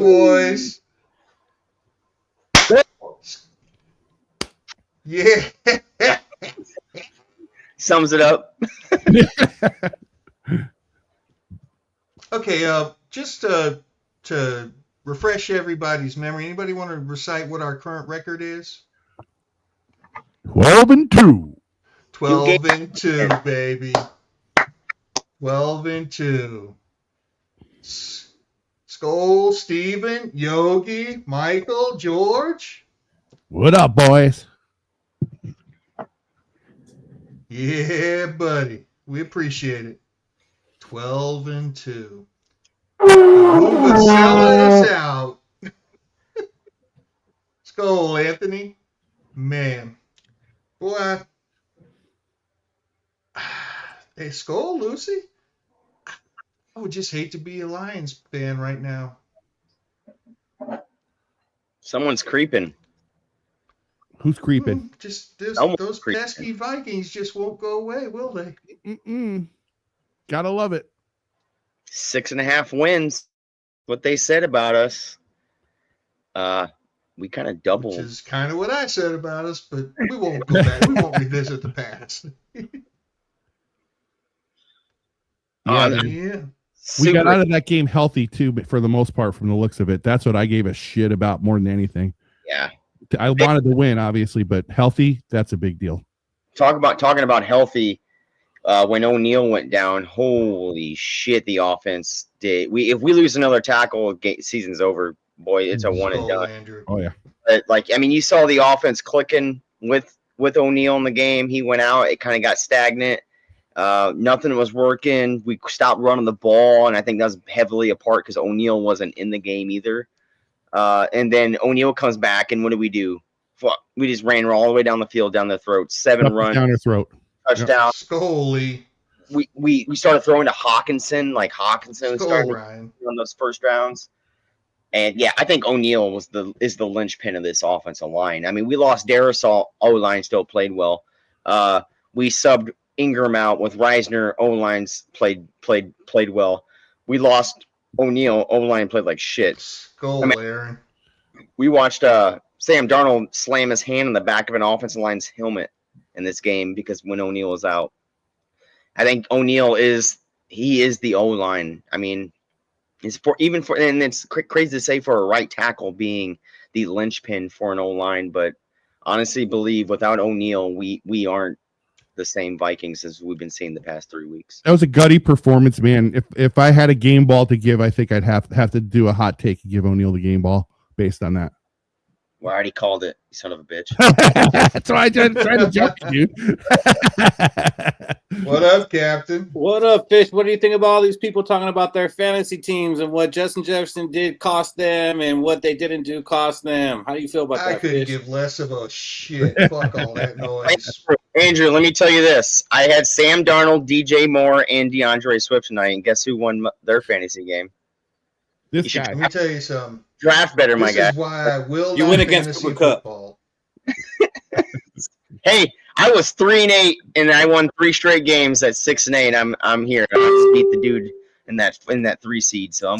boys. Yeah. Sums it up. Okay, just to refresh everybody's memory, anybody want to recite what our current record is? 12-2. 12-2, baby. 12-2. Skol, Steven, Yogi, Michael, George. What up, boys? Yeah, buddy. We appreciate it. 12-2. Who selling us out? Skol, Anthony. Man. Boy, hey, Skol, Lucy. I would just hate to be a Lions fan right now. Someone's creeping. Who's creeping? Just those pesky Vikings just won't go away, will they? Gotta love it. 6.5 wins. What they said about us. We kind of doubled. Which is kind of what I said about us, but we won't go back. We won't revisit the past. Yeah. We got out of that game healthy too, but for the most part, from the looks of it, that's what I gave a shit about more than anything. Yeah, I wanted to win, obviously, but healthy, that's a big deal. Talking about healthy. When O'Neal went down, holy shit, the offense did. If we lose another tackle, season's over. Boy, it's a one and done. Andrew. Oh yeah. But, you saw the offense clicking with O'Neal in the game. He went out. It kind of got stagnant. Nothing was working. We stopped running the ball, and I think that was heavily a part because O'Neal wasn't in the game either. And then O'Neal comes back, and what do? Fuck, we just ran all the way down the field, down their throat. 7 runs. Down your throat. Touchdown. Scully. We started throwing to Hawkinson, started Ryan. on those first rounds. And yeah, I think O'Neal is the linchpin of this offensive line. I mean, we lost Darrisaw. O-line still played well. We subbed Ingram out with Reisner. O-lines played well. We lost O'Neal. O-line played like shit. Aaron. We watched Sam Darnold slam his hand in the back of an offensive line's helmet in this game because when O'Neal was out. I think O'Neal is the O-line. I mean, and it's crazy to say for a right tackle being the linchpin for an O-line, but honestly believe without O'Neal, we aren't the same Vikings as we've been seeing the past 3 weeks. That was a gutty performance, man. If I had a game ball to give, I think I'd have to do a hot take and give O'Neal the game ball based on that. Well, I already called it, you son of a bitch. That's why I tried to jump you, dude. What up, Captain? What up, Fish? What do you think about all these people talking about their fantasy teams and what Justin Jefferson did cost them and what they didn't do cost them? How do you feel about that, I couldn't Fish? give less of a shit. Fuck all that noise. Andrew, let me tell you this. I had Sam Darnold, DJ Moore, and DeAndre Swift tonight, and guess who won their fantasy game? This guy. Let me tell you something. Draft better, my guy. This is why I will You not win against fantasy Cooper Kupp. football. Hey, I was 3-8, and I won 3 straight games at 6-8. I'm here. I just beat the dude in that 3 seed. So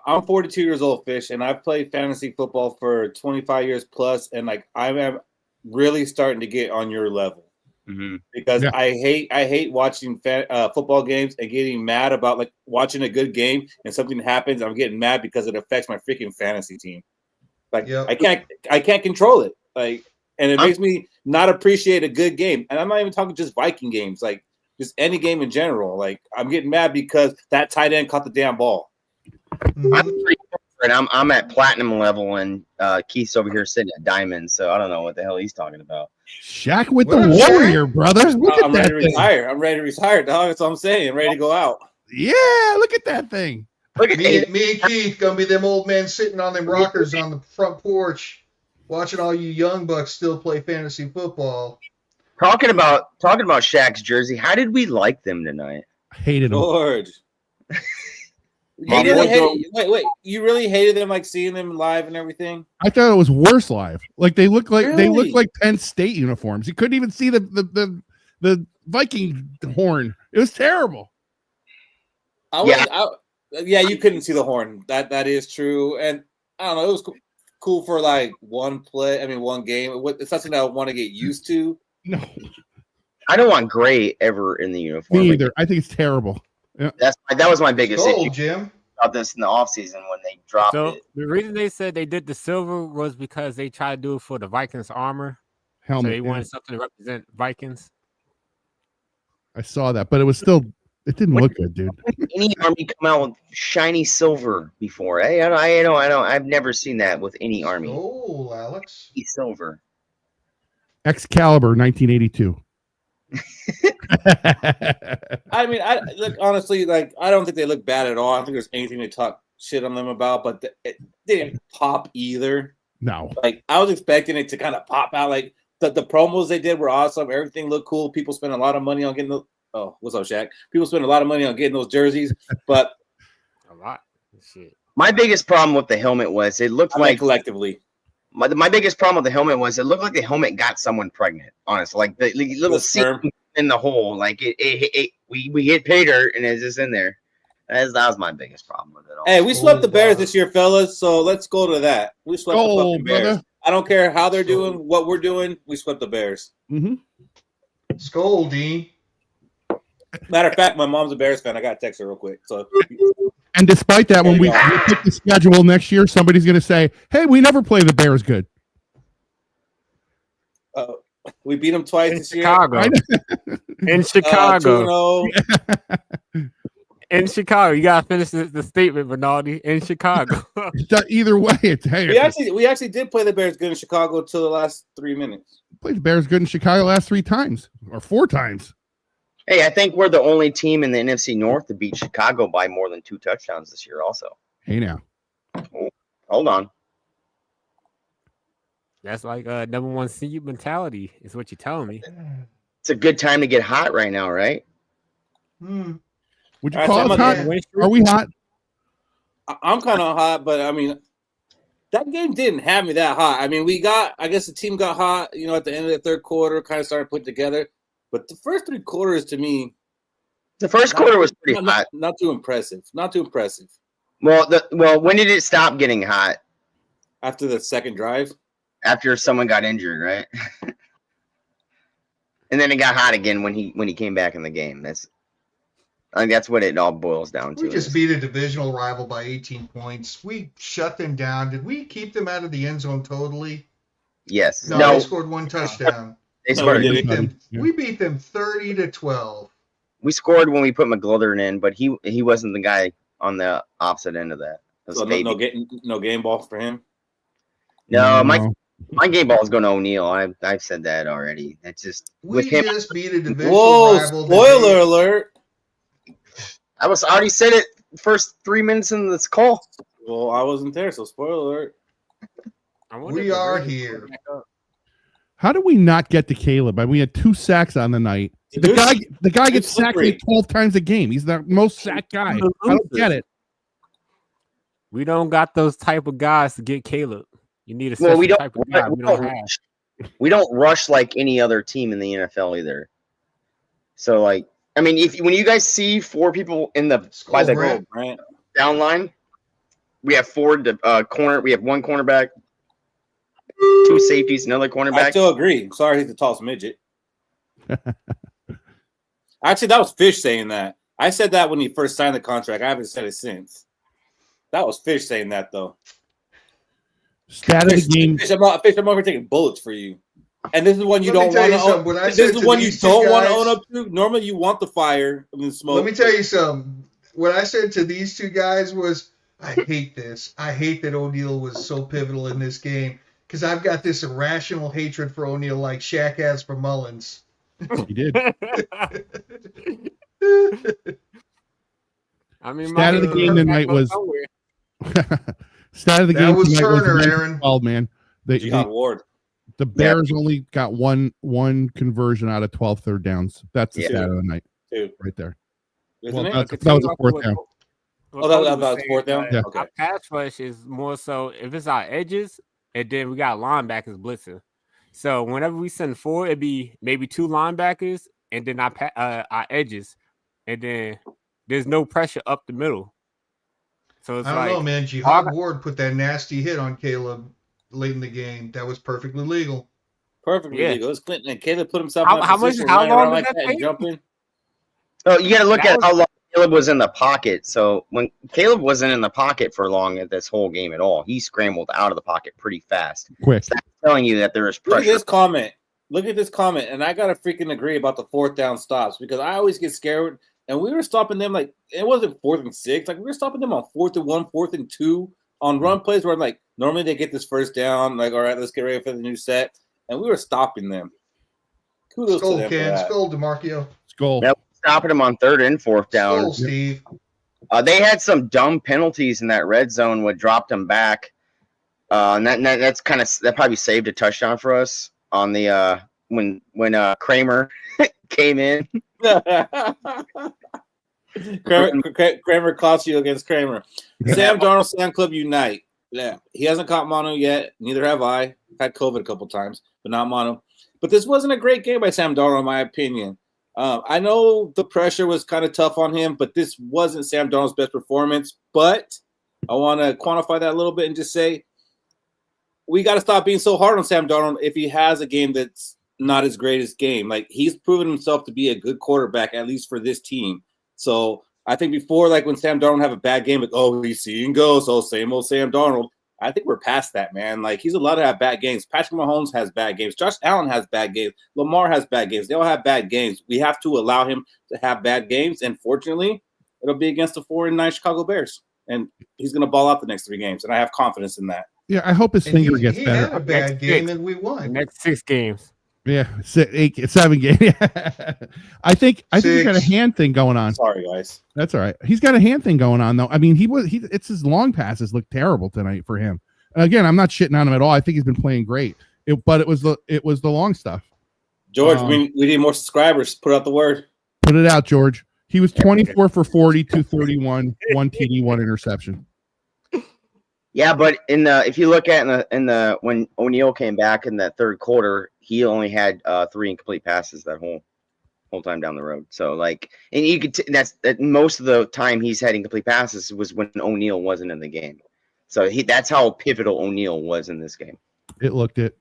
I'm 42 years old, Fish, and I've played fantasy football for 25 years plus, and I'm really starting to get on your level. Mm-hmm. Because I hate watching football games and getting mad about watching a good game and something happens. I'm getting mad because it affects my freaking fantasy team. I can't control it. And it makes me not appreciate a good game. And I'm not even talking just Viking games, just any game in general. I'm getting mad because that tight end caught the damn ball. Mm-hmm. I'm pretty different. I'm at platinum level, and Keith's over here sitting at diamond. So I don't know what the hell he's talking about. Shaq with the Warrior, brother. Look I'm at ready that to thing. retire. I'm ready to retire, dog. That's what I'm saying. I'm ready to go out. Yeah, look at that thing. Look at Me and Keith gonna be them old men sitting on them rockers on the front porch, watching all you young bucks still play fantasy football. Talking about Shaq's jersey. How did we like them tonight? Hated them. George. Wait. You really hated them, seeing them live and everything? I thought it was worse live. They look like Really? Penn State uniforms. You couldn't even see the Viking horn. It was terrible. I Yeah, you couldn't see the horn. That is true. And I don't know, it was cool for like one game. It's something I want to get used to. No, I don't want gray ever in the uniform. me either. I think it's terrible. Yeah. That was my biggest Skol, issue Jim. about this in the offseason when they dropped So it. the reason they said they did the silver was because they tried to do it for the Vikings armor. Helmet. So they wanted something to represent Vikings. I saw that, but it was still. It didn't look good, dude. Any army come out with shiny silver before? I don't. I've never seen that with any army. Oh, Alex. Silver. Excalibur, 1982. I mean, I look honestly, like I don't think they look bad at all. I don't think there's anything to talk shit on them about, but it didn't pop either. No. Like I was expecting it to kind of pop out. Like the promos they did were awesome. Everything looked cool. People spent a lot of money on getting the. Oh, what's up, Shaq? People spend a lot of money on getting those jerseys, but a lot. Shit. My biggest problem with the helmet was it looked like collectively. My biggest problem with the helmet was it looked like the helmet got someone pregnant. Honestly, like the little seam in the hole, like we hit pay dirt and it's just in there. That was my biggest problem with it. All. Hey, we swept the Bears this year, fellas. So let's go to that. We swept the fucking Bears. Brother. I don't care how they're doing, what we're doing. We swept the Bears. Mm-hmm. Skol, Dean. Matter of fact, my mom's a Bears fan. I got to text her real quick. So, and despite that, when we pick the schedule next year, somebody's going to say, "Hey, we never play the Bears good." We beat them twice this Chicago. year. In Chicago. In Chicago. You gotta finish the statement, Bernardi. In Chicago. Either way, it's hey. We actually did play the Bears good in Chicago until the last 3 minutes. Played the Bears good in Chicago last 3 times or 4 times. Hey, I think we're the only team in the NFC North to beat Chicago by more than 2 touchdowns this year. Also. Hey now. Oh, hold on. That's like number 1 seed mentality is what you're telling me. It's a good time to get hot right now, right? Would you call us hot? Are we hot? I'm kind of hot, but I mean, that game didn't have me that hot. I mean, I guess the team got hot, at the end of the third quarter, kind of started putting together. But the first 3 quarters to me, the first quarter was pretty hot. Not too impressive. Not too impressive. Well, when did it stop getting hot? After the second drive. After someone got injured, right? And then it got hot again when he came back in the game. I think that's what it all boils down to. We just beat a divisional rival by 18 points. We shut them down. Did we keep them out of the end zone totally? Yes. No, they scored 1 touchdown. We beat them 30-12. We scored when we put McGlothern in, but he wasn't the guy on the opposite end of that. So no game ball for him? No, my game ball is going to O'Neal. I've said that already. It's just we just beat a divisional rival. Spoiler alert! I already said it first 3 minutes in this call. Well, I wasn't there, so spoiler alert. We are here. How do we not get to Caleb? We had 2 sacks on the night. The guy gets sacked like 12 times a game. He's the most sacked guy. I don't get it. We don't got those type of guys to get Caleb. You need a special type of guy. We don't rush like any other team in the NFL either. So, like, I mean, when you guys see 4 people by the goal down line, we have 4 corner. We have 1 cornerback, 2 safeties, another cornerback. I still agree. I'm sorry, he's the tallest midget. Actually, that was Fish saying that. I said that when he first signed the contract. I haven't said it since. That was Fish saying that, though. Stat of the game. Fish, I'm over taking bullets for you. And this is one you don't want to own. This is one you don't want to own up to. Normally, you want the fire and the smoke. Let me tell you something. What I said to these 2 guys was, I hate this. I hate that O'Neal was so pivotal in this game because I've got this irrational hatred for O'Neal like Shaq has for Mullins. He did. I mean, stat of the game tonight was. Stat of the game. That was Turner, was Aaron. Man. The Bears only got one conversion out of 12 third downs. That's the stat of the night. 2. Right there. That was a 4th down. Oh, that was 4th down? Yeah. Okay. Our pass rush is more so if it's our edges, and then we got linebackers blitzing. So whenever we send 4, it'd be maybe 2 linebackers and then our edges. And then there's no pressure up the middle. So it's I don't know, man. Jihad Ward put that nasty hit on Caleb late in the game. That was perfectly legal. Perfectly legal. It was Clinton, and Caleb put himself in how position, how long like did that and jumping. So you got to look at how long Caleb was in the pocket. So when Caleb wasn't in the pocket for long at this whole game at all, he scrambled out of the pocket pretty fast. Quick. So that's telling you that there is pressure. Look at this comment. And I got to freaking agree about the 4th down stops because I always get scared. And we were stopping them like it wasn't 4th and 6. Like we were stopping them on 4th and 1, 4th and 2 on run plays where like normally they get this first down. Like, all right, let's get ready for the new set. And we were stopping them. Kudos to them. Skol, DeMarco. Skol. Yep, stopping them on 3rd and 4th down. Skol, Steve. They had some dumb penalties in that red zone what dropped them back. And that's kind of that probably saved a touchdown for us on the when Kramer came in. Kramer cost you against Kramer. Sam Darnold, Sam Club Unite. Yeah, he hasn't caught mono yet. Neither have I. I've had COVID a couple times, but not mono. But this wasn't a great game by Sam Darnold, in my opinion. I know the pressure was kind of tough on him, but this wasn't Sam Darnold's best performance. But I want to quantify that a little bit and just say we got to stop being so hard on Sam Darnold if he has a game that's not his greatest game. Like, he's proven himself to be a good quarterback, at least for this team. So I think before, like when Sam Darnold have a bad game, like, oh, he's seeing ghosts, oh, same old Sam Darnold. I think we're past that, man. Like, he's allowed to have bad games. Patrick Mahomes has bad games. Josh Allen has bad games. Lamar has bad games. They all have bad games. We have to allow him to have bad games. And fortunately, it'll be against the 4-9 Chicago Bears. And he's going to ball out the next 3 games. And I have confidence in that. Yeah, I hope his finger gets better. He had a bad game and we won. The next 6 games. Yeah, 7 games. I think he's got a hand thing going on. Sorry, guys. That's all right. He's got a hand thing going on though. I mean, it's his long passes look terrible tonight for him. And again, I'm not shitting on him at all. I think he's been playing great. But it was the long stuff. George, we need more subscribers. Put out the word. Put it out, George. He was 24 for 40, 231, 1 TD, 1 interception. Yeah, but if you look at in the when O'Neal came back in that 3rd quarter, he only had 3 incomplete passes that whole time down the road. So like, and you could that's most of the time he's had incomplete passes was when O'Neal wasn't in the game. So that's how pivotal O'Neal was in this game. It looked it.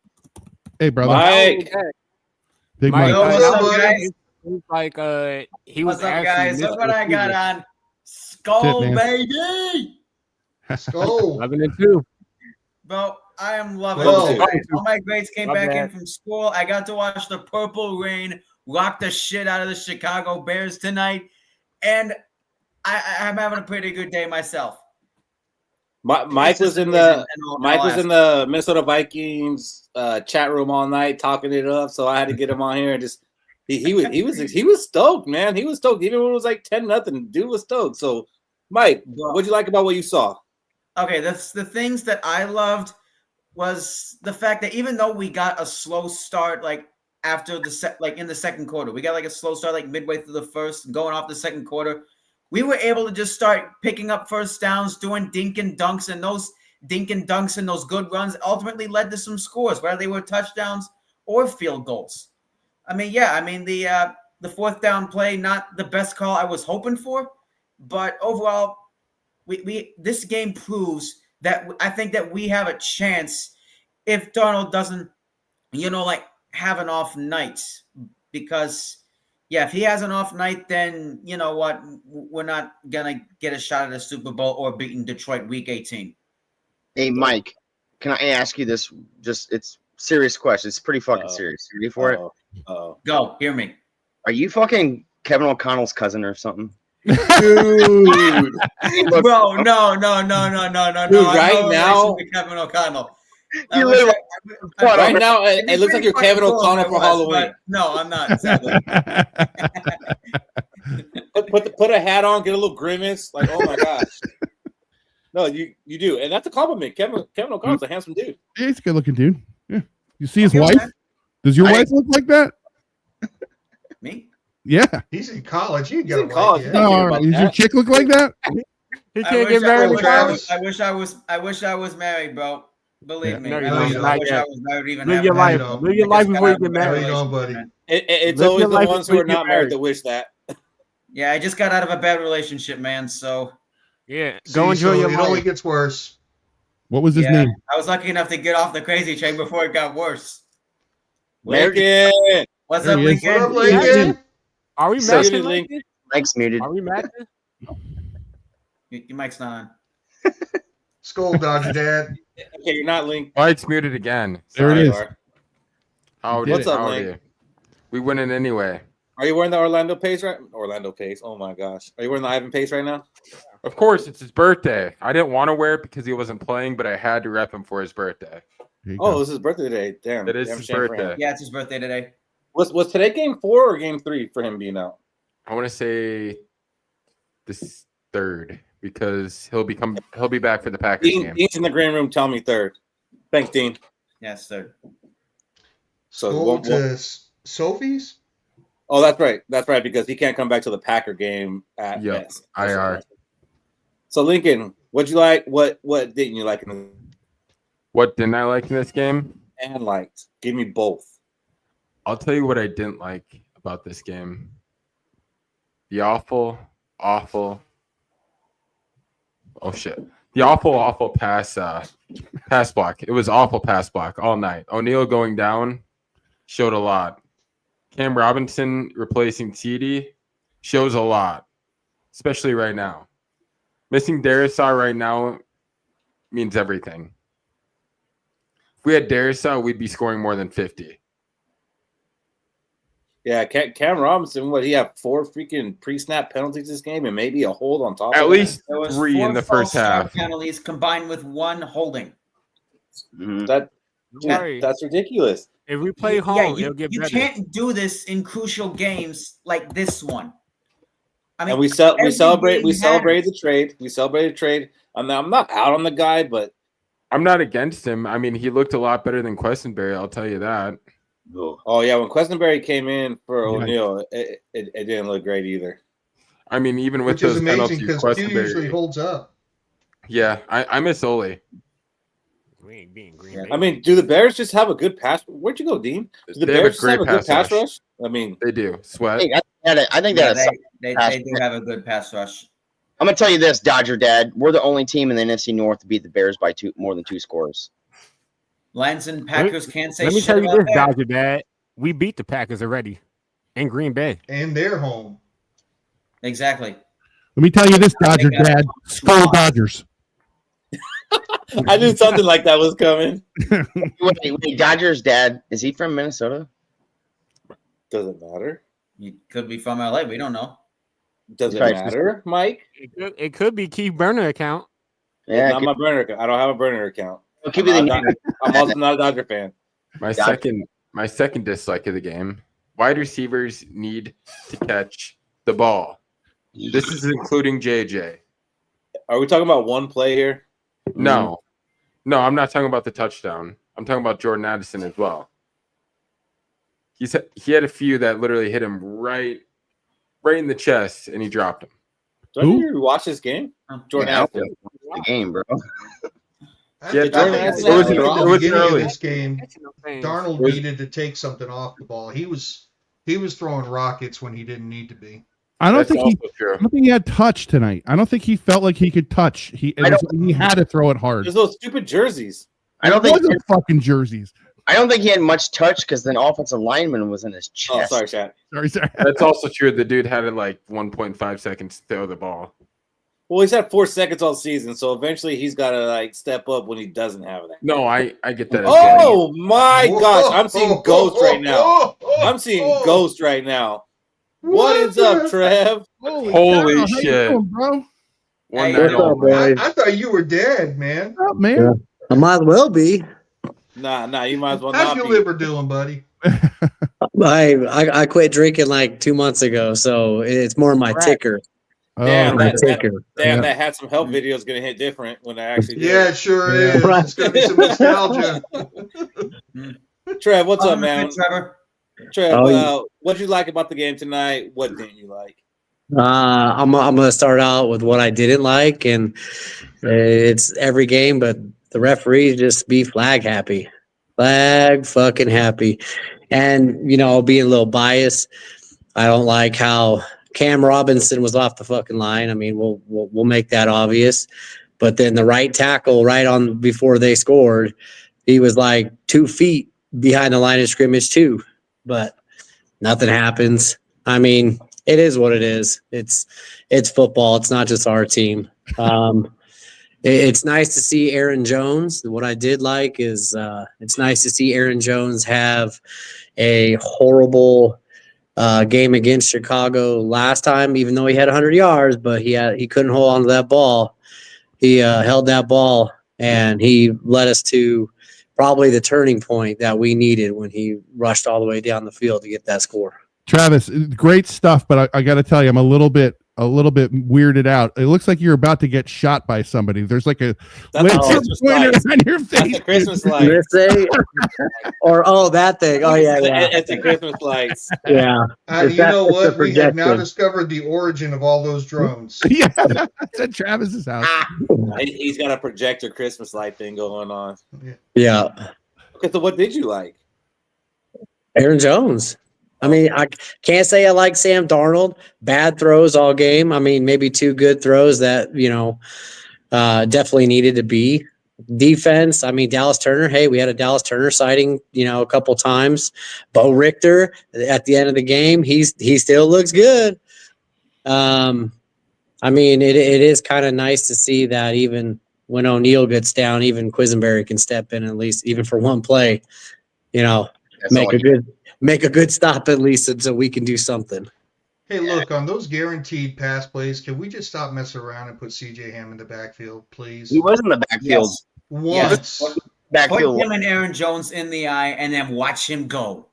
Hey, brother. Mike. Big Mike. What's up, guys? Like he was. What's up, guys? Look what I got on. Skol, baby. Skol. 11-2. Bro, I am loving it. All my grades came back in from school. I got to watch the Purple Rain rock the shit out of the Chicago Bears tonight. And I'm having a pretty good day myself. Mike was in the Minnesota Vikings chat room all night talking it up, so I had to get him on here and just he was stoked, man. He was stoked even when it was like 10-0. Dude was stoked. So, Mike, what'd you like about what you saw? Okay, that's the things that I loved was the fact that even though we got a slow start, like after in the second quarter, we got like a slow start like midway through the first, going off the second quarter. We were able to just start picking up first downs, doing dink and dunks, and those dink and dunks and those good runs ultimately led to some scores, whether they were touchdowns or field goals. I mean, the 4th down play, not the best call I was hoping for, but overall, we this game proves that I think that we have a chance if Darnold doesn't, have an off night, because. Yeah, if he has an off night, then you know what? We're not going to get a shot at a Super Bowl or beating Detroit Week 18. Hey, Mike, can I ask you this? It's serious question. It's pretty fucking serious. You ready for it? Go, hear me. Are you fucking Kevin O'Connell's cousin or something? Dude. Bro, no. Dude, right now, Kevin O'Connell. Right now, it looks like you're Kevin O'Connell for Halloween. No, I'm not. Sadly. put a hat on, get a little grimace. Like, oh my gosh. No, you do, and that's a compliment. Kevin O'Connell's a handsome dude. Yeah, he's a good looking dude. Yeah, you see his wife? Man. Does your wife look like that? Me? Yeah, he's in college. You got in college. No, does your chick look like that? He can't get married. I wish I was married, bro. Believe me. I wish I was married. Live your life. Live your life before you get married. Buddy. It's always the ones who are not married that wish that. Yeah, I just got out of a bad relationship, man. So Yeah, go enjoy your life. It only gets worse. What was his name? I was lucky enough to get off the crazy train before it got worse. Lincoln. What's up, Lincoln? What up, Lincoln? Are we matching, Lincoln? Mike's muted. Are we matching? Your mic's not on. Skol, Dodger Dad. Okay, you're not linked. Mike's muted again. There it is. What's up, Link? We winning anyway. Are you wearing the Orlando Pace right? Orlando Pace. Oh my gosh. Are you wearing the Ivan Pace right now? Of course, it's his birthday. I didn't want to wear it because he wasn't playing, but I had to rep him for his birthday. Oh, it's his birthday today. Damn. It is his birthday. Yeah, it's his birthday today. Was today game 4 or game 3 for him being out? I want to say this third because he'll be back for the Packers game. Dean's in the green room. Tell me third. Thanks, Dean. Yes, third. So to Sophie's. Oh, that's right. That's right, because he can't come back to the Packer game at Mets. IR. So Lincoln, what'd you like? What didn't you like What didn't I like in this game? And liked. Give me both. I'll tell you what I didn't like about this game. The awful pass block. It was awful pass block all night. O'Neal going down showed a lot. Cam Robinson replacing TD shows a lot, especially right now. Missing Darisaw right now means everything. If we had Darisaw, we'd be scoring more than 50. Yeah, Cam Robinson, he have 4 freaking pre-snap penalties this game and maybe a hold on top At of least that? 3 in the first half. Penalties combined with 1 holding. Mm-hmm. That's ridiculous. If we play home, it'll get better. You can't do this in crucial games like this one. I mean, and we celebrated the trade. We celebrated the trade. I'm not out on the guy, but I'm not against him. I mean, he looked a lot better than Questenberry, I'll tell you that. Oh yeah, when Questenberry came in for O'Neal, it didn't look great either. I mean, even with Which is those amazing penalties, because Q usually holds up. Yeah, I miss Ole. We ain't being Green Bay. I mean, do the Bears just have a good pass? Where'd you go, Dean? Do the Bears just have a good pass rush? I mean, they do. Sweat. Hey, I think they do have a good pass rush. I'm gonna tell you this, Dodger Dad. We're the only team in the NFC North to beat the Bears by more than 2 scores. Lions and Packers can't say. Let me shit tell you about this, that. Dodger Dad. We beat the Packers already in Green Bay. And they're home. Exactly. Let me tell you this, Dodger Dad. Skol Dodgers. I knew something like that was coming. Wait, Dodger's dad, is he from Minnesota? Doesn't matter. You could be from LA. We don't know. Does it matter, Mike? It could be Keith Burner account. Yeah, not my burner account. I don't have a burner account. I'm also not a Dodger fan. My second dislike of the game: wide receivers need to catch the ball. This is including JJ. Are we talking about one play here? No, I'm not talking about the touchdown. I'm talking about Jordan Addison as well. He had a few that literally hit him right in the chest, and he dropped him. Do I need to watch this game? Jordan Addison. The game, bro. It was early. This game, Darnold needed to take something off the ball. He was throwing rockets when he didn't need to be. I don't think he had touch tonight. I don't think he felt like he could touch. He had to throw it hard. There's those stupid jerseys. I don't think fucking jerseys. I don't think he had much touch because the offensive lineman was in his chest. Oh, sorry, Chad. Sorry. That's also true. The dude had 1.5 seconds to throw the ball. Well, he's had 4 seconds all season, so eventually he's got to step up when he doesn't have that. No, I get that. Oh my gosh, I'm seeing ghosts right now. I'm seeing ghosts right now. What is up, Trev? Holy shit, doing, bro! I thought you were dead, man. What's up, man? Yeah. I might as well be. Nah, you might as well How's not your be. liver doing, buddy? I quit drinking like 2 months ago, so it's more my ticker. Damn, that had some help videos gonna hit different when I actually did. Yeah, it sure is. Right. It's gonna be some nostalgia. Trev, what's up, man? Trevor. Trev, what did you like about the game tonight? What didn't you like? I'm gonna start out with what I didn't like, and it's every game, but the referees just be flag fucking happy. And being a little biased, I don't like how Cam Robinson was off the fucking line. I mean, we'll make that obvious. But then the right tackle, right on before they scored, he was like 2 feet behind the line of scrimmage too. But nothing happens. I mean, it is what it is. It's football. It's not just our team. It's nice to see Aaron Jones. What I did like is it's nice to see Aaron Jones have a horrible game against Chicago last time, even though he had 100 yards, but he couldn't hold on to that ball. He held that ball, and he led us to probably the turning point that we needed when he rushed all the way down the field to get that score. Travis, great stuff, but I got to tell you, I'm a little bit weirded out. It looks like you're about to get shot by somebody. There's like a pointer on your face. That's the Christmas light. Or that thing. Oh yeah. It's the Christmas lights. Yeah. You know what? We have now discovered the origin of all those drones. Yeah, that's at Travis's house. He's got a projector Christmas light thing going on. Yeah. Okay, so what did you like? Aaron Jones. I mean, I can't say I like Sam Darnold. Bad throws all game. I mean, maybe 2 good throws that, definitely needed to be. Defense, I mean, Dallas Turner. Hey, we had a Dallas Turner sighting, a couple times. Bo Richter at the end of the game, he still looks good. I mean, it is kind of nice to see that even when O'Neal gets down, even Quisenberry can step in at least, even for one play, make a good stop at least until we can do something. Hey, look, on those guaranteed pass plays, can we just stop messing around and put C.J. Ham in the backfield, please? He was in the backfield. Once. Put him and Aaron Jones in the eye and then watch him go.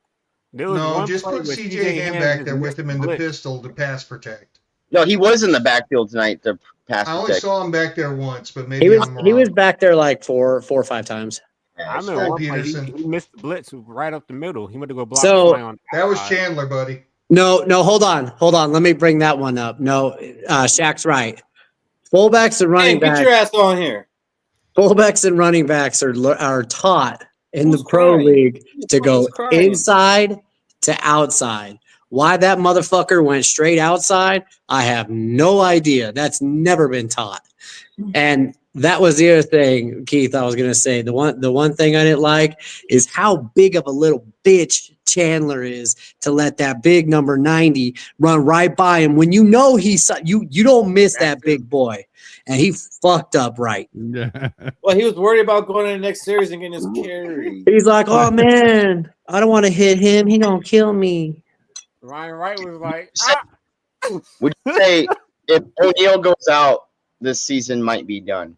No, just put C.J. Ham back there with him in the pistol to pass protect. No, he was in the backfield tonight to pass protect. I only saw him back there once, but maybe he was back there like four or 5 times. I remember he missed the blitz right up the middle. He went to go block. That was Chandler, buddy. No, hold on. Let me bring that one up. No, Shaq's right. Fullbacks and running backs. Get your ass on here. Fullbacks and running backs are taught in the pro league to go inside to outside. Why that motherfucker went straight outside, I have no idea. That's never been taught. And that was the other thing, Keith, I was going to say. The one thing I didn't like is how big of a little bitch Chandler is to let that big number 90 run right by him when you know you don't miss that big boy. And he fucked up right. Well, he was worried about going to the next series and getting his carry. He's like, oh, man, I don't want to hit him. He going to kill me. Ryan Wright was like, Would you say if O'Neal goes out, this season might be done?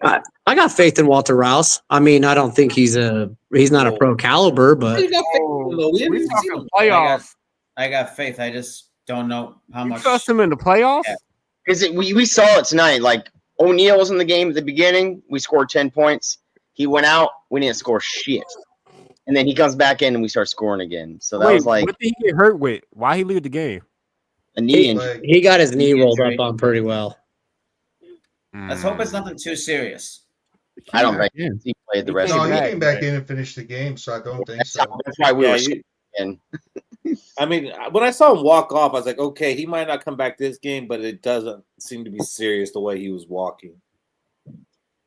I got faith in Walter Rouse. I mean, I don't think he's not a pro caliber, but we talking playoffs. I got faith. I just don't know how much. You trust him in the playoffs? Because we saw it tonight. Like O'Neal was in the game at the beginning. We scored 10 points. He went out. We didn't score shit. And then he comes back in and we start scoring again. So that was like, what did he get hurt with? Why he leave the game? A knee injury. He got his knee rolled up on pretty well. Let's hope it's nothing too serious. I don't think he played the rest. No, of the he game. came back in and finished the game, so I don't think so. That's why we were in. I mean, when I saw him walk off, I was like, okay, he might not come back this game, but it doesn't seem to be serious the way he was walking.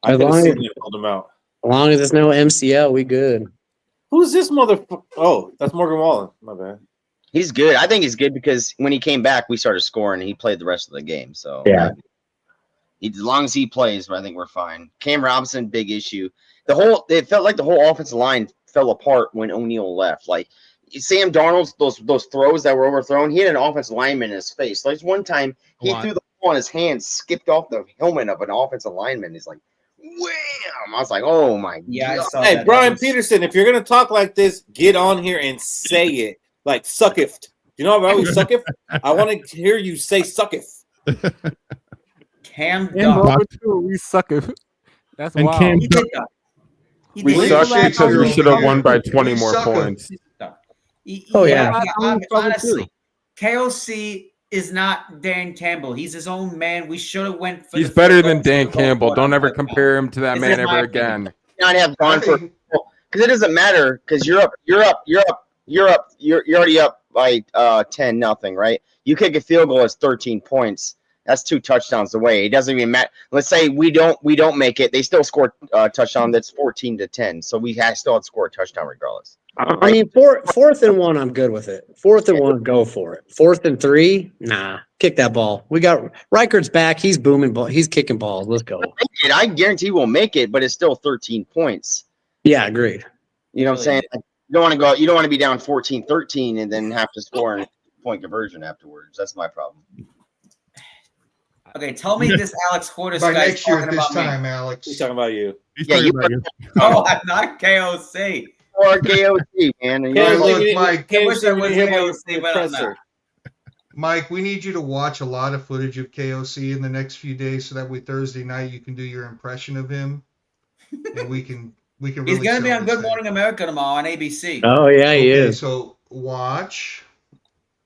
I could have seen him hold him out. As long as there's no MCL, we good. Who's this motherfucker? Oh, that's Morgan Wallen. My bad. He's good. I think he's good because when he came back, we started scoring and he played the rest of the game. So yeah. As long as he plays, I think we're fine. Cam Robinson, big issue. It felt like the whole offensive line fell apart when O'Neal left. Like Sam Darnold's those throws that were overthrown, he had an offensive lineman in his face. Like one time he threw the ball on his hand, skipped off the helmet of an offensive lineman. He's like, wham! I was like, oh my god. Hey, Brian Peterson, if you're gonna talk like this, get on here and say it. Like suck it. You know about suck it? I want to hear you say suck it. Cam Duck. We suck it. That's and wild. Cam Duck. We suck it because we should have won by 20 more points. Oh yeah. Honestly, KOC is not Dan Campbell. He's his own man. We should have went for He's better than Dan Campbell. Don't ever compare him to that man ever again. Not have gone for because it doesn't matter because you're up you're already up by 10-0, right? You kick a field goal, it's 13 points. That's 2 touchdowns away. It doesn't even matter. Let's say we don't make it. They still score a touchdown that's 14-10. So we still have to score a touchdown regardless. I mean, 4th and 1, I'm good with it. 4th and 1, go for it. 4th and 3, nah, kick that ball. We got Reichert's back. He's booming ball. He's kicking balls. Let's go. I guarantee we'll make it, but it's still 13 points. Yeah, agreed. You know what I'm saying? You don't want to go. You don't want to be down 14-13 and then have to score a point conversion afterwards. That's my problem. Okay, tell me this Alex Hortus By guy's next year talking at this about time, me. Alex. He's talking about you. You Oh, I'm not KOC. or KOC, man. And Hey, you're like, look, Mike. I wish I was KOC, KOC, but I'm not. Mike, we need you to watch a lot of footage of KOC in the next few days, so that way Thursday night you can do your impression of him, and we can. He's Really going to be sell on this Good thing. Morning America tomorrow on ABC. Oh, yeah, he Okay, is. so watch.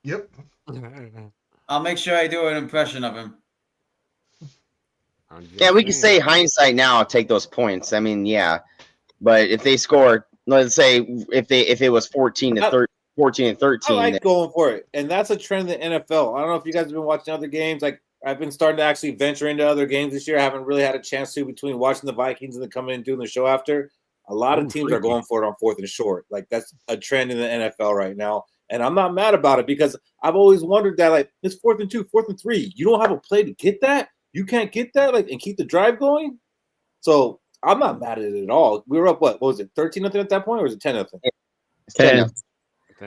Yep. I'll make sure I do an impression of him. yeah, we can say hindsight now, take those points. I mean, yeah, but if they score, let's say if it was 14-13, I like going for it, and that's a trend in the NFL. I don't know if you guys have been watching other games. Like I've been starting to actually venture into other games this year. I haven't really had a chance to between watching the Vikings and then coming in and doing the show after. A lot of teams are going for it on 4th and short. Like that's a trend in the NFL right now. And I'm not mad about it because I've always wondered that, like, it's 4th and 2, 4th and 3. You don't have a play to get that? You can't get that, like, and keep the drive going? So I'm not mad at it at all. We were up, what was it, 13-0 at that point, or was it 10-0? 10.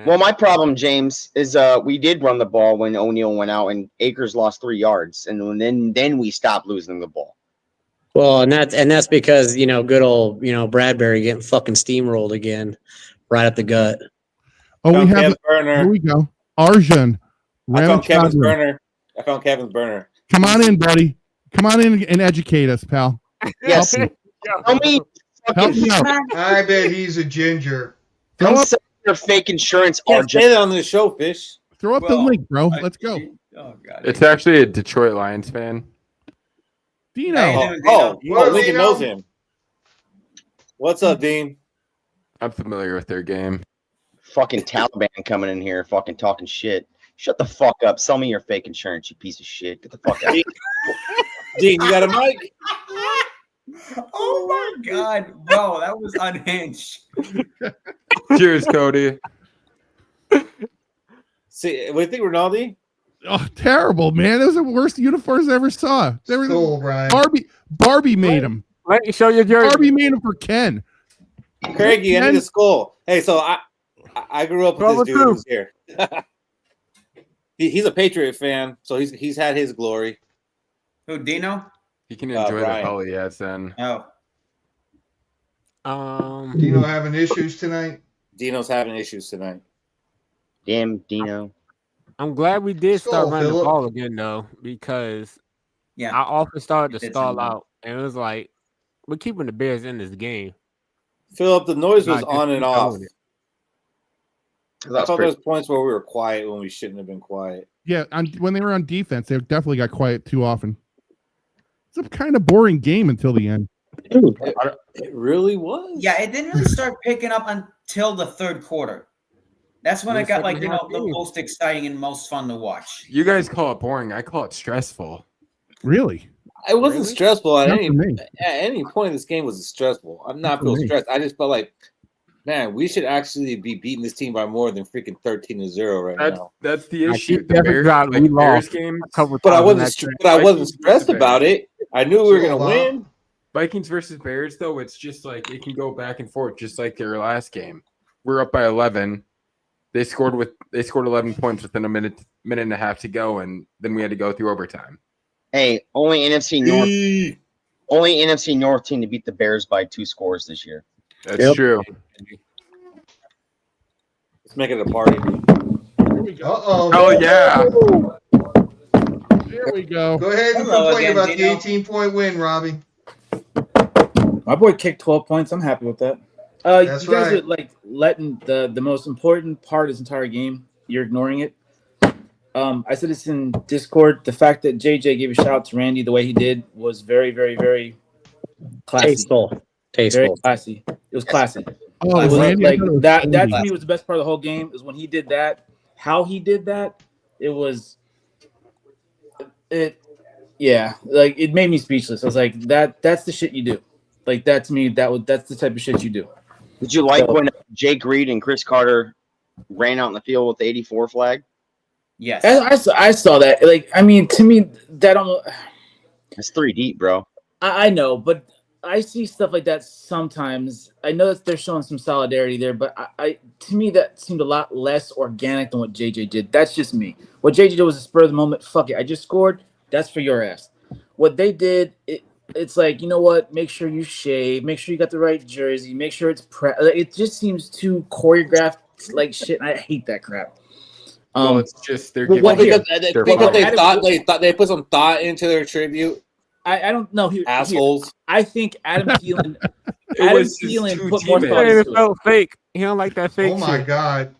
Well, my problem, James, is we did run the ball when O'Neal went out and Akers lost 3 yards. And then we stopped losing the ball. Well, and that's because, good old, Bradbury getting fucking steamrolled again right up the gut. Oh, we have here we go. Arjun. I found Kevin's burner. Come on in, buddy. Come on in and educate us, pal. Yes. Help me out. I bet he's a ginger. Don't sell your fake insurance, Can't say that on the show, Fish. Throw up the link, bro. Let's go. Oh, God. It's actually a Detroit Lions fan. Dino. Lincoln knows him. What's up, Dean? I'm familiar with their game. Fucking Taliban coming in here, fucking talking shit. Shut the fuck up. Sell me your fake insurance, you piece of shit. Get the fuck out. Dean, you got a mic? Oh my God, bro, that was unhinged. Cheers, Cody. See, what do you think, Ronaldo? Oh, terrible, man. It was the worst uniforms I ever saw. They were Cool, Brian. Barbie made them. Let me show you jersey. Barbie made them for Ken. Craigie, I need a Skol. Hey, so I grew up with this dude who's here. He's a Patriot fan, so he's had his glory. Who, Dino? He can enjoy the Brian. hell he has then. Oh. Dino having issues tonight? Dino's having issues tonight. Damn, Dino. I'm glad we did start Skol, running the Phillip. ball again, though, because I often started to stall out, and it was like, we're keeping the Bears in this game. Philip, the noise was Not on just and off. doing it. I thought there was points where we were quiet when we shouldn't have been quiet. Yeah, when they were on defense, they definitely got quiet too often. It's a kind of boring game until the end. It really was. Yeah, it didn't really start picking up until the third quarter. That's when it got like, the most exciting and most fun to watch. You guys call it boring. I call it stressful. Really? It wasn't stressful at Not any for me. point in this game. Was it stressful? I'm not feeling stressed. I just felt like, man, we should actually be beating this team by more than freaking 13-0 right now. That's the I issue. keep The never Bears, got like, we Bears lost game, a couple But I times in that wasn't stressed about it. I knew we were gonna win. Vikings versus Bears, though, it's just like it can go back and forth, just like their last game. We're up by 11. They scored 11 points within a minute and a half to go, and then we had to go through overtime. Hey, only NFC North team to beat the Bears by 2 scores this year. That's true. Let's make it a party. Uh-oh. Oh, yeah. There we go. Go ahead and complain about the 18-point win, Robbie. My boy kicked 12 points. I'm happy with that. That's you guys right. are like letting the most important part of this entire game. You're ignoring it. I said this in Discord. The fact that JJ gave a shout out to Randy the way he did was very, very, very classy. Tasteful. Very classy. It was classy. Oh, It was Randy, like that. That to Randy. me was the best part of the whole game. Is when he did that. How he did that. It was. It. Yeah, like it made me speechless. I was like, that's the shit you do. Like that to me, that's the type of shit you do. Did you like So- when Jake Reed and Chris Carter ran out in the field with the 84 flag? Yes. I saw that. Like, I mean, to me, that almost. That's 3 deep, bro. I know, but I see stuff like that sometimes. I know that they're showing some solidarity there, but I to me that seemed a lot less organic than what JJ did. That's just me. What JJ did was a spur of the moment. Fuck it, I just scored. That's for your ass. What they did, it's like, you know what? Make sure you shave. Make sure you got the right jersey. Make sure it's it just seems too choreographed like shit. And I hate that crap. Well, it's just they're Well, giving because they thought they put some thought into their tribute. I don't know. Assholes. I think Adam Thielen. was just too put more timid. thought It into it. felt fake. He don't like that fake Oh my shit. God.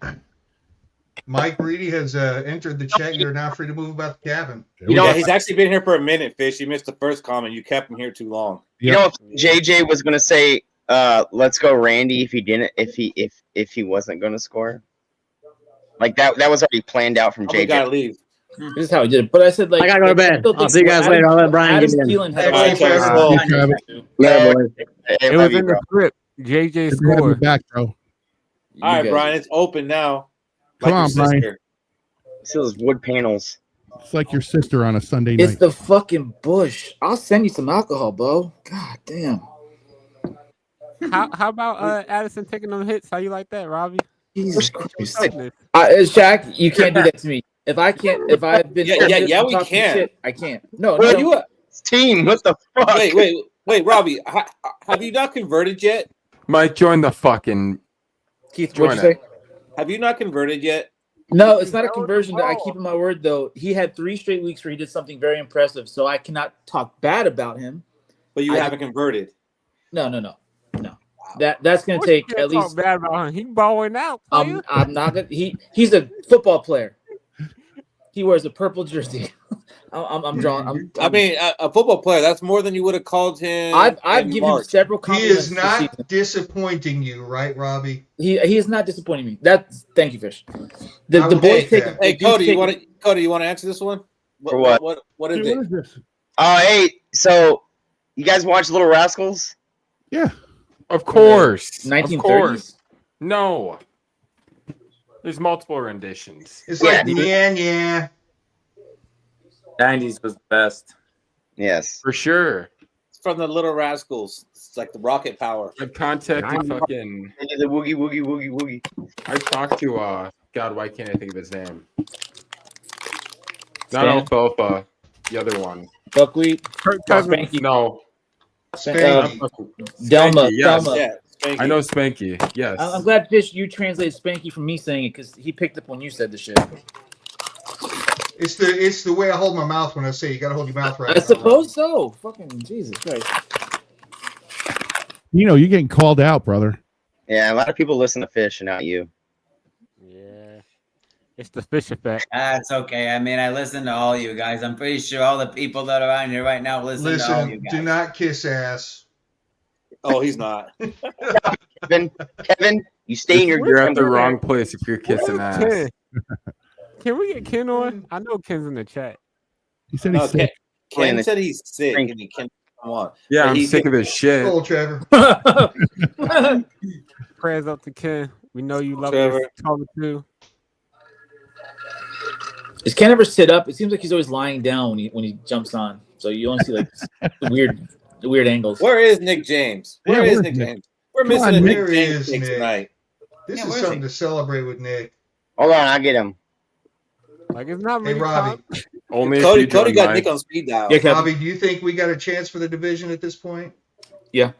Mike Reedy has entered the chat. You're now free to move about the cabin. You know, Yeah, he's actually been here for a minute, Fish. You missed the first comment. You kept him here too long. You know, if JJ was gonna say, "Let's go, Randy," if he wasn't gonna score, like that was already planned out from We JJ. gotta leave. This is how he did it. But I said, like, I gotta go to bed. still I'll think see you guys Adam- later. I'll let Brian Adam get in. Thielen had Hey, a lot of Travis. chances. Travis. Later, boys. Hey, It love was you, in bro. the script. JJ Good to have you scored. back, bro. All right, guys- Brian, it's open now. Come on, your Brian. sister. See those wood panels. It's like your sister on a Sunday It's night. the fucking bush. I'll send you some alcohol, bro. God damn. How about Addison taking them hits? How you like that, Robbie? Jesus Christ. Goodness. Shaq, you can't do that to me. If I've been Yeah, we talking can. shit, I can't. No, Bro, no. Team, what the fuck? Wait, Robbie, have you not converted yet? Mike, join the fucking. Keith, Join what'd you say? Have you not converted yet? No, it's not a conversion. I keep in my word, though. He had 3 straight weeks where he did something very impressive, so I cannot talk bad about him. But you haven't converted. No. That's gonna take at least. Bad about him. He balling out. Player. I'm not gonna. He's a football player. He wears a purple jersey. I'm drawing. I mean, a football player. That's more than you would have called him. I've given him several He compliments. is not disappointing you, right, Robbie? He is not disappointing me. Thank you, Fish. The boys take. Hey, Cody, you want to answer this one? For what? What is Hey, it? what is this? Hey, so you guys watch Little Rascals? Yeah. Of course. 1930s? Of course. No. There's multiple renditions. It's like yeah. 90s was the best. Yes. For sure. It's from the Little Rascals. It's like the rocket power. I've contacted fucking. The woogie woogie woogie woogie. I've talked to God, why can't I think of his name? Stan? Not Alfalfa. The other one. Buckwheat. Spanky. No. Spanky. Delma. Spanky, yes. Delma. Yeah, Spanky. I know Spanky. Yes. I'm glad, Fish, you translated Spanky from me saying it because he picked up when you said the shit. It's the way I hold my mouth when I say you got to hold your mouth right. I suppose so. Fucking Jesus Christ. You know, you're getting called out, brother. Yeah, a lot of people listen to Fish and not you. Yeah. It's the Fish effect. That's okay. I mean, I listen to all you guys. I'm pretty sure all the people that are on here right now listen to all you Listen, guys. do not kiss ass. Oh, he's not. Kevin, you stay in your. You're at the wrong place if you're kissing ass. Ken? Can we get Ken on? I know Ken's in the chat. He said he's sick. Ken said he's sick and he can't come on. Yeah, But I'm sick of his shit. Skol, Trevor. Prayers up to Ken. We know you love Trevor. us. Talking to. Does Ken ever sit up? It seems like he's always lying down when he jumps on. So you only see like weird angles. Where is Nick James? Where is Nick James? We're Come missing on, a Nick. Nick There James is pick Nick. tonight. This Yeah, is where is something he? to celebrate with Nick. Hold on, I'll get him. Like it's not Hey, really. Robbie. Only Cody if you join got mine. Nick on speed dial. Yeah, Kevin. Robbie, do you think we got a chance for the division at this point? Yeah.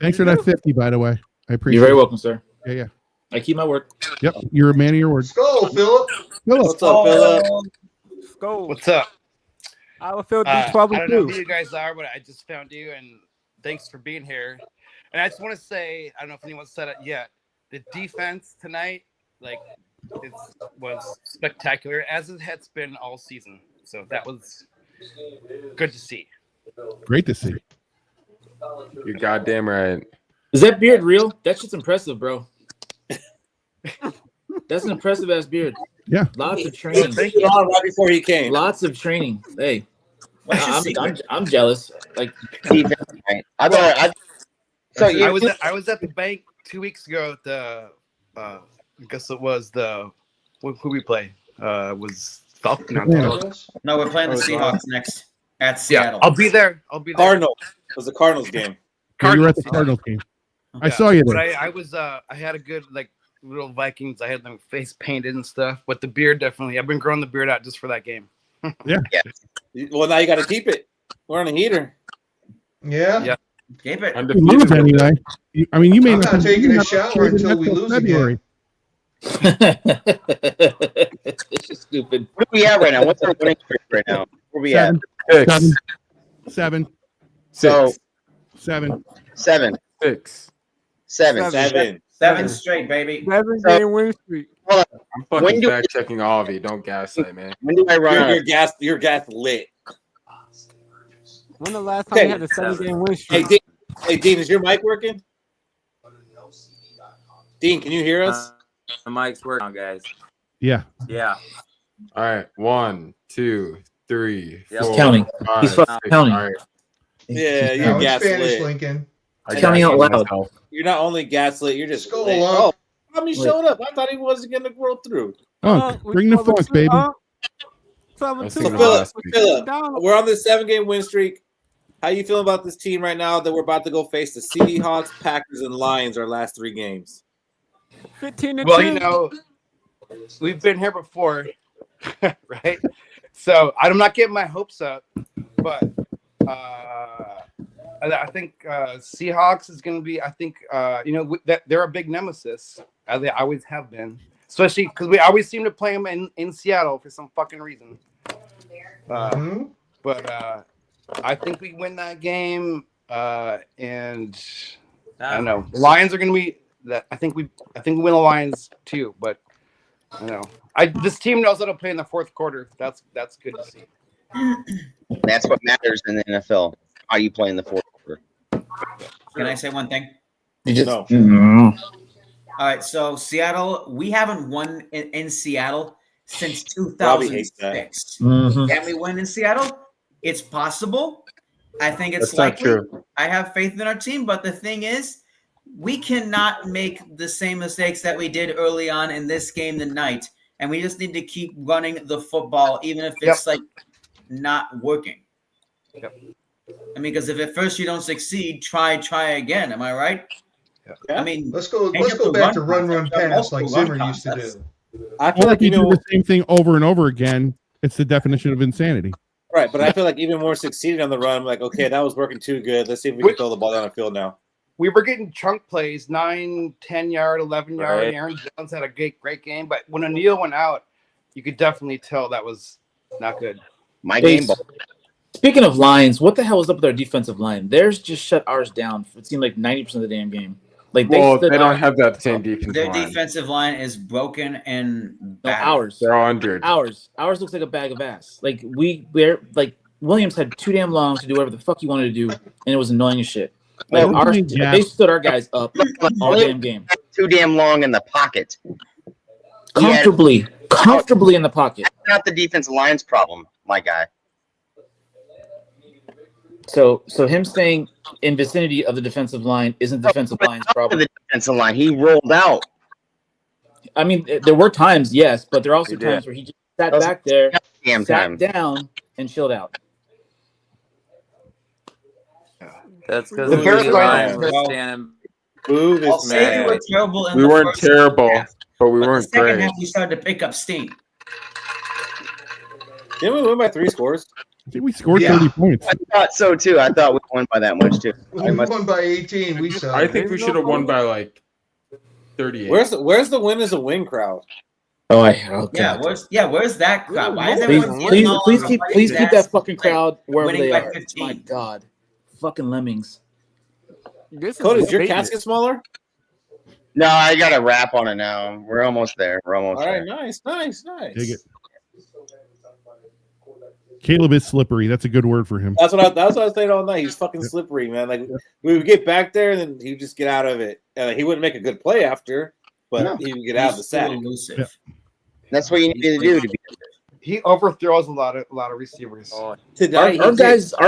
Thanks for that 50, by the way. I appreciate You're very it. welcome, sir. Yeah. I keep my word. Yep. You're a man of your word. Skol, Philip. What's up, Philip? Go. What's up? I would feel I 12 don't and know 2. who you guys are, but I just found you, and thanks for being here. And I just want to say, I don't know if anyone said it yet, the defense tonight, like, was spectacular, as it has been all season. So that was good to see. Great to see. You're goddamn right. Is that beard real? That shit's impressive, bro. That's an impressive ass beard. Yeah. Lots of training. Thank you on right before he came. Lots of training. Hey, I'm jealous. Like, I thought. I was at the bank 2 weeks ago at the I guess it was the who we play was Falcons. No, we're playing the Seahawks next at Seattle. I'll be there. Cardinals. It was the Cardinals game. You were at the Cardinals game. I saw you there. But I was I had a good like little Vikings. I had them face painted and stuff, but the beard definitely. I've been growing the beard out just for that game. Yeah. Well, now you got to keep it. We're on a heater. Yeah. Keep it. Lose anyway. I mean, you may I'm not not taking a shower until we lose February. It's just stupid. Where are we at right now? What's our winning streak right now? Where are we at? Seven. So 7. 7. 6. 7. 7 straight, baby. 7 game win streak. Hold on. I'm fucking fact checking all of you. Don't gaslight, man. When do I run? Your gas lit. When the last time you had a 7 game win streak? Hey, Dean, is your mic working? Dean, can you hear us? The mic's working, guys. Yeah. Yeah. All right. 1, 2, 3, Yep. 4, He's counting. 5, He's fucking 6. counting. All right. Yeah, Now you're in gas Spanish, lit. Lincoln. Counting out loud. You're not only gaslit, you're just Skol lit. up. Oh, how many showed up? I thought he wasn't gonna roll through. Oh, bring the funk, baby. Philip, we're on this 7-game win streak. How you feeling about this team right now that we're about to go face the Seahawks, Packers, and Lions our last 3 games? 15-2. Well, you know, we've been here before, right? So I'm not getting my hopes up, but I think Seahawks is going to be. I think that they're a big nemesis, as they always have been, especially because we always seem to play them in Seattle for some fucking reason. But I think we win that game, and I don't know. The Lions are going to be. I think we win the Lions too, but I don't know. This team knows how to play in the fourth quarter. That's good to see. That's what matters in the NFL. How you play in the fourth quarter. Can I say one thing? No. All right, so Seattle, we haven't won in Seattle since Robbie hates 2006. Mm-hmm. Can we win in Seattle? It's possible. I think it's That's not likely. true. I have faith in our team, but the thing is, we cannot make the same mistakes that we did early on in this game tonight, and we just need to keep running the football, even if it's like not working. Yep. I mean, because if at first you don't succeed, try again. Am I right? Yeah. I mean, Let's go back to run pass like Zimmer used to do. I feel Or like if you do the same thing over and over again, it's the definition of insanity. right, but I feel like even more succeeding on the run. I'm like, okay, that was working too good. Let's see if we can throw the ball down the field now. We were getting chunk plays, 9, 10 yard, 11 yard. Right. Aaron Jones had a great game, but when O'Neal went out, you could definitely tell that was not good. My game ball. Speaking of Lions, what the hell was up with our defensive line? Theirs just shut ours down. It seemed like 90% of the damn game. Like they don't have that same defense. Their defensive line is broken and bad. Ours. They're all injured. Ours looks like a bag of ass. Like we're like Williams had too damn long to do whatever the fuck you wanted to do, and it was annoying as shit. Like they stood our guys up all damn game. Too damn long in the pocket. Comfortably in the pocket. That's not the defensive line's problem, my guy. So him staying in vicinity of the defensive line isn't the defensive line's problem. The defensive line, he rolled out. I mean, there were times, yes, but there are also times where he just sat back there, sat down, and chilled out. That's because The the Lions were standing. Boo this man. We weren't terrible, but we weren't the second great. half, we started to pick up steam. Didn't we win by 3 scores? I think we scored 30 points. I thought so too. I thought we won by that much too. We won by 18. We saw. I think we should have won by like 38. Where's the win is a win crowd? Where's that crowd? Why is everyone please keep that fucking crowd wherever winning they by are. 15? My God, fucking lemmings. Cody, is your casket smaller? No, I got a wrap on it now. We're almost there. All right, there. nice. Dig it. Caleb is slippery. That's a good word for him. That's what I was saying all night. He's fucking slippery, man. Like we would get back there and then he would just get out of it. He wouldn't make a good play after, but he would get out of the sack. Elusive. That's what you need to do to be. He overthrows a lot of receivers. Our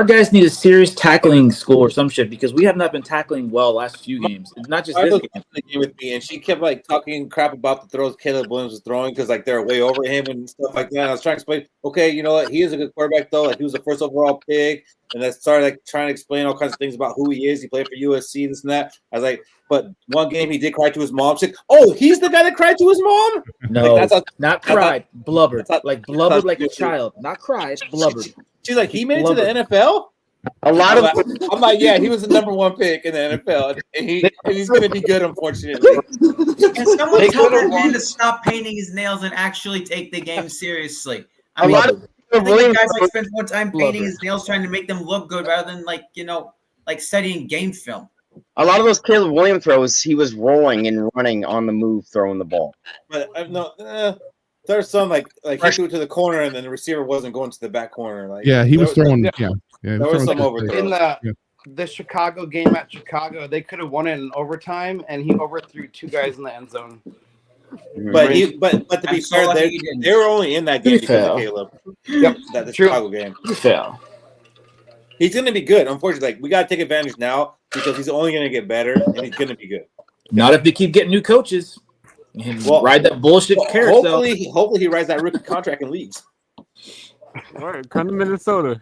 guys need a serious tackling school or some shit because we have not been tackling well last few games. Not just this game with me, and she kept like talking crap about the throws Caleb Williams was throwing because like they're way over him and stuff like that. And I was trying to explain, okay, you know what? He is a good quarterback though. Like he was the first overall pick, and I started like trying to explain all kinds of things about who he is. He played for USC, this and that. I was like, but one game he did cry to his mom. She's like, oh, he's the guy that cried to his mom? No, like, not cried, blubbered, blubbered like a child. Not cried, blubbered. She's like, he made it to the NFL? I'm like, yeah, he was the number one pick in the NFL, and he's going to be good, unfortunately. And someone tell that man to stop painting his nails and actually take the game seriously. I mean, I think the guys like spend more time painting his nails trying to make them look good rather than like studying game film. A lot of those Caleb Williams throws, he was rolling and running on the move, throwing the ball. But there's some like he threw it to the corner and then the receiver wasn't going to the back corner. Like he was throwing. There was some overthrows. In the Chicago game at Chicago, they could have won it in overtime, and he overthrew two guys in the end zone. But to be fair, they were only in that game because of Caleb. Yep, the Chicago game. He fell. He's going to be good. Unfortunately, we got to take advantage now because he's only going to get better and he's going to be good. Not if they keep getting new coaches. Ride that bullshit carousel. Hopefully he rides that rookie contract and leaves. All right, come to Minnesota.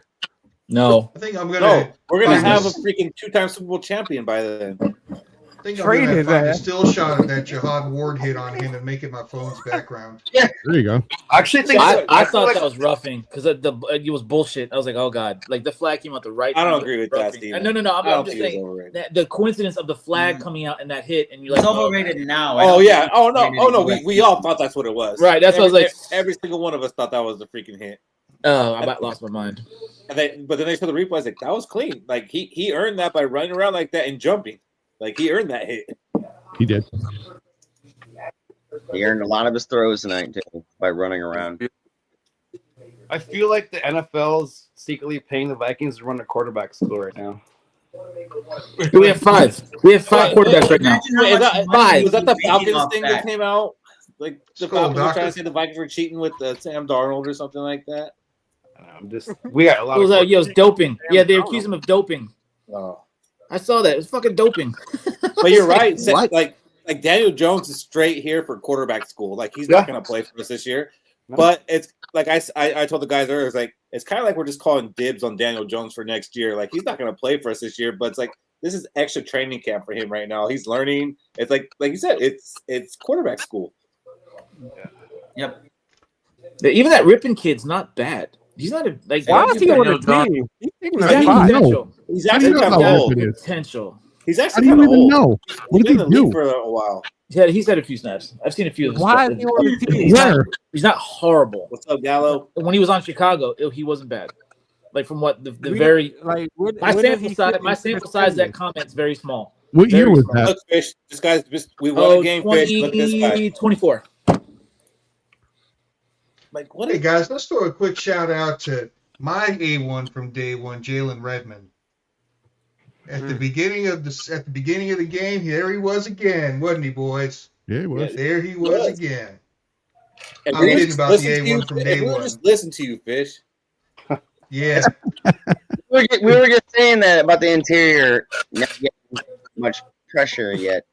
No. I think I'm going to. We're going to have a freaking 2-time Super Bowl champion by then. I think I'm going to find a still shot of that Jihad Ward hit on him and make it my phone's background. Yeah. There you go. I actually think I thought that was roughing because it was bullshit. I was like, oh god, like the flag came out the right. I don't agree with that, Steve. No. I'm just saying that the coincidence of the flag coming out and that hit, and you're like, it's overrated now. Oh yeah. Oh no. We all thought that's what it was. Right. That's what I was like. Every single one of us thought that was the freaking hit. Oh, I about lost my mind. But then they saw the replay. Like that was clean. Like he earned that by running around like that and jumping. Like he earned that hit. He did. He earned a lot of his throws tonight too by running around. I feel like the NFL's secretly paying the Vikings to run a quarterback school right now. We have 5. We have 5 quarterbacks right now. Five. Was that the Falcons thing that came out? Like the Falcons were trying to say the Vikings were cheating with Sam Darnold or something like that. We got a lot of. It was doping. Yeah, they accused him of doping. Oh. I saw that. It was fucking doping. But you're right. Like Daniel Jones is straight here for quarterback school. Like he's not going to play for us this year. No. But it's like I told the guys earlier, it's kind of like we're just calling dibs on Daniel Jones for next year. Like he's not going to play for us this year, but it's like this is extra training camp for him right now. He's learning. It's like you said, it's quarterback school. Yeah. Yep. Even that Rippin kid's not bad. He's not a like. Why is he on the team? He's actually kind of old. Potential. He's actually kind of old. Know. What did he do for a while? Yeah, he's had a few snaps. I've seen a few of them. Why is he on the team? He's not horrible. What's up, Gallo? When he was on Chicago, he wasn't bad. Like from what the very like my sample size of that comment's very small. What year was that? Look, Fish, this guy's we won a game. 20, Fish. Look at this guy. 24. Like what? Hey guys, let's throw a quick shout out to my A1 from day one, Jalen Redmond. At the beginning of the game, there he was again, wasn't he, boys? Yeah, he was. There he was again. And I'm kidding about the A1 from day one. Just listen to you, Fish. Yeah. we were just saying that about the interior not getting much pressure yet.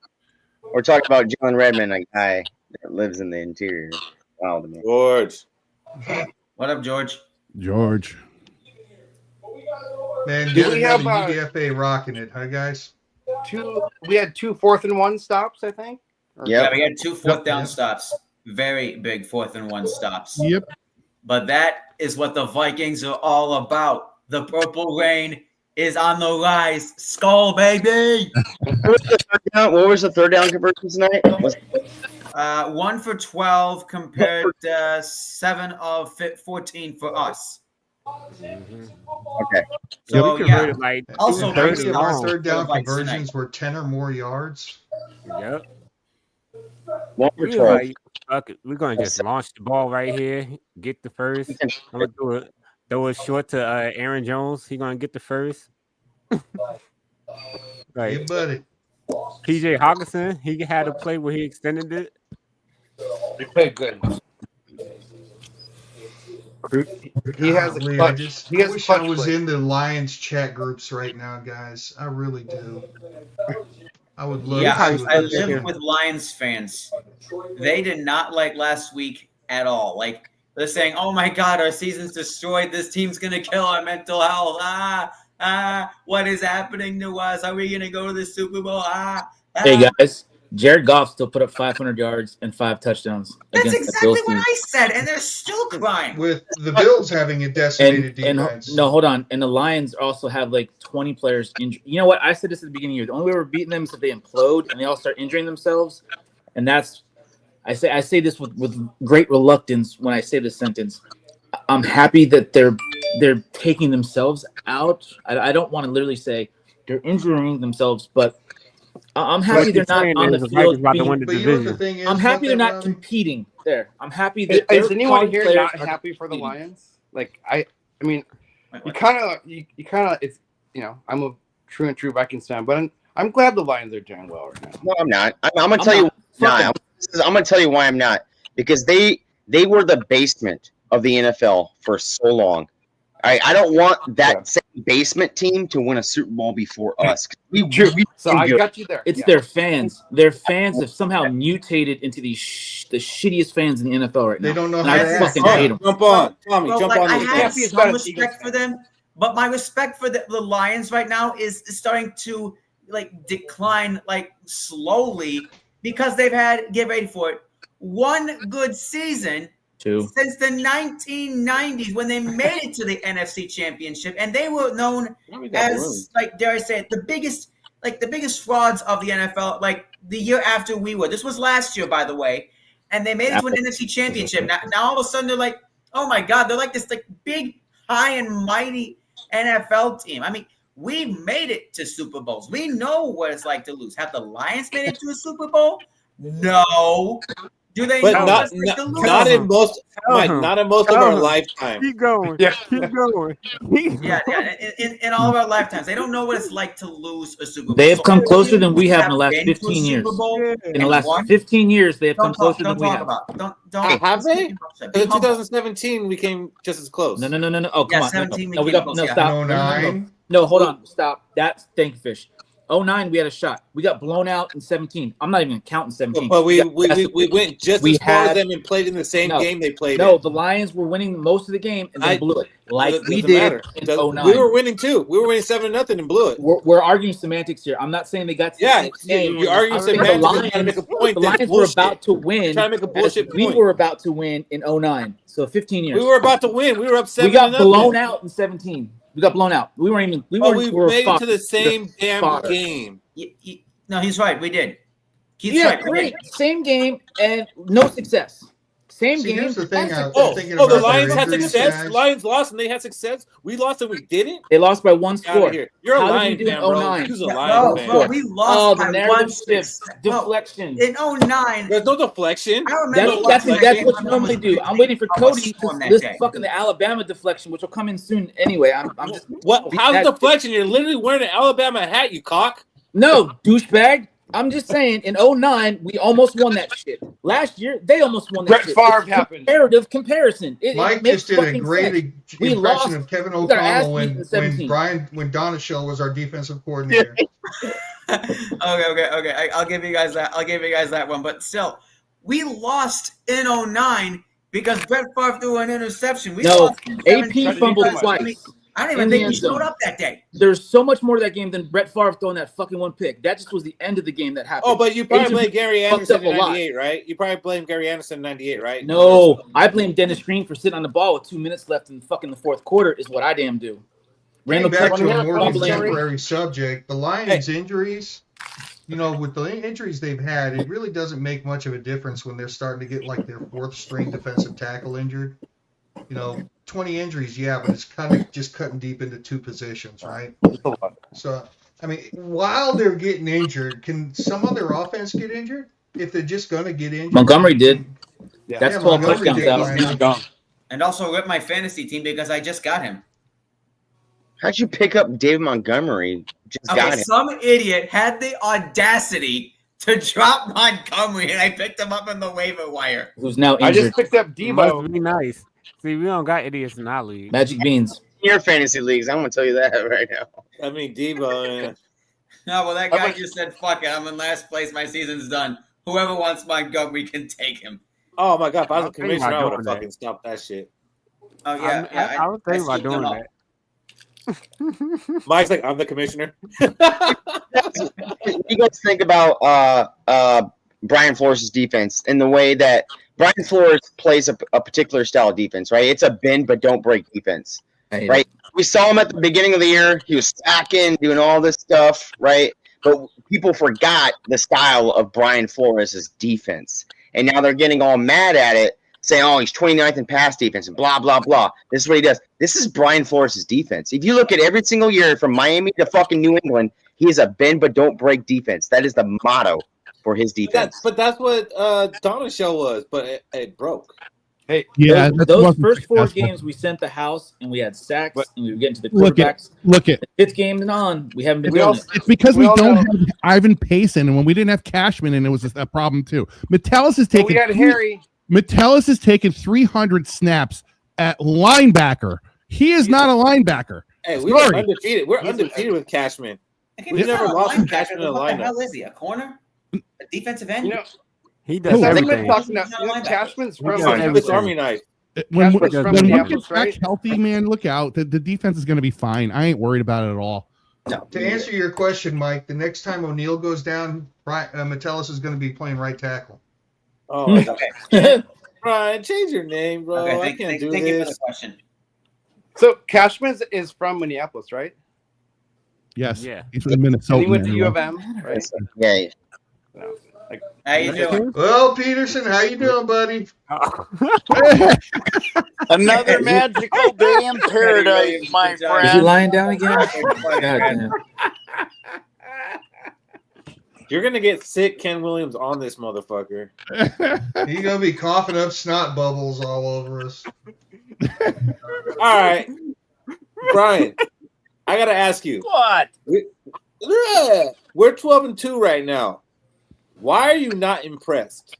We're talking about Jalen Redmond, a guy that lives in the interior. Wow, to me. George. What up, George? George. Man, we have UDFA rocking it, huh, guys? We had 2 4th-and-1 stops, I think. Yeah, we had 2 4th down stops. Very big 4th-and-1 stops. Yep. But that is what the Vikings are all about. The purple rain is on the rise. Skol, baby! What was the third down conversion tonight? 1 for 12 compared to 7 of 14 for us. Okay. So yeah. Also, our third down conversions were 10 or more yards. Yep. 1 for 12. Fuck it. We're gonna just launch the ball right here. Get the first. I'm gonna do it. throw it short to Aaron Jones. He gonna get the first. Hey, buddy. PJ Hawkinson, he had a play where he extended it. He played good. He has a clutch. I wish I was in the Lions chat groups right now, guys. I really do. I would love to see I live with Lions fans. They did not like last week at all. Like, they're saying, oh my God, our season's destroyed. This team's going to kill our mental health. What is happening to us? Are we going to go to the Super Bowl? Hey, guys. Jared Goff still put up 500 yards and 5 touchdowns. That's exactly what I said, and they're still crying. With the Bills having a decimated defense. No, hold on. And the Lions also have like 20 players injured. You know what? I said this at the beginning of the year. The only way we're beating them is if they implode and they all start injuring themselves. And that's I say this with great reluctance when I say this sentence. I'm happy that they're taking themselves out. I don't want to literally say they're injuring themselves, but I'm happy they're not on the field. I'm happy they're not competing there. I'm happy that is anyone here not happy for the Lions? Like I mean, you kind of it's I'm a true Vikings fan, but I'm glad the Lions are doing well right now. No, I'm not. I'm gonna tell you. I'm gonna tell you why I'm not. Because they were the basement of the NFL for so long. I don't want that same basement team to win a Super Bowl before us. So I got you there. It's their fans. Their fans have somehow mutated into the shittiest fans in the NFL right now. They don't know how to fucking hate them. Jump on, Tommy. Well, jump like, on. I have some respect for them, but my respect for the Lions right now is starting to like decline like slowly because they've had, get ready for it, one good season. Since the 1990s when they made it to the NFC Championship, and they were known as, like, dare I say it, the biggest frauds of the NFL, like the year after we were. This was last year, by the way, and they made it to an NFC Championship. Now all of a sudden they're like, oh my God, they're like this like big, high and mighty NFL team. I mean, we made it to Super Bowls. We know what it's like to lose. Have the Lions made it to a Super Bowl? No. Do they? But know not in most, Mike, not in most of our lifetime. Keep going. Keep going. In all of our lifetimes, they don't know what it's like to lose a Super Bowl. They have come closer than we have in the last 15 years. In the last 15 years, they have come closer than we have. Don't have they? In 2017, we came just as close. No. Oh, come on. 17 no, we got no stop. No, hold on. Stop. That's thank you, Fish. 09, we had a shot. We got blown out in 17. I'm not even counting 17. But we went just as far as them and played in the same game they played in. No, the Lions were winning most of the game and they blew it. Like we did in 09. We were winning too. We were winning 7-0 and blew it. We're arguing semantics here. I'm not saying they got to the game. You're arguing semantics. Trying to make a point. The Lions were about to win. Trying to make a bullshit point. We were about to win in 09. So 15 years. We were about to win. We were up 7-0. We got blown out in 17. We got blown out. We weren't even. We made it to the same damn game. No, he's right. We did. Great. Same game and no success. Same game. Here's the thing. The Lions had success. The Lions lost and they had success. We lost and we didn't. They lost by one score. You're a Lions fan, bro. Who's a Lions fan? Bro, we lost by one shift. Deflection. In 09. There's no deflection. I remember that's what you normally do. I'm waiting for Cody to list fucking the Alabama deflection, which will come in soon anyway. I'm just. What? How's deflection? You're literally wearing an Alabama hat, you cock. No, douchebag. I'm just saying, in 09, we almost won that shit. Last year, they almost won that shit. Brett Favre happened. Comparative comparison. Mike just did a great impression of Kevin O'Connell when Donaschle was our defensive coordinator. Okay. I'll give you guys that one. But still, we lost in 09 because Brett Favre threw an interception. AP fumbled twice. I don't even think he showed up that day. There's so much more to that game than Brett Favre throwing that fucking one pick. That just was the end of the game that happened. Oh, but you probably blame Gary Anderson in 98, right? You probably blame Gary Anderson in 98, right? No, I blame Dennis Green for sitting on the ball with 2 minutes left in fucking the fourth quarter is what I damn do. Getting back to a more contemporary subject, the Lions' injuries, with the injuries they've had, it really doesn't make much of a difference when they're starting to get like their fourth string defensive tackle injured. 20 injuries, but it's kind of just cutting deep into two positions, right? So, I mean, while they're getting injured, can some of their offense get injured if they're just going to get injured? Montgomery did. Yeah. That's 12 touchdowns out. And also rip my fantasy team because I just got him. How'd you pick up David Montgomery? Just got him. Some idiot had the audacity to drop Montgomery, and I picked him up in the waiver wire. Who's now injured. I just picked up Debo. Must be nice. See, we don't got idiots in our league. Magic beans. In your fantasy leagues, I'm gonna tell you that right now. I mean, Debo. No, well, that guy just said, "Fuck it, I'm in last place. My season's done. Whoever wants Montgomery can take him." Oh my god! If I was a commissioner, I would have fucking stopped that shit. Oh yeah, I was thinking about doing that. Mike's like, I'm the commissioner. You guys think about Brian Flores' defense and the way that Brian Flores plays a particular style of defense, right? It's a bend but don't break defense, right? We saw him at the beginning of the year. He was stacking, doing all this stuff, right? But people forgot the style of Brian Flores' defense. And now they're getting all mad at it, saying, oh, he's 29th in pass defense and blah, blah, blah. This is what he does. This is Brian Flores' defense. If you look at every single year from Miami to fucking New England, he is a bend but don't break defense. That is the motto for his defense. But that's what Donna's show was, but it broke. Hey, yeah, those first 4 games we sent the house and we had sacks and we were getting to the quarterbacks. Look at the 5th game and on. We haven't been doing it. It's because we don't have Ivan Payson, and when we didn't have Cashman, and it was a problem too. Metellus has taken. We had Harry. Metellus has taken 300 snaps at linebacker. He is not a linebacker. Hey, we were undefeated. We're undefeated with Cashman. We never lost with Cashman in the What the lineup. hell is he? A corner? A defensive end? He does everything. Cashman's from Swiss Army knife. When we Minneapolis, get back healthy, man, look out. The defense is going to be fine. I ain't worried about it at all. No. To answer your question, Mike, the next time O'Neal goes down, Metellus is going to be playing right tackle. Oh, okay. Brian, change your name, bro. Okay, I can't do thank you for this. the question. So Cashman is from Minneapolis, right? Yes. Yeah. He's from Minnesota. And he went to U of M, right? Yeah. No. How you doing? Well, Peterson, how you doing, buddy? Another magical day in paradise, my friend. Is he lying down again? God damn. You're gonna get sick, Ken Williams, on this motherfucker. He's gonna be coughing up snot bubbles all over us. All right, Brian, I gotta ask you. What? We're 12-2 right now. Why are you not impressed?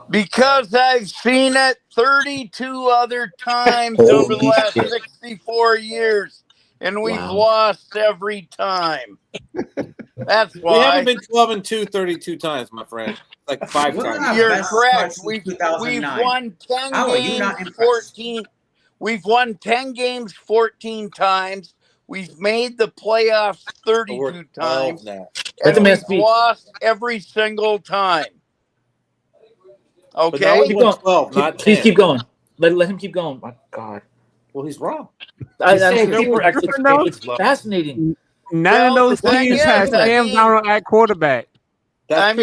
Because I've seen it 32 other times over the last 64 years, and we've lost every time. That's why. We haven't been 12-2 32 times, my friend. Like 5 times. You're correct. We've won 10 games 14. We've won 10 games 14 times. We've made the playoffs 32 times. And we've lost every single time. Okay? Keep going. 12, not 10. Please keep going. Let him keep going. My God. Well, he's wrong. It's fascinating. None of those teams have Sam Darnold at quarterback. That's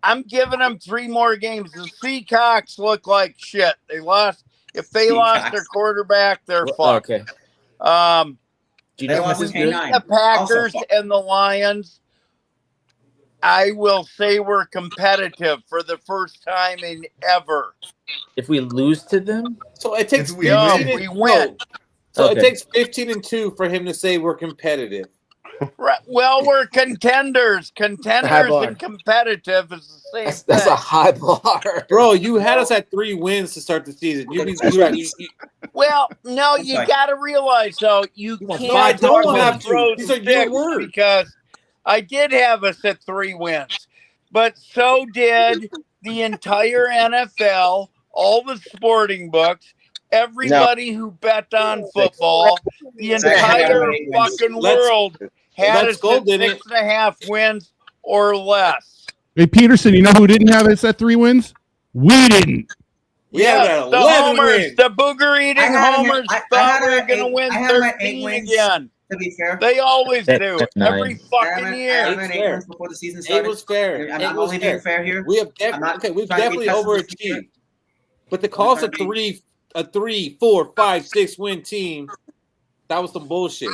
I'm giving them 3 more games. The Seahawks look like shit. They lost. If they lost their quarterback, they're fucked. Okay. The Packers and the Lions, I will say we're competitive for the first time in ever. If we lose to them, so it takes we win. So it takes 15-2 for him to say we're competitive. Right. Well, we're contenders. Contenders and competitive is the same. That's a high bar, bro. You had us at 3 wins to start the season. Well, no, you got to realize though, you can't I don't have throw to. These are your words. Because I did have us at 3 wins, but so did the entire NFL, all the sporting books. Everybody who bet on football, the entire fucking world had us at 6.5 wins or less. Hey, Peterson, you know who didn't have us at 3 wins? We didn't. Yeah, the homers, the booger-eating homers thought we were going to win 13 again. To be fair, they always do every fucking year. I had 8 wins before the season started. It was fair. I'm only being fair here. We have we've definitely overachieved. But the cost of 3, 4, 5, 6 win team, that was some bullshit.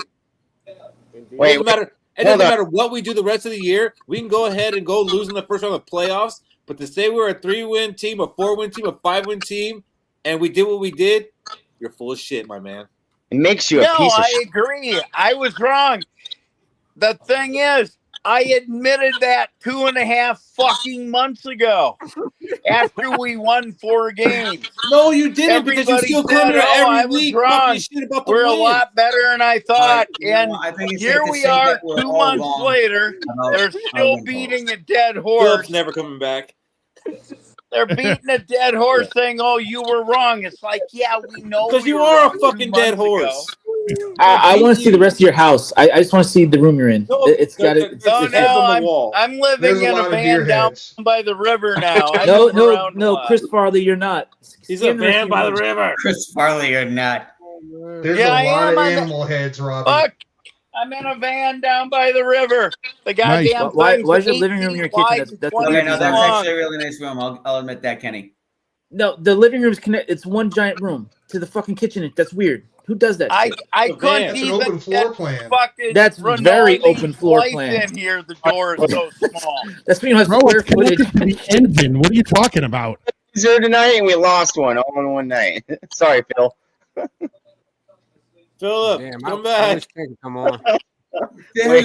It doesn't matter what we do the rest of the year. We can go ahead and go lose in the first round of playoffs. But to say we're a 3-win team, a 4-win team, a 5-win team, and we did what we did, you're full of shit, my man. It makes you a piece of shit. I agree. I was wrong. The thing is, I admitted that 2.5 fucking months ago after we won 4 games. No, you didn't, because you Everybody still said, come here I every was week wrong. talking shit about the We're a win. lot better than I thought. And I think it's here safe to we say are that we're 2 all months wrong later. about They're our still win beating a dead Philip's horse. never coming back. They're beating a dead horse saying, oh, you were wrong. It's like, yeah, we know Because we you were are wrong a fucking 2 dead months ago. horse. I want to see the rest of your house. I just want to see the room you're in. It's got it. Oh no, I'm living There's a in a lot of deer van down heads. by the river now. I No, move no, around a no, lot. Chris Farley, you're not. He's Stay a in the rest van of by your the room. river. Chris Farley or not. There's Yeah, a I lot am. of I'm in- animal heads, Robbie. Fuck, I'm in a van down by the river. The goddamn Why thing's is your 8 living room feet your kitchen? wide That's and that's 20 Okay, weird no, feet that's design. actually a long. really nice room. I'll admit that, Kenny. No, the living room is connected. It's one giant room to the fucking kitchen. That's weird. Who does that shit? I The couldn't van. That's an even open floor get plan. fucking That's very Rinaldi's open floor wife plan. in here. The door is so small. That's pretty much Bro, square it's connected footage. to the engine. What are you talking about? Zero tonight, and we lost one all in one night. Sorry, Phil. Philip, Damn, come I back. wish they could come on. Philip!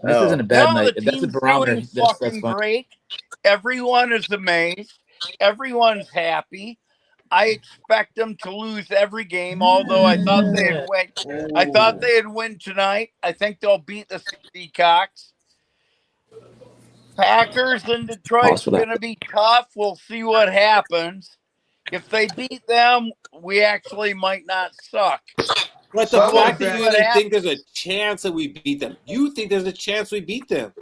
This Oh. isn't a bad No, night. the If that's a team's barometer, doing that's fucking fine. great. Everyone is amazed. Everyone's happy. I expect them to lose every game, although I thought they'd win. I thought they'd win tonight. I think they'll beat the Seacocks. Packers in Detroit's for that. going to be tough. We'll see what happens. If they beat them, we actually might not suck. But the Some of fact that that- you even think there's a chance that we beat them, you think there's a chance we beat them.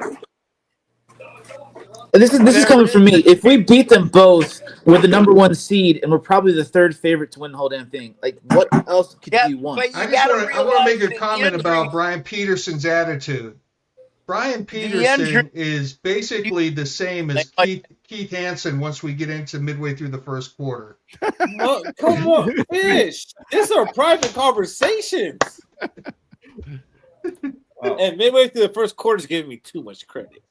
This is coming from me. If we beat them both, we're the number 1 seed, and we're probably the 3rd favorite to win the whole damn thing. Like, what else could you want? But you I gotta want to realize make a the comment about injuries- Brian Peterson's attitude. Brian Peterson is basically the same as Keith Hansen once we get into midway through the first quarter. Oh, come on, fish. These are private conversations. And midway through the first quarter is giving me too much credit.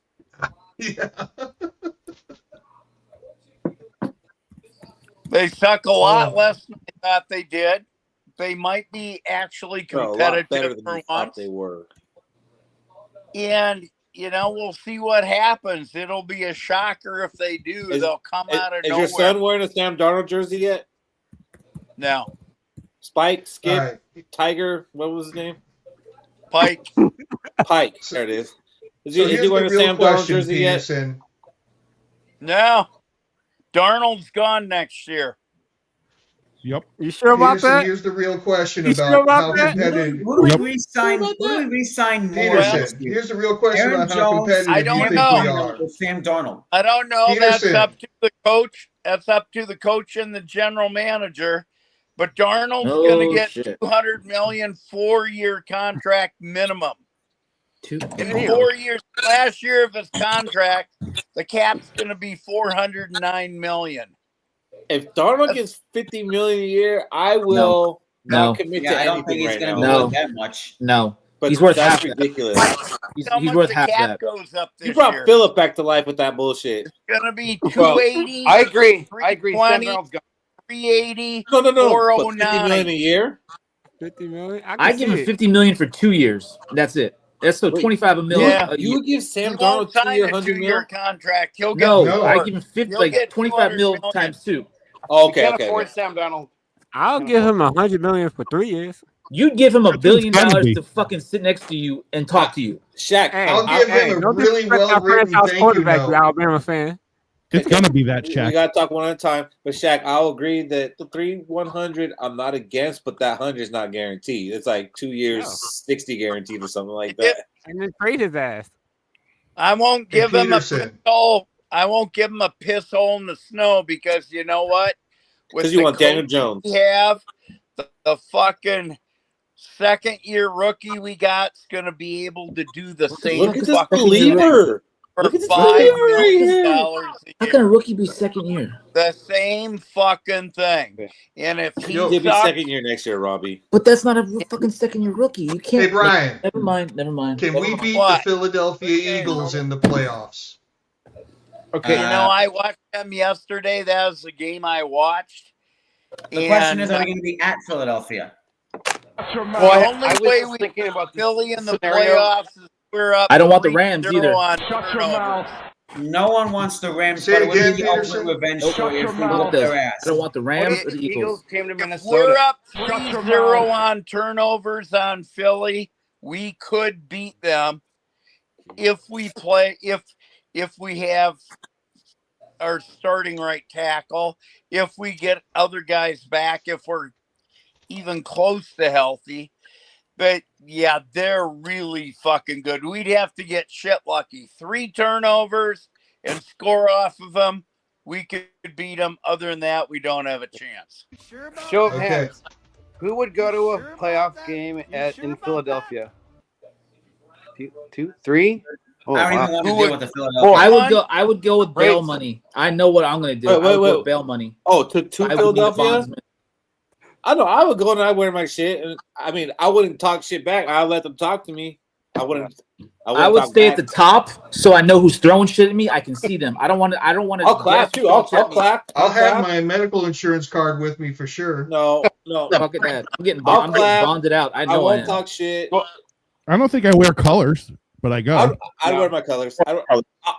Yeah. They suck a lot less than I thought they did. They might be actually They're a lot better competitive than for we thought once. they were. And, we'll see what happens. It'll be a shocker if they do. They'll come out of Is nowhere. your son wearing a Sam Darnold jersey yet? No. Spike, Skip, Right. Tiger, what was his name? Pike. Pike. There it is. Is So he here's the wearing a real Sam Darnold question, jersey yet? Peterson. No. Darnold's gone next year. Yep. You sure about Peterson, that? here's the real question You sure about about how that? competitive. Who do we Yep. re-sign? Who do we re-sign more? Peterson, next year? here's the real question Aaron about how Jones, competitive I you don't think know. we are. With Sam Darnold. I don't know. Peterson. That's up to the coach. That's up to the coach and the general manager. But Darnold's going to get shit. $200 million 4-year contract minimum. In Damn. 4 years, last year of his contract, the cap's going to be $409 million. If Darnold gets $50 million a year, I will No. not commit Yeah, to I don't think anything he's right going to now. be No. worth that much. No. But He's worth that's half that. ridiculous. He's How much worth the half cap that. goes up this You brought year? Philip back to life with that bullshit. It's going to be Well, 280. I agree. I agree. Sam 320, Darnold's gone. 380. No. But 409. $50 million a year? 50 million? I give him $50 million for 2 years. That's it. That's so Wait, 25 million. Yeah. a You year. would give He Sam won't Darnold sign 2-year a 100 2-year mil? contract. He'll get No, No. I more. give him 50, He'll like get 25 mil 200 million. times 2. Oh, You can't okay. afford Sam Darnold. I'll give him $100 million for 3 years. You'd give him $1 billion gonna be. to fucking sit next to you and talk to you. Shaq, Hey, I'll give him a don't really disrespect our well-written franchise thank you quarterback, you note. Alabama fan. It's gonna be that, we Shaq. got to talk one at a time. But Shaq, I'll agree that the 100 I'm not against, but that 100 is not guaranteed. It's like 2 years, No. 60 guaranteed or something like that. And then trade his ass. I won't give him a piss Peterson. hole. I won't give him a piss hole in the snow because you know what? With Because you the want Daniel coach Jones. we have, the fucking second-year rookie we got is going to be able to do the same. Look at this fucking believer. for Look at this $5 believer right million here. a How can a year. rookie be second year? The same fucking thing. And if he He'll be sucks, second year next year, Robbie. But that's not a fucking second year rookie. You can't. Hey, Brian, Never mind. can we beat the What? Philadelphia Eagles in the playoffs? Okay. I watched them yesterday. That was the game I watched. The question is, are we going to be at Philadelphia? Well, the only way we thinking about Philly in the playoffs is we're up. I don't want the Rams either. No one wants the Rams, Say but it it would again, be the ultimate Peterson. revenge Nope. story if we Fuck whoop this. their ass. I don't want the Rams or the Eagles. Came to If Minnesota. we're up 3-0 on turnovers on Philly, we could beat them if we have our starting right tackle, if we get other guys back, if we're even close to healthy. But yeah, they're really fucking good. We'd have to get shit lucky. 3 turnovers and score off of them. We could beat them. Other than that, we don't have a chance. Show of hands. Who would go to a playoff game in Philadelphia? 2, 3. Oh, I don't even want to deal with the Philadelphia. I would go with bail money. I know what I'm going to do. I would go with bail money. Oh, to Philadelphia? I know. I would go and I wear my shit. And I mean, I wouldn't talk shit back. I'll let them talk to me. I would stay at the top so I know who's throwing shit at me. I can see them. I don't want to. I'll clap too. I'll clap. I'll have my medical insurance card with me for sure. No. Fuck at that. I'm getting bonded out. I know. I won't talk shit. I don't think I wear colors, but I go. I wear my colors.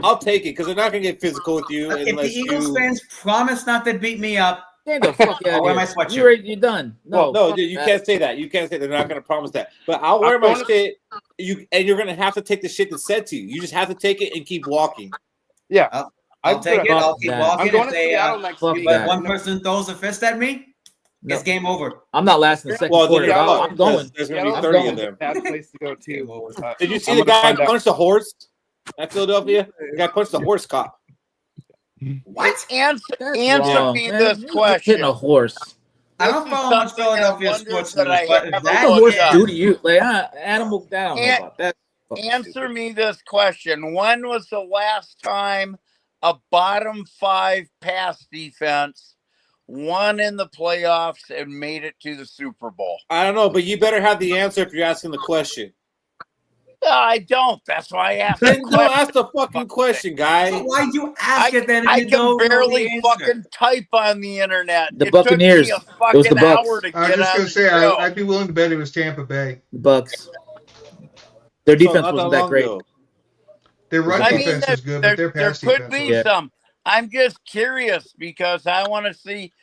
I'll take it because they're not gonna get physical with you. If the Eagles fans promise not to beat me up, get the fuck out wear my sweatshirt. You're done. No, dude, you can't say that. You can't say they're not going to promise that. But I'll wear my shit. You're going to have to take the shit that's said to you. You just have to take it and keep walking. Yeah, I'll take it. I'll keep walking. I'm going to Seattle next week. But one person throws a fist at me, it's game over. I'm not lasting the second quarter. I'm going. There's going to be 30 of them. Bad place to go too. Did you see the guy punch the horse at Philadelphia? The guy punched the horse cop. What? Answer me this question. Hitting a horse. I don't follow much Philadelphia sports news, but what the horse do to you? Like, animal down. About that. Answer me this question. When was the last time a bottom 5 pass defense won in the playoffs and made it to the Super Bowl? I don't know, but you better have the answer if you're asking the question. I don't. That's why I asked. Then don't ask the fucking question, guy. So why'd you ask it then? I can barely fucking type on the internet. The Buccaneers. It was the Bucks. I was just gonna say I'd be willing to bet it was Tampa Bay. The Bucks. Their defense wasn't that great. Their run defense is good, but their pass defense. There could be some. I'm just curious because I want to see.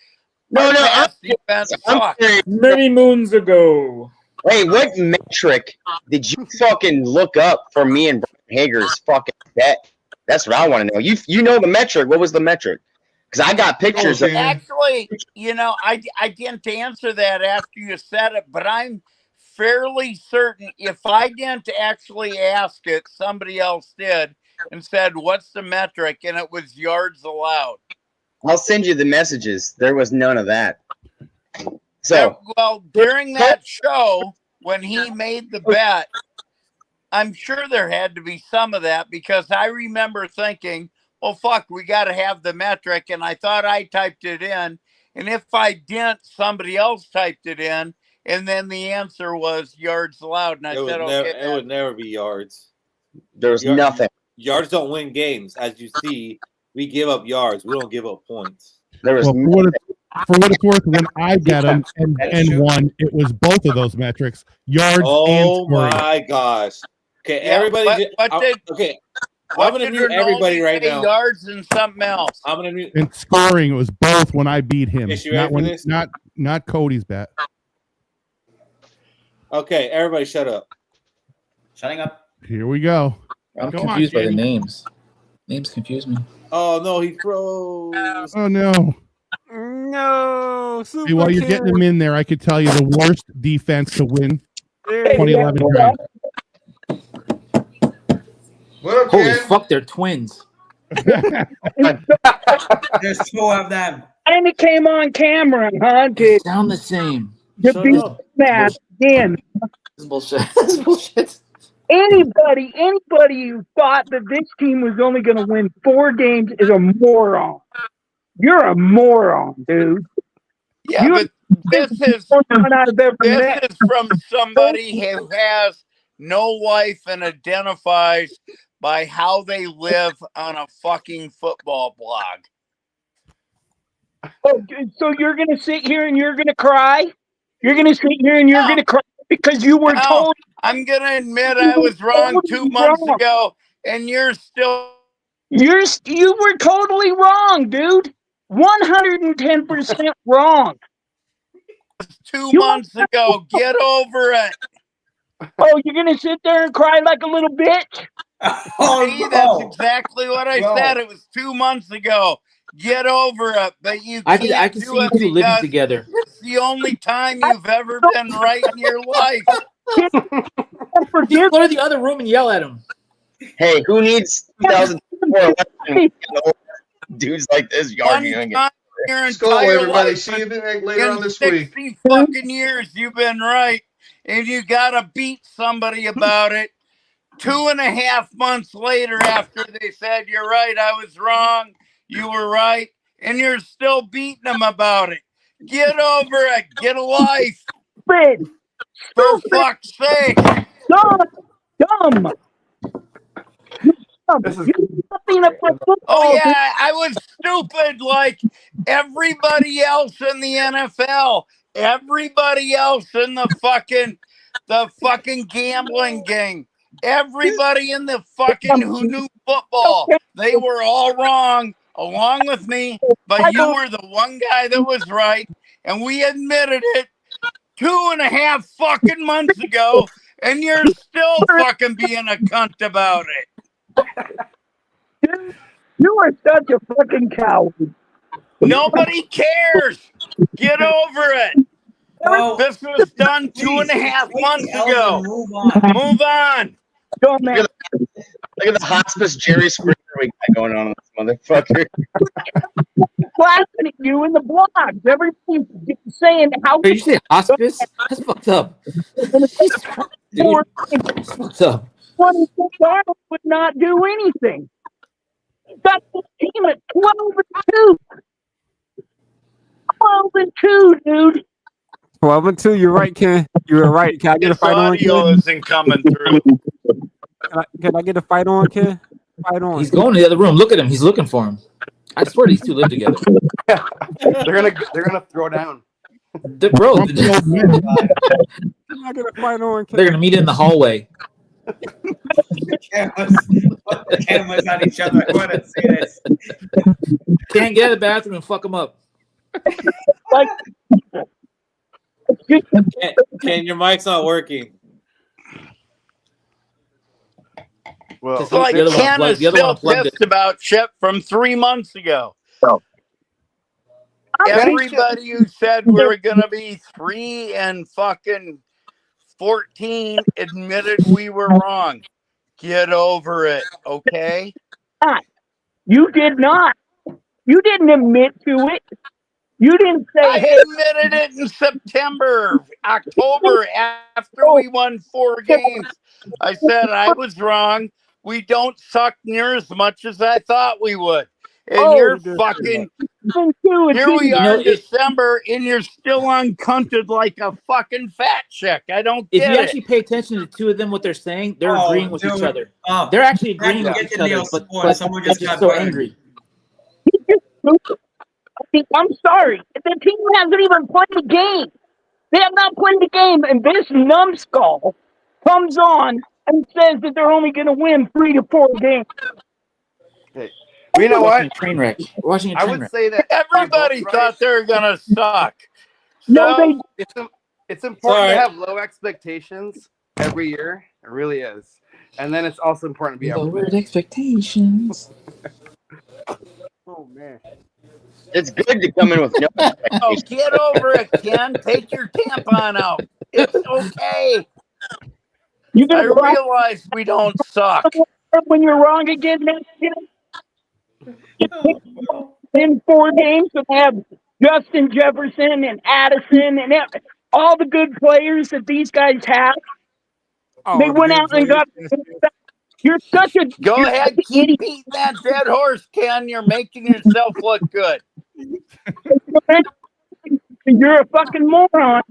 Many moons ago. Hey, what metric did you fucking look up for me and Brian Hager's fucking bet? That's what I want to know. You know the metric. What was the metric? Because I got pictures of Actually, I didn't answer that after you said it, but I'm fairly certain if I didn't actually ask it, somebody else did and said, "What's the metric?" and it was yards allowed. I'll send you the messages. There was none of that. So during that show, when he made the bet, I'm sure there had to be some of that because I remember thinking, well, fuck, we got to have the metric. And I thought I typed it in. And if I didn't, somebody else typed it in. And then the answer was yards allowed. And I said, okay. It would never be yards. There's nothing. Yards don't win games. As you see, we give up yards. We don't give up points. There was for what it's worth, when I bet them and won, it was both of those metrics, yards and scoring. Oh my gosh! Okay, everybody. Okay, I'm gonna mute everybody right now. Yards and something else. I'm gonna mute. And scoring, it was both when I beat him. Not Cody's bet. Okay, everybody, shut up. Shutting up. Here we go. I'm confused by the names. Names confuse me. Oh no, he froze. Oh no. No. Hey, while you're getting them in there, I could tell you the worst defense to win 2011 draft. Holy fuck, they're twins. There's 2 of them. And it came on camera, huh? They sound the same. To be mad again. This is bullshit. This is bullshit. Anybody who thought that this team was only going to win 4 games is a moron. You're a moron, dude. Yeah, but this is from somebody who has no wife and identifies by how they live on a fucking football blog. Oh, so you're going to sit here and you're going to cry? You're going to sit here and you're going to cry because you were told. I'm going to admit I was wrong 2 months ago, and you're still. You were totally wrong, dude. 110% wrong. 2 months ago. Get over it. Oh, you're going to sit there and cry like a little bitch? See, that's exactly what I said. It was 2 months ago. Get over it. But you can't I can do see you it two living because together. it's the only time you've ever been right in your life. Just go to the other room and yell at him. Hey, who needs 2004 election? Dudes like this arguing it. Your Skol, entire everybody. life. See you later on this 60 week. fucking years you've been right, and you gotta beat somebody about it. 2.5 months later, after they said you're right, I was wrong, you were right, and you're still beating them about it. Get over it. Get a life. For fuck's sake. Dumb. Oh yeah, I was stupid like everybody else in the NFL, everybody else in the fucking gambling game, everybody in the fucking who knew football. They were all wrong along with me, but you were the one guy that was right, and we admitted it 2.5 fucking months ago, and you're still fucking being a cunt about it. You are such a fucking coward. Nobody cares. Get over it. This was done 2.5 months ago. Move on. Look at the hospice Jerry Springer we got going on with this motherfucker. Laughing at you in the blogs. Everybody's saying how. Did you say hospice? That's fucked up. Jesus Christ, dude. That's fucked up. 26 Arnold would not do anything. Got the team at 12-2. 12-2, dude. 12-2. You're right, Ken. You were right. Can I get a fight on, Ken? Audio isn't coming through. Can I get a fight on, Ken? Fight on. He's going to the other room. Look at him. He's looking for him. I swear these two live together. They're gonna throw down. Bro, Can I get a fight on, Ken? they're gonna meet in the hallway. Cameras on each other. I want to see this. Can't get out of the bathroom and fuck them up. Ken, your mic's not working. Well, It's like Ken is still pissed about shit from 3 months ago. Everybody who said we were going to be 3-14 admitted we were wrong. Get over it, okay? You did not. You didn't admit to it. You didn't say, I hey. admitted it in September, October, after we won 4 games. I said I was wrong. We don't suck near as much as I thought we would. And you're fucking... Here we are in December, and you're still uncunted like a fucking fat chick. I don't If get you it. actually pay attention to the two of them, what they're saying, they're agreeing with each other. They're actually agreeing with each other, but someone just got so burned. angry. I'm sorry. The team hasn't even played the game. They have not played the game, and this numbskull comes on and says that they're only going to win 3 to 4 games. Hey, you know what? Train wreck. We're watching a I train would wreck. say that Everybody thought they were gonna suck. No, it's important to have low expectations every year. It really is, and then it's also important to be Lowered expectations. Oh man. It's good to come in with no Oh, expectations. get over it, Ken. Take your tampon out. It's okay. I realize we don't suck. When you're wrong again next year, in 4 games, and have Justin Jefferson and Addison and all the good players that these guys have. They went out and got. You're such a. Go ahead, keep beating that dead horse, Ken. You're making yourself look good. You're a fucking moron.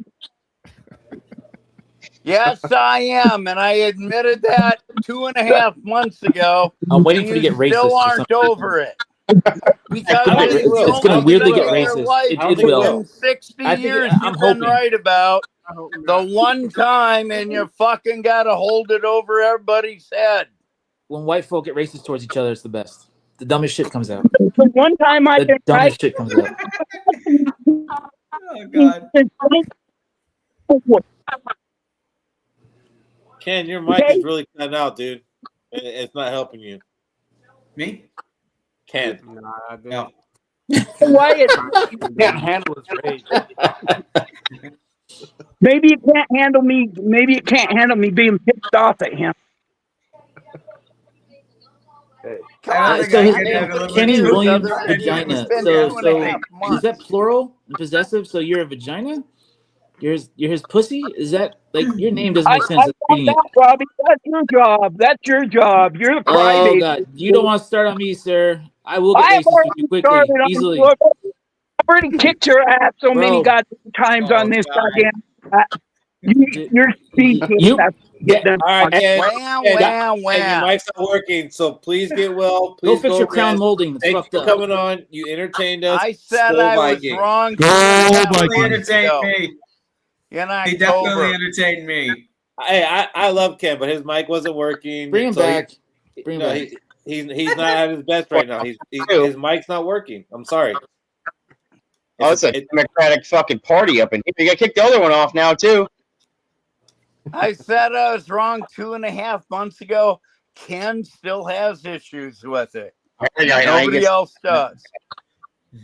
Yes, I am, and I admitted that 2.5 months ago. I'm waiting for you to get racist. Still for aren't some over it. Because It's going to weirdly get racist. It will. In 60 years, you've been right about the one time, and you fucking got to hold it over everybody's head. When white folk get racist towards each other, it's the best. The dumbest shit comes out. The one time the dumbest shit comes out. Oh God. Ken, your mic is really cutting out, dude. It's not helping you. Me? Ken. No. Wyatt. Can't handle his rage. Maybe it can't handle me. Maybe it can't handle me being pissed off at him. Kenny Williams vagina. So is that plural and possessive? So you're a vagina? You're his pussy? Is that like your name doesn't make sense? Robbie, that's your job. That's your job. You're the crybaby. Oh God, you don't want to start on me, sir. I will get racist with you quickly, easily. I've already kicked your ass so many goddamn times on this goddamn. You're speaking. All right, Ken. Wow. Your mic's not working, so please get well. Please go fix your crown molding. It's Thanks fucked for up. coming on. You entertained us. I said Skol I was Vikings. wrong. He entertained me. He definitely entertained me. I love Ken, but his mic wasn't working. Bring him back. Bring him back. He's not at his best right now. His mic's not working. I'm sorry. Oh, it's a Democratic fucking party up in here. You got to kick the other one off now, too. I said I was wrong 2.5 months ago. Ken still has issues with it. Nobody else does.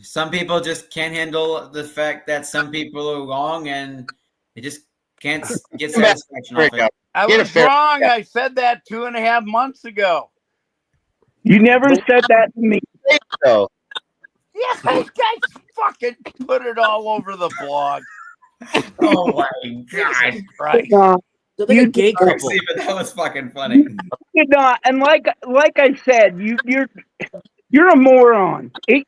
Some people just can't handle the fact that some people are wrong, and they just can't get satisfaction off it. I was wrong. I said that 2.5 months ago. You never said that to me. So. Yeah, I fucking put it all over the blog. Oh my God! Christ. They're like a gay couple. See, but that was fucking funny. You know, and like I said, you're a moron. Which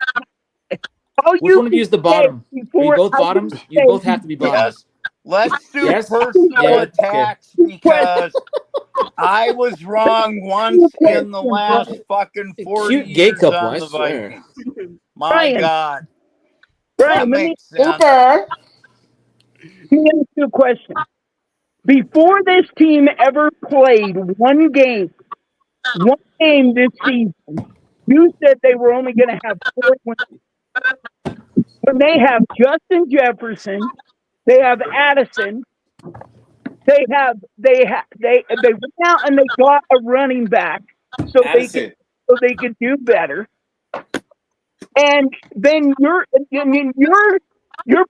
one of you is the bottom? Are you both bottoms? You both have to be bottoms. Let's do personal attacks because I was wrong once in the last fucking 40 Cute gay years couple, on I the swear. Vikings. My God. Brian, That let me makes sense. ask you a question. Before this team ever played one game this season, you said they were only going to have 4 wins. When they have Justin Jefferson, they have Addison, they went out and they got a running back so they could do better. And then your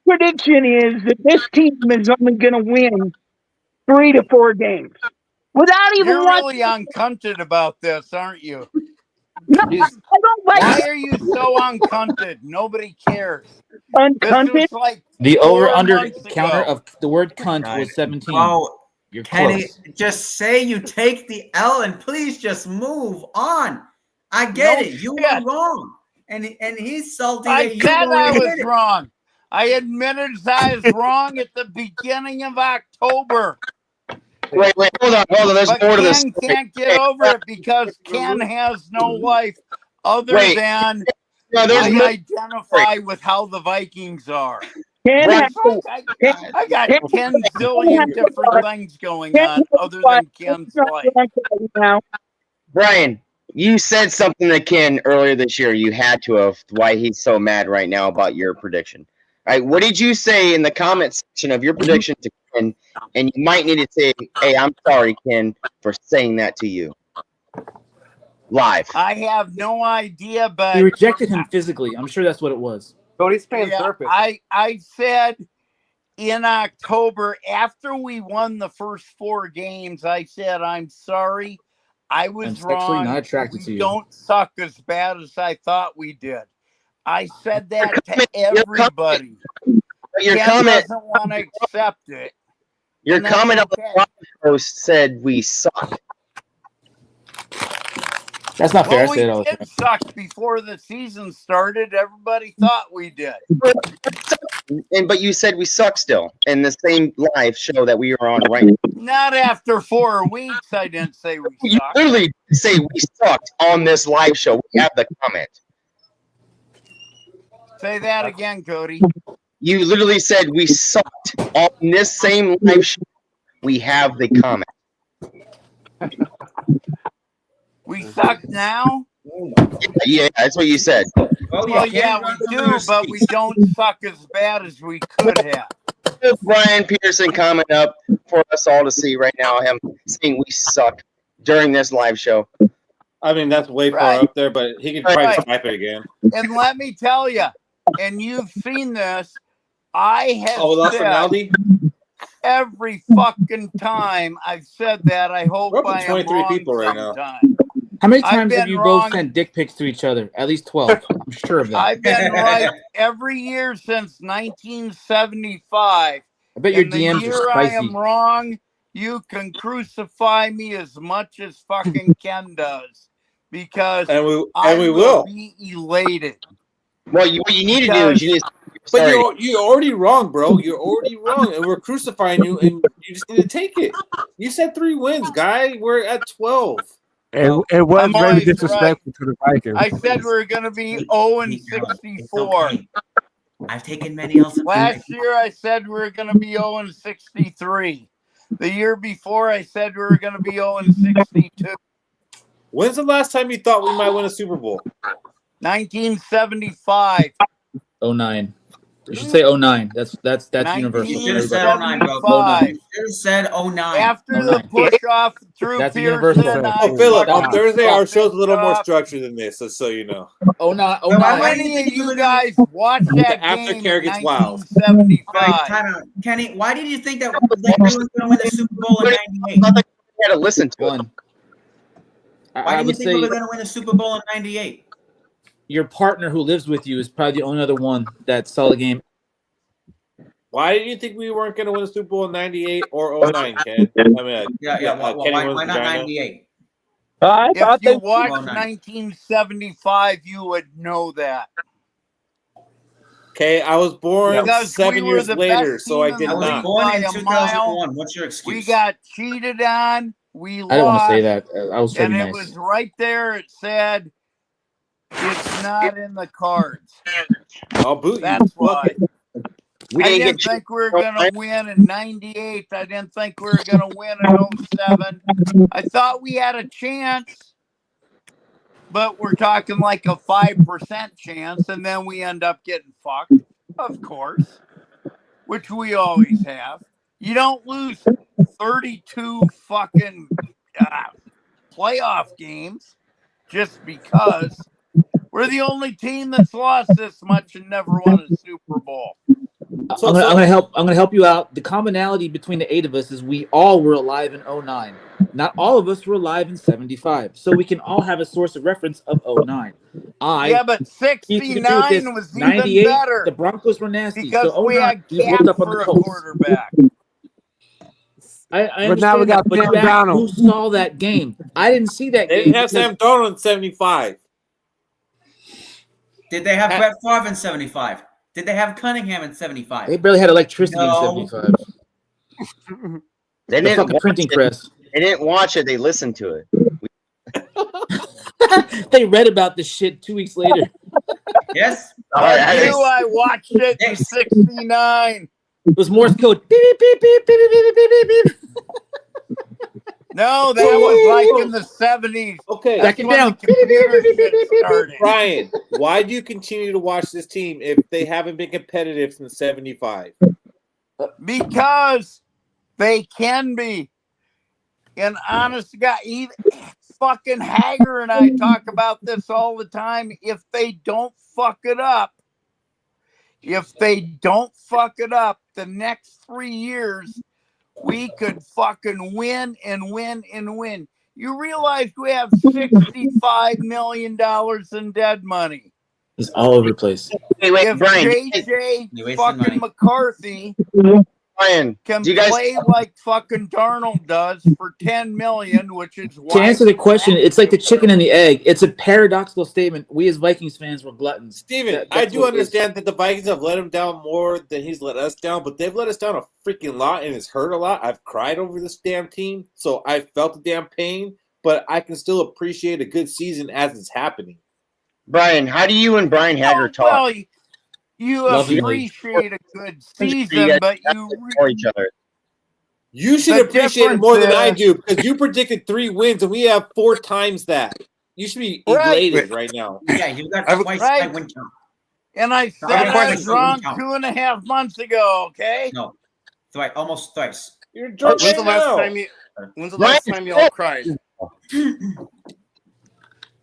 prediction is that this team is only going to win 3 to 4 games without even. You're really uncunted about this, aren't you? No, I don't like. Why are you so uncunted? Nobody cares. Uncunted. Like the over/under counter of the word "cunt" was 17. Oh, you're Kenny, close. just say you take the L and please just move on. I get it. You were wrong, and he's salty. I that you said I admit was it. wrong. I admitted I was wrong at the beginning of October. Wait, hold on. There's But more to this. Ken can't get over it because Ken has no life other than I identify with how the Vikings are. I got 10 zillion different things going on other than Ken's life. Brian, you said something to Ken earlier this year. You had to have. Why he's so mad right now about your prediction. All right, what did you say in the comment section of your prediction to Ken? And you might need to say, hey, I'm sorry, Ken, for saying that to you. Live. I have no idea, but He rejected him physically. I'm sure that's what it was. Cody's playing therapist. I said in October, after we won the first 4 games, I said, I'm sorry. I was wrong. Not attracted to you. Don't suck as bad as I thought we did. I said that to everybody. Your Ken comment doesn't want to accept it. Your comment on the blog post said we suck. That's not fair. Well, I say it all we the did time. suck before the season started. Everybody thought we did. But you said we suck still in the same live show that we are on right now. Not after 4 weeks. I didn't say we You sucked. literally say we sucked on this live show. We have the comment. Say that again, Cody. You literally said we sucked on this same live show. We have the comment. We suck now? Yeah, that's what you said. Well, yeah, we do, but we don't suck as bad as we could have. Brian Peterson comment up for us all to see right now, him saying we suck during this live show. I mean, that's way far up there, but he can probably type it again. And let me tell you, and you've seen this, I have said every fucking time I've said that, I hope We're up to I am 23 wrong people right now. sometime. How many I've times have been you wrong. both sent dick pics to each other? At least 12. I'm sure of that. I've been right every year since 1975. I bet your and the DMs are year I spicy. am wrong, you can crucify me as much as fucking Ken does, because I will be elated. Well, what you need to do is you need. But you're already wrong, bro. You're already wrong, and we're crucifying you, and you just need to take it. You said 3 wins, guy. We're at 12. It was very disrespectful to the Vikings. I said we were going to be 0-64. I've taken many else. Last year, I said we were going to be 0-63. The year before, I said we were going to be 0-62. When's the last time you thought we might win a Super Bowl? 1975. 09. You should say 09. That's universal. You should have said 09, bro. 09. You should have said 09. After the push off through That's Pearson, universal. Oh, Philip, on Thursday, our show's a little more structured than this, just so you know. 09. How many of you guys watched that game Aftercare in gets wild. 1975? Time out. Kenny, why did you think that Lake was going to win the Super Bowl in 98? I had to listen to it. Why did you think we were going to win the Super Bowl in 98? Your partner who lives with you is probably the only other one that saw the game. Why did you think we weren't going to win a Super Bowl in 98 or 09, Ken? I mean, Why not 98? If you watched 1975, you would know that. Okay, I was born Because 7 we were years the later, best so I team did in the not. league Born by in a 2001. mile. What's your excuse? We got cheated on. We lost. I didn't want to say that. I was trying And to it be nice. was right there. It said, it's not in the cards. I'll boot you. That's why. We I didn't didn't get think we were going to win in 98. I didn't think we were going to win in 07. I thought we had a chance, but we're talking like a 5% chance, and then we end up getting fucked, of course, which we always have. You don't lose 32 fucking playoff games just because. We're the only team that's lost this much and never won a Super Bowl. I'm gonna help you out. The commonality between the 8 of us is we all were alive in 09. Not all of us were alive in 75. So we can all have a source of reference of 09. Yeah, but 69 was 98, even better. The Broncos were nasty. Because so we 09, had we Cap whooped up on for the a Colts. quarterback. I But now we understand got that, but Sam you asked Darnold. who saw that game? I didn't see that They game. didn't have because- Sam Darnold in 75. Did they have Brett Favre in 75? Did they have Cunningham in 75? They barely had electricity No. in 75. They The didn't fucking watch printing it. press. They didn't watch it. They listened to it. They read about this shit 2 weeks later. Yes. I watched it in 69. It was Morse code. Beep, beep, beep, beep, beep, beep, beep, beep, beep. No, that was like in the 70s. Okay. That's Second when down. the computer shit started. Brian, why do you continue to watch this team if they haven't been competitive since 75? Because they can be. And honest to God, even fucking Hager and I talk about this all the time. If they don't fuck it up, the next 3 years, we could fucking win and win and win. You realize we have $65 million in dead money. He's all over the place. Wait, If Brian. JJ You wasting fucking money. McCarthy Brian, can do you guys play like fucking Darnold does for $10 million, which is To why answer the question, it's like the chicken and the egg. It's a paradoxical statement. We as Vikings fans were gluttons. Steven, I do understand that the Vikings have let him down more than he's let us down, but they've let us down a freaking lot and it's hurt a lot. I've cried over this damn team, so I felt the damn pain, but I can still appreciate a good season as it's happening. Brian, how do you and Brian Hager talk? Well, you appreciate a good season, but you for each other. You should appreciate it more than I do because you predicted 3 wins and we have 4 times that. You should be elated right now. Yeah, you got twice right. my win count. And I said I was wrong 2.5 months ago. Okay. No, almost thrice. You're drunk. When's the last time y'all cried?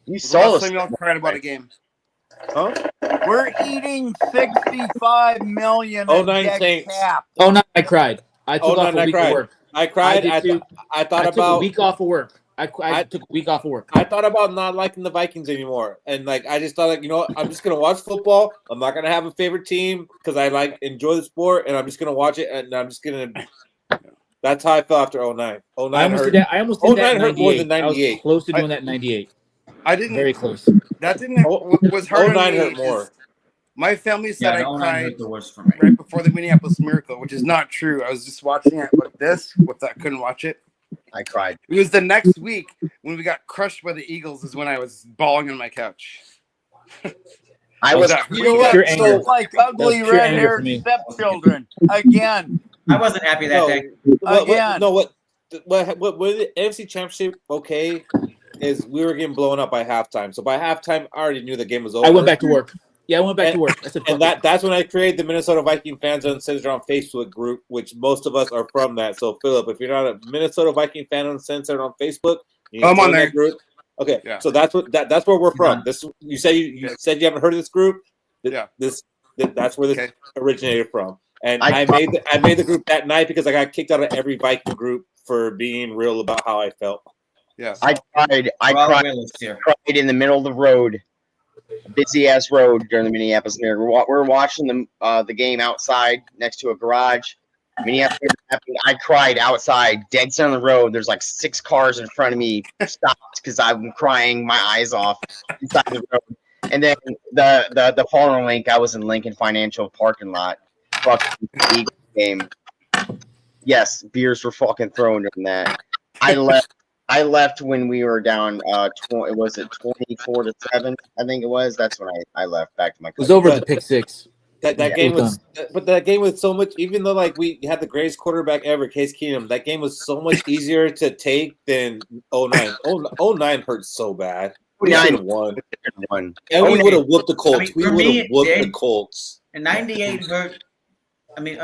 You saw the last time y'all cried about a game. Huh? We're eating $65 million. Oh, 9 Saints. Oh, no, I cried. I took off a week of work. I cried. I took a week off of work. I took a week off of work. I thought about not liking the Vikings anymore, and I just thought you know what? I'm just gonna watch football. I'm not gonna have a favorite team because I enjoy the sport, and I'm just gonna watch it, and I'm just gonna. That's how I felt after 09. 09 I almost hurt. did that. I almost did that in hurt more than 98. I was close to doing that in 98. I didn't. Very close. That didn't. Was hard. 09 hurt more. My family said I cried the worst for me. right before the Minneapolis Miracle, which is not true. I was just watching it like this. With that, couldn't watch it. I cried. It was the next week when we got crushed by the Eagles. Is when I was bawling on my couch. I was. You know what? So, like ugly red-haired stepchildren again. I wasn't happy that day. What the NFC Championship? Okay, is we were getting blown up by halftime. So by halftime, I already knew the game was over. I went back to work. Yeah, I went back to work. I said, that's when I created the Minnesota Viking Fans Uncensored on Facebook group, which most of us are from that. So Philip, if you're not a Minnesota Viking Fan Uncensored on Facebook, I'm on there. That group. Okay, yeah. So that's where we're from. This you said you said you haven't heard of this group. That's where this originated from. And I made the group that night because I got kicked out of every Viking group for being real about how I felt. Yeah, I cried in the middle of the road, a busy ass road during the Minneapolis Miracle. We're watching the game outside next to a garage. Minneapolis happened. I cried outside, dead center on the road. There's like 6 cars in front of me, stopped because I'm crying my eyes off inside the road. And then the following week, I was in Lincoln Financial parking lot. Fucking Eagles game. Yes, beers were fucking thrown during that. I left when we were down. Was it 24-7? I think it was. That's when I left back to my. It was over the pick 6. That game was, but that game was so much. Even though we had the greatest quarterback ever, Case Keenum, that game was so much easier to take than 09. 09 hurt so bad. We should have won. And we would have whooped the Colts. We would have whooped the Colts. And 98 hurt. I mean,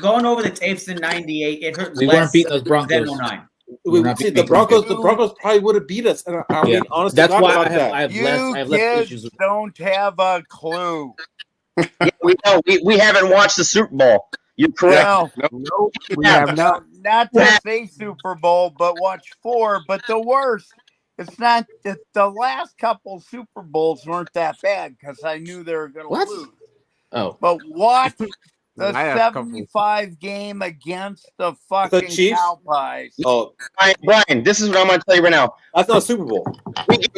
going over the tapes in '98, it hurt. We weren't beating those Broncos. Than 09. The Broncos probably would have beat us. And I mean, honestly, that's why I have you less issues with. Don't have a clue. Yeah, we know. We haven't watched the Super Bowl. You're correct. No, we have not. Not to say Super Bowl, but watch 4. But the worst, it's not the last couple Super Bowls weren't that bad because I knew they were going to lose. Oh, but watch the 75 game against the fucking Cowboys. Oh, Brian, this is what I'm going to tell you right now. That's not a Super Bowl.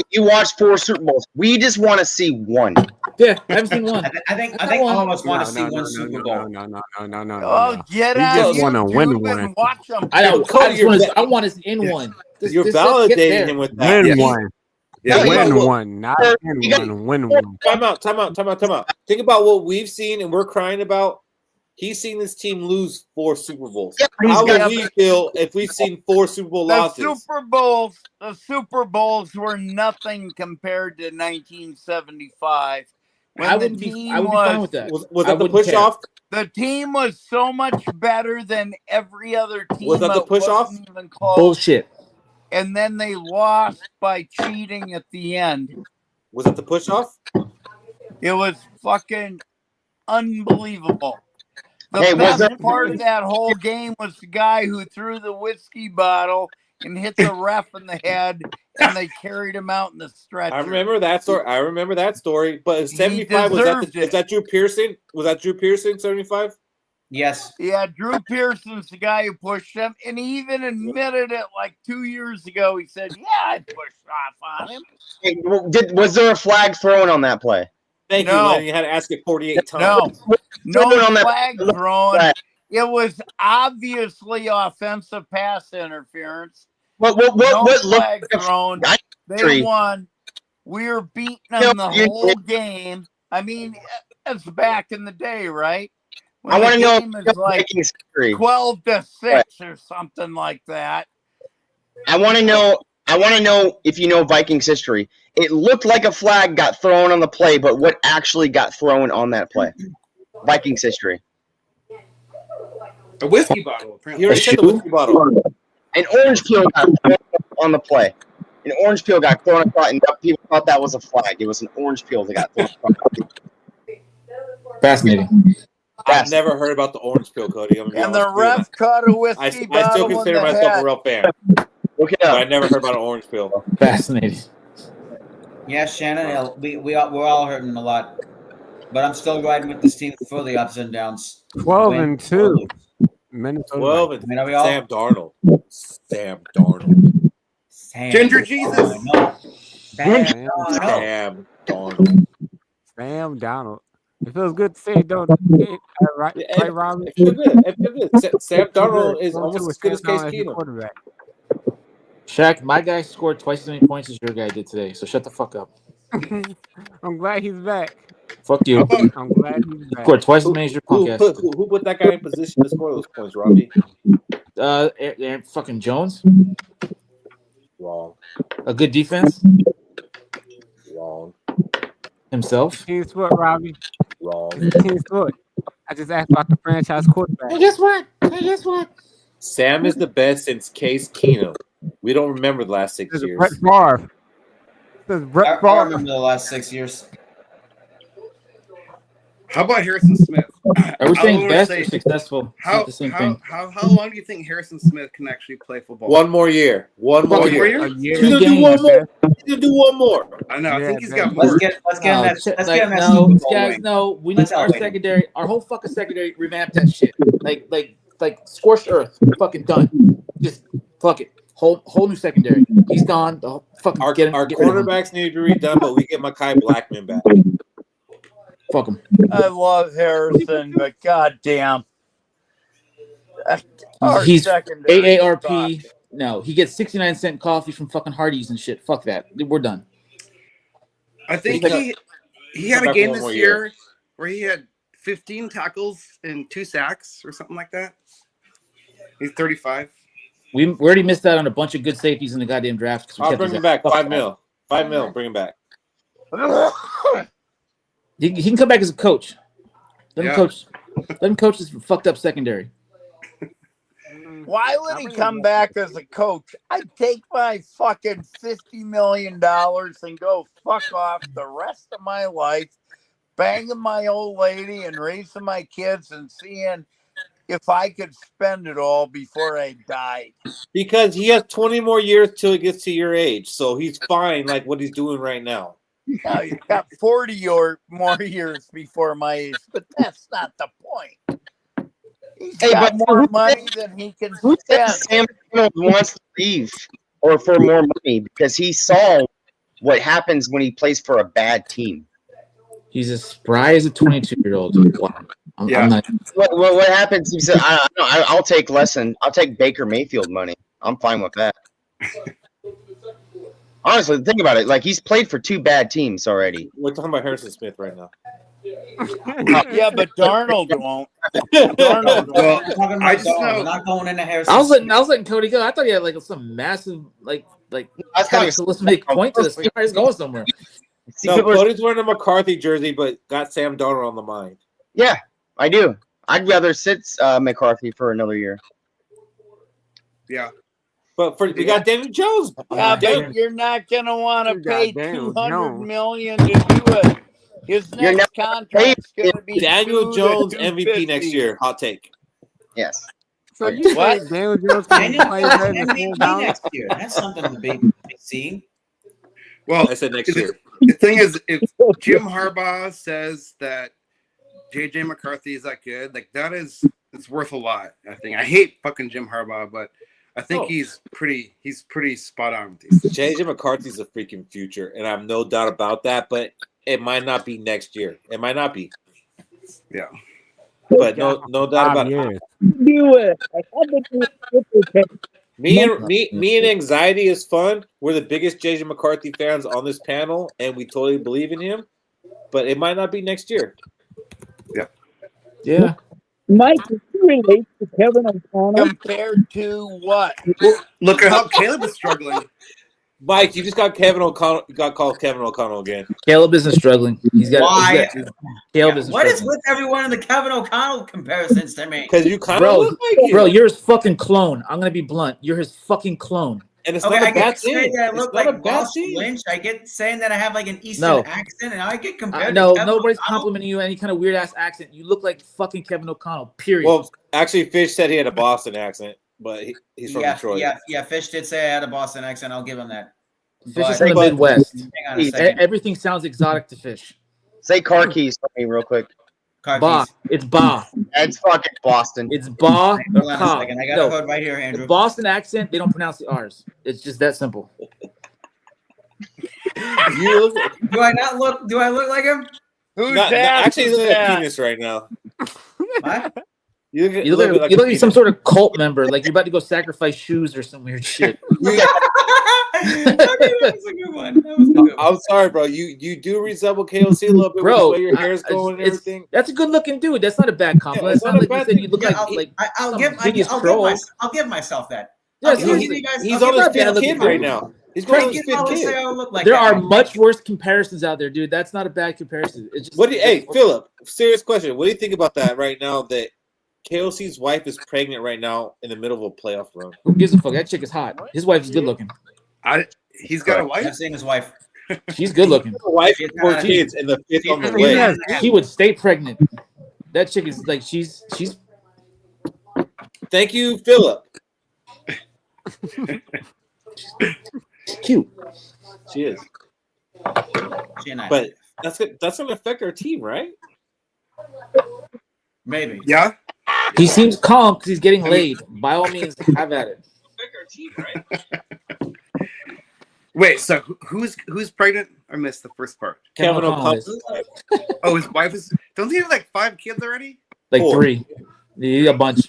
You watched 4 Super Bowls. We just want to see one. Yeah, I haven't seen one. I think all of us want to see one Super Bowl. No. Oh, get out! You just want to win one. Watch them. I want us in one. You're validating him with that. Win one. Yeah, win one, not in one. Win one. Time out. Think about what we've seen and we're crying about. He's seen this team lose 4 Super Bowls. How would we feel if we've seen 4 Super Bowl losses? The Super Bowls were nothing compared to 1975. I would be fine with that. Was that the push off? The team was so much better than every other team. Was that the push off? Even close. Bullshit. And then they lost by cheating at the end. Was it the push off? It was fucking unbelievable. The best part of that whole game was the guy who threw the whiskey bottle and hit the ref in the head, and they carried him out in the stretcher. I remember that story. But 75 is that Drew Pearson? Was that Drew Pearson? 75? Yes. Yeah, Drew Pearson's the guy who pushed him, and he even admitted it like 2 years ago. He said, "Yeah, I pushed off on him." Hey, was there a flag thrown on that play? Thank you, Lenny. You had to ask it 48 times. No flag thrown. It was obviously offensive pass interference. What flag thrown. They won. We were beating them the whole game. I mean, it's back in the day, right? When I want to know is like 12-6 or something like that. I want to know if you know Vikings history. It looked like a flag got thrown on the play, but what actually got thrown on that play? Vikings history. A whiskey bottle, apparently. You already said the whiskey bottle. An orange peel got thrown on the play. An orange peel got thrown across, and people thought that was a flag. It was an orange peel that got thrown across. Fascinating. I've never heard about the orange peel, Cody. And the ref caught a whiskey I bottle. still consider myself a real fan. Okay, but I never heard about an orange peel. Fascinating. Yeah, Shannon, we're all hurting a lot, but I'm still riding with this team for the ups and downs. 12-2. Minnesota. 12 and are we all? Sam Darnold. Sam Darnold. Ginger Jesus. Sam Darnold. Sam Donald. It feels good to say, don't it? Right, Robin? It feels good. It feels good. Sam Darnold is almost as good as Case Keenum. Shaq, my guy scored twice as many points as your guy did today, so shut the fuck up. I'm glad he's back. Fuck you. I'm glad he's back. Scored twice as many as your punk ass. Who put that guy in position to score those points, Robbie? Fucking Jones. Wrong. A good defense. Wrong. Himself. Team's foot, Robbie. Wrong. Team's foot. I just asked about the franchise quarterback. Hey, guess what? Sam is the best since Case Keenum. We don't remember the last 6 years. Brett Favre. Brett Favre. I remember the last 6 years. How about Harrison Smith? Are we saying best or successful? How long do you think Harrison Smith can actually play football? One more year. One more year. He's gonna do one more. He's gonna do one more. I know. I think he's got more. Let's get him that no, Super Bowl guys, win. no. We need our secondary. Our whole fucking secondary revamp that shit. Like scorched earth. Fucking done. Just fuck it. Whole new secondary. He's gone. The fucking Our get cornerbacks need to be redone, but we get Mekhi Blackman back. Fuck him. I love Harrison, but goddamn. He's AARP. No, he gets 69-cent coffee from fucking Hardee's and shit. Fuck that. We're done. I think he had a game this year where he had 15 tackles and 2 sacks or something like that. He's 35. We already missed out on a bunch of good safeties in the goddamn draft. I'll bring him back. $5 million. $5 million. Bring him back. He can come back as a coach. Let him coach. Let him coach this fucked up secondary. Why would he come back as a coach? I'd take my fucking $50 million and go fuck off the rest of my life, banging my old lady and raising my kids and seeing if I could spend it all before I died. Because he has 20 more years till he gets to your age, so he's fine like what he's doing right now. Now he's got 40 or more years before my age, but that's not the point. He's got more money than he can Who spend. says Sam Darnold wants to leave or for more money? Because he saw what happens when he plays for a bad team. He's as spry as a 22-year-old. I'm not. What happens? He said, "I'll take I'll take Baker Mayfield money. I'm fine with that." Honestly, think about it. Like, he's played for 2 bad teams already. We're talking about Harrison Smith right now. Yeah, but Darnold won't. I just know. We're not going into Harrison. I was letting Cody go. I thought he had like some massive cataclysmic point to this. He's going somewhere. No, Cody's wearing a McCarthy jersey, but got Sam Darnold on the mind. Yeah, I do. I'd rather sit McCarthy for another year. Yeah. But we got Daniel Jones. But you're not gonna want to pay $200 million to do it. His next contract's gonna be Daniel Jones MVP 250. next year. Hot take. Yes. So you What? say Daniel Jones can play better than MVP Sam Darnold? next year. That's something to be seen. Well, I said next year. The thing is, if Jim Harbaugh says that J.J. McCarthy is that good, like that is it's worth a lot. I think I hate fucking Jim Harbaugh, but I think he's pretty spot on with these. JJ McCarthy's a freaking future, and I have no doubt about that. But it might not be next year. It might not be. Yeah. But no doubt about it. Do it. Me and anxiety is fun. We're the biggest JJ McCarthy fans on this panel, and we totally believe in him. But it might not be next year. Yeah. Yeah. Mike, is he related to Kevin O'Connell? Compared to what? Look at how Caleb is struggling. Mike, you just got Kevin O'Connell. You got called Kevin O'Connell again. Caleb isn't struggling. He's got. Why? Caleb isn't What is struggling. with everyone in the Kevin O'Connell comparisons to me? Because you kind of look like him. Bro, you're his fucking clone. I'm gonna be blunt. You're his fucking clone. And it's Okay, not I a bad get saying thing. that I It's look not a like bad Ross thing. Lynch. I get saying that I have like an Eastern No. accent, and I get compared No, to Kevin nobody's O'Connell. complimenting you any kind of weird ass accent. You look like fucking Kevin O'Connell. Period. Well, actually, Fish said he had a Boston accent, but he's from Detroit. Yeah. Fish did say I had a Boston accent. I'll give him that. Fish is from the Midwest. Hang on a second. Everything sounds exotic to Fish. Say car keys for me real quick. Ba. It's ba. That's fucking Boston. It's ba or Hold on a ka. second. I got a hood right here, The Andrew. Boston accent, they don't pronounce the R's. It's just that simple. Do I not look? Do I look like him? Who's actually, you look like penis right now. What? You You look like some sort of cult member, like you're about to go sacrifice shoes or some weird shit. That was a good one. That was a good one. I'm sorry, bro. You do resemble KOC a little bit Bro, with the way your hair's going and everything. That's a good looking dude. That's not a bad compliment. It's not like you said you look like I'll some give hideous troll. I'll give myself that. Yeah, I'll seriously. give you guys- He's I'll on give his you fifth guys- kid right now. He's going on his fifth I'll say kid. I look like There that. are much worse comparisons out there, dude. That's not a bad comparison. It's just, Hey, Philip, serious question. What do you think about that right now? That KOC's wife is pregnant right now in the middle of a playoff run. Who gives a fuck? That chick is hot. His wife's good looking. He's got a wife. I've seen his wife. She's good looking. A wife and 4 kids, and the fifth on the way. She would stay pregnant. That chick is like she's. Thank you, Philip. Cute. She is. She and I. But that's gonna affect our team, right? Maybe. Yeah. He seems calm because he's getting laid. By all means, have at it. Affect our team, right? Wait, so who's pregnant? I missed the first part. Kevin O'Connell O'Connell. Oh, his wife is. Don't he have like 5 kids already? Like 4. 3. Yeah, a bunch.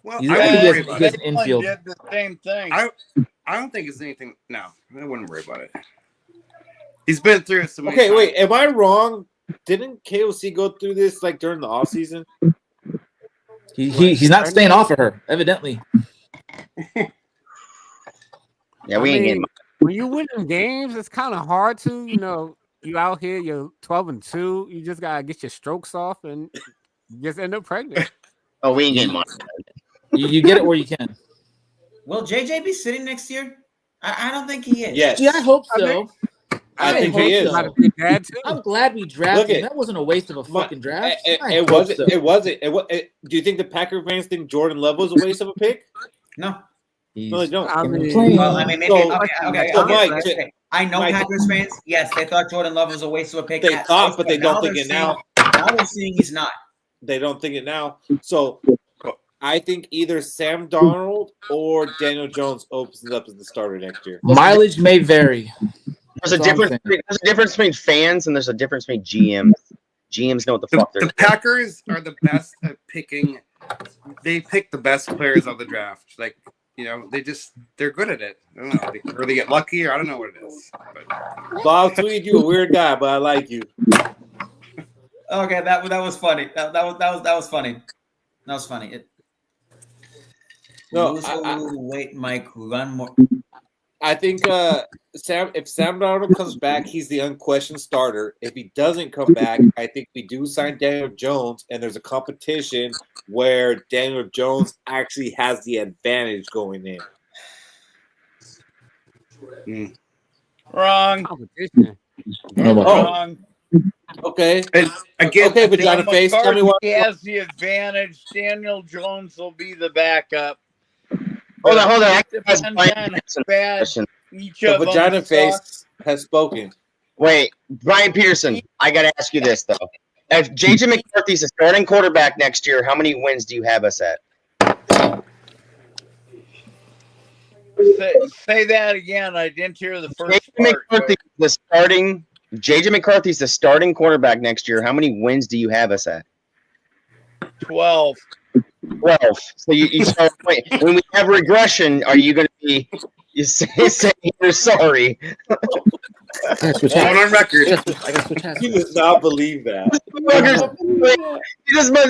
Well, He's I got wouldn't worry an about it. infield. Did the same thing. I don't think it's anything. No, I wouldn't worry about it. He's been through it so many Okay, times. wait. Am I wrong? Didn't KOC go through this like during the off season? He's not staying off of her, evidently. Yeah, we ain't getting. When you winning games, it's kind of hard to, you out here, you're 12-2. You just gotta get your strokes off and you just end up pregnant. Oh, we ain't getting money. You get it where you can. Will JJ be sitting next year? I don't think he is. Yes. Yeah, I hope so. I think he is. I'm glad we drafted Look him. That wasn't a waste of a fucking draft. It wasn't. Do you think the Packer fans think Jordan Love was a waste of a pick? No. No, they don't. Maybe. So, Okay. so Mike, Okay. I know Mike, Packers fans. Yes, they thought Jordan Love was a waste of a pick. They thought, but they don't think it now. Now they're seeing he's not. They don't think it now. So I think either Sam Darnold or Daniel Jones opens it up as the starter next year. Mileage may vary. There's a difference between fans and there's a difference between GMs. GMs know what the fuck they're The Packers are the best at picking. They pick the best players of the draft. Like, they're good at it. I don't know. Or they get lucky, or I don't know what it is. But. Bob Tweed, you a weird guy, but I like you. Okay, that was funny. That was funny. That was funny. Wait, Mike, run more. I think if Sam Darnold comes back, he's the unquestioned starter. If he doesn't come back, I think we do sign Daniel Jones, and there's a competition where Daniel Jones actually has the advantage going in. Wrong. Wrong. Okay. And again, okay, Vagina Face, tell me what. He has the advantage. Daniel Jones will be the backup. Hold on. The Vagina Face has spoken. Wait, Brian Peterson, I gotta ask you this though. if JJ McCarthy's the starting quarterback next year, how many wins do you have us at? Say that again. I didn't hear the first part. JJ McCarthy's the starting quarterback next year. How many wins do you have us at? 12. 12. So you start when we have regression, are you going to be saying you're sorry? On record. He does not believe that.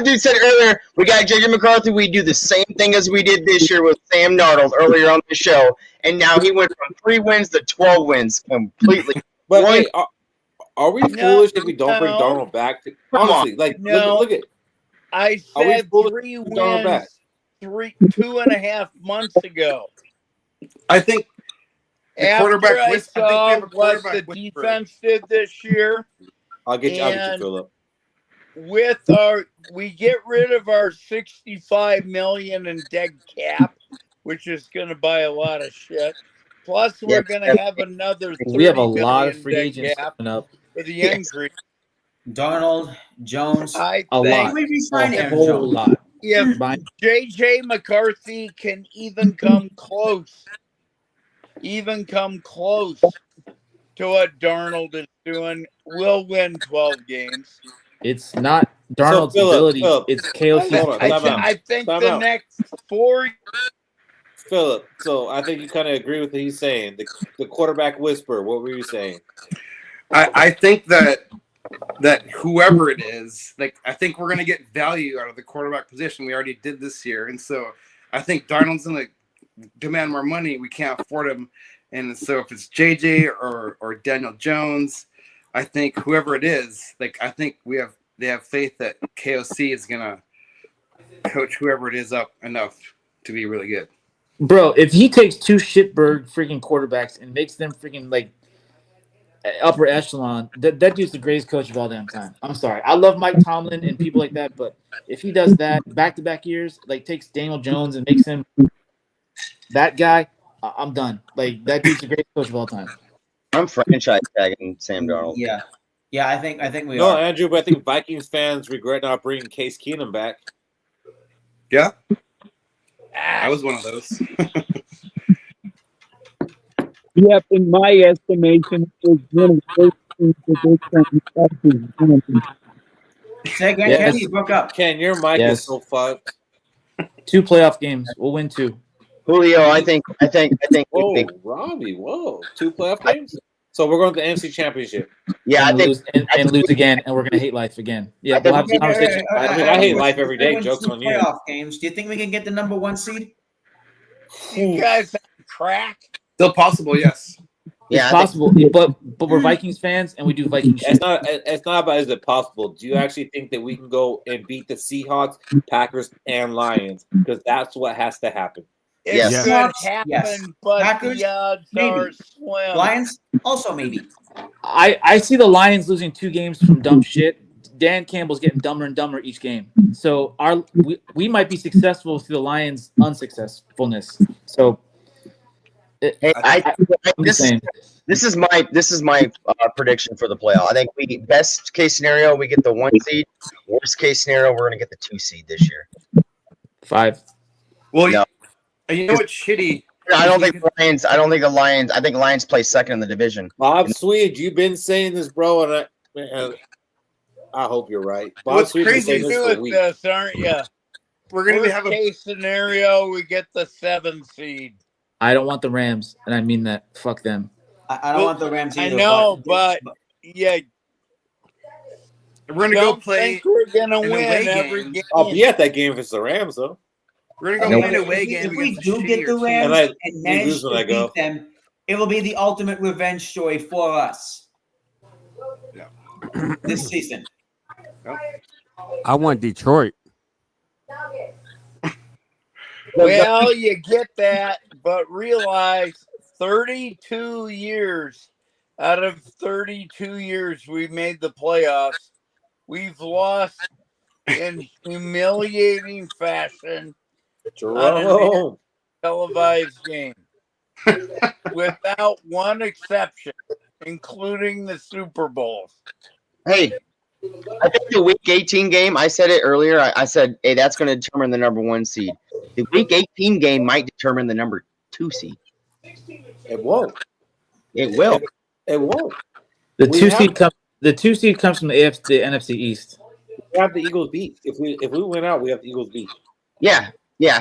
Dude said earlier, we got JJ McCarthy. We do the same thing as we did this year with Sam Darnold earlier on the show, and now he went from 3 wins to 12 wins completely. But hey, are we foolish if we don't bring Darnold back? Honestly, look at. I said 3 wins 2.5 months ago. I think the quarterback After I saw what the defense did this year. I'll get you, Philip. We get rid of our $65 million in dead cap, which is going to buy a lot of shit. Plus, we're going to have another $30 million free agents coming up for the increase. Donald Jones. I A think lot. we resign A Aaron whole Jones. lot. if JJ McCarthy can even come close to what Darnold is doing, we'll win 12 games. It's not Darnold's ability. It's KOC's I think the next 4. Philip, so I think you kind of agree with what he's saying. The quarterback whisper. What were you saying? I think that whoever it is, I think we're going to get value out of the quarterback position. We already did this year, and so I think Darnold's going to demand more money. We can't afford him, and so if it's JJ or Daniel Jones, I think whoever it is, I think they have faith that KOC is going to coach whoever it is up enough to be really good. Bro, if he takes 2 shitbird freaking quarterbacks and makes them freaking upper echelon, that dude's the greatest coach of all damn time. I'm sorry. I love Mike Tomlin and people like that, but if he does that back-to-back years, takes Daniel Jones and makes him that guy, I'm done. That dude's the greatest coach of all time. I'm franchise tagging Sam Darnold. Yeah, I think we No, are. Andrew, but I think Vikings fans regret not bringing Case Keenum back. Yeah. I was one of those. Yep, in my estimation, it was one of the first things. Say again, Ken, you broke up. Ken, your mic is so fucked. 2 playoff games. We'll win 2. Julio, I think. Whoa, Robbie, whoa. 2 playoff games? So we're going to the NFC Championship. Yeah, I think. Lose again, and we're going to hate life again. Yeah, we'll have this conversation. I hate life every day. Joke's on you. Playoff games. Do you think we can get the number 1 seed? You guys have crack? Still possible, yes. It's possible, but we're Vikings fans and we do Viking shit. It's not about is it possible. Do you actually think that we can go and beat the Seahawks, Packers, and Lions? Because that's what has to happen. It could happen, but Packers, the odds are slim. Lions, also maybe. I see the Lions losing 2 games from dumb shit. Dan Campbell's getting dumber and dumber each game. So we might be successful through the Lions' unsuccessfulness. So this is my prediction for the playoff. I think best case scenario we get the 1 seed. Worst case scenario we're going to get the 2 seed this year. 5. Well, no. You know what's shitty? I don't think the Lions. I think Lions play second in the division. Bob Swede, you've been saying this, bro, and I hope you're right. Bob What's Swede crazy with this, aren't you? We're going to have a case scenario. We get the 7 seed. I don't want the Rams, and I mean that. Fuck them. I don't want the Rams either. I know, but yeah. We're going to go play. We're going to win every game. I'll be at that game if it's the Rams, though. We're going to go play an away game. If we do get the Rams and manage to beat them, it will be the ultimate revenge story for us. Yeah. This season. I want Detroit. Well, you get that, but realize 32 years out of 32 years we've made the playoffs, we've lost in humiliating fashion on a televised game without one exception, including the Super Bowls. Hey, I think the Week 18 game. I said it earlier. I said, "Hey, that's going to determine the number 1 seed." The Week 18 game might determine the number 2 seed. It won't. It will. It won't. The 2 seed comes. The 2 seed comes from the NFC East. We have the Eagles beat. If we win out, we have the Eagles beat. Yeah,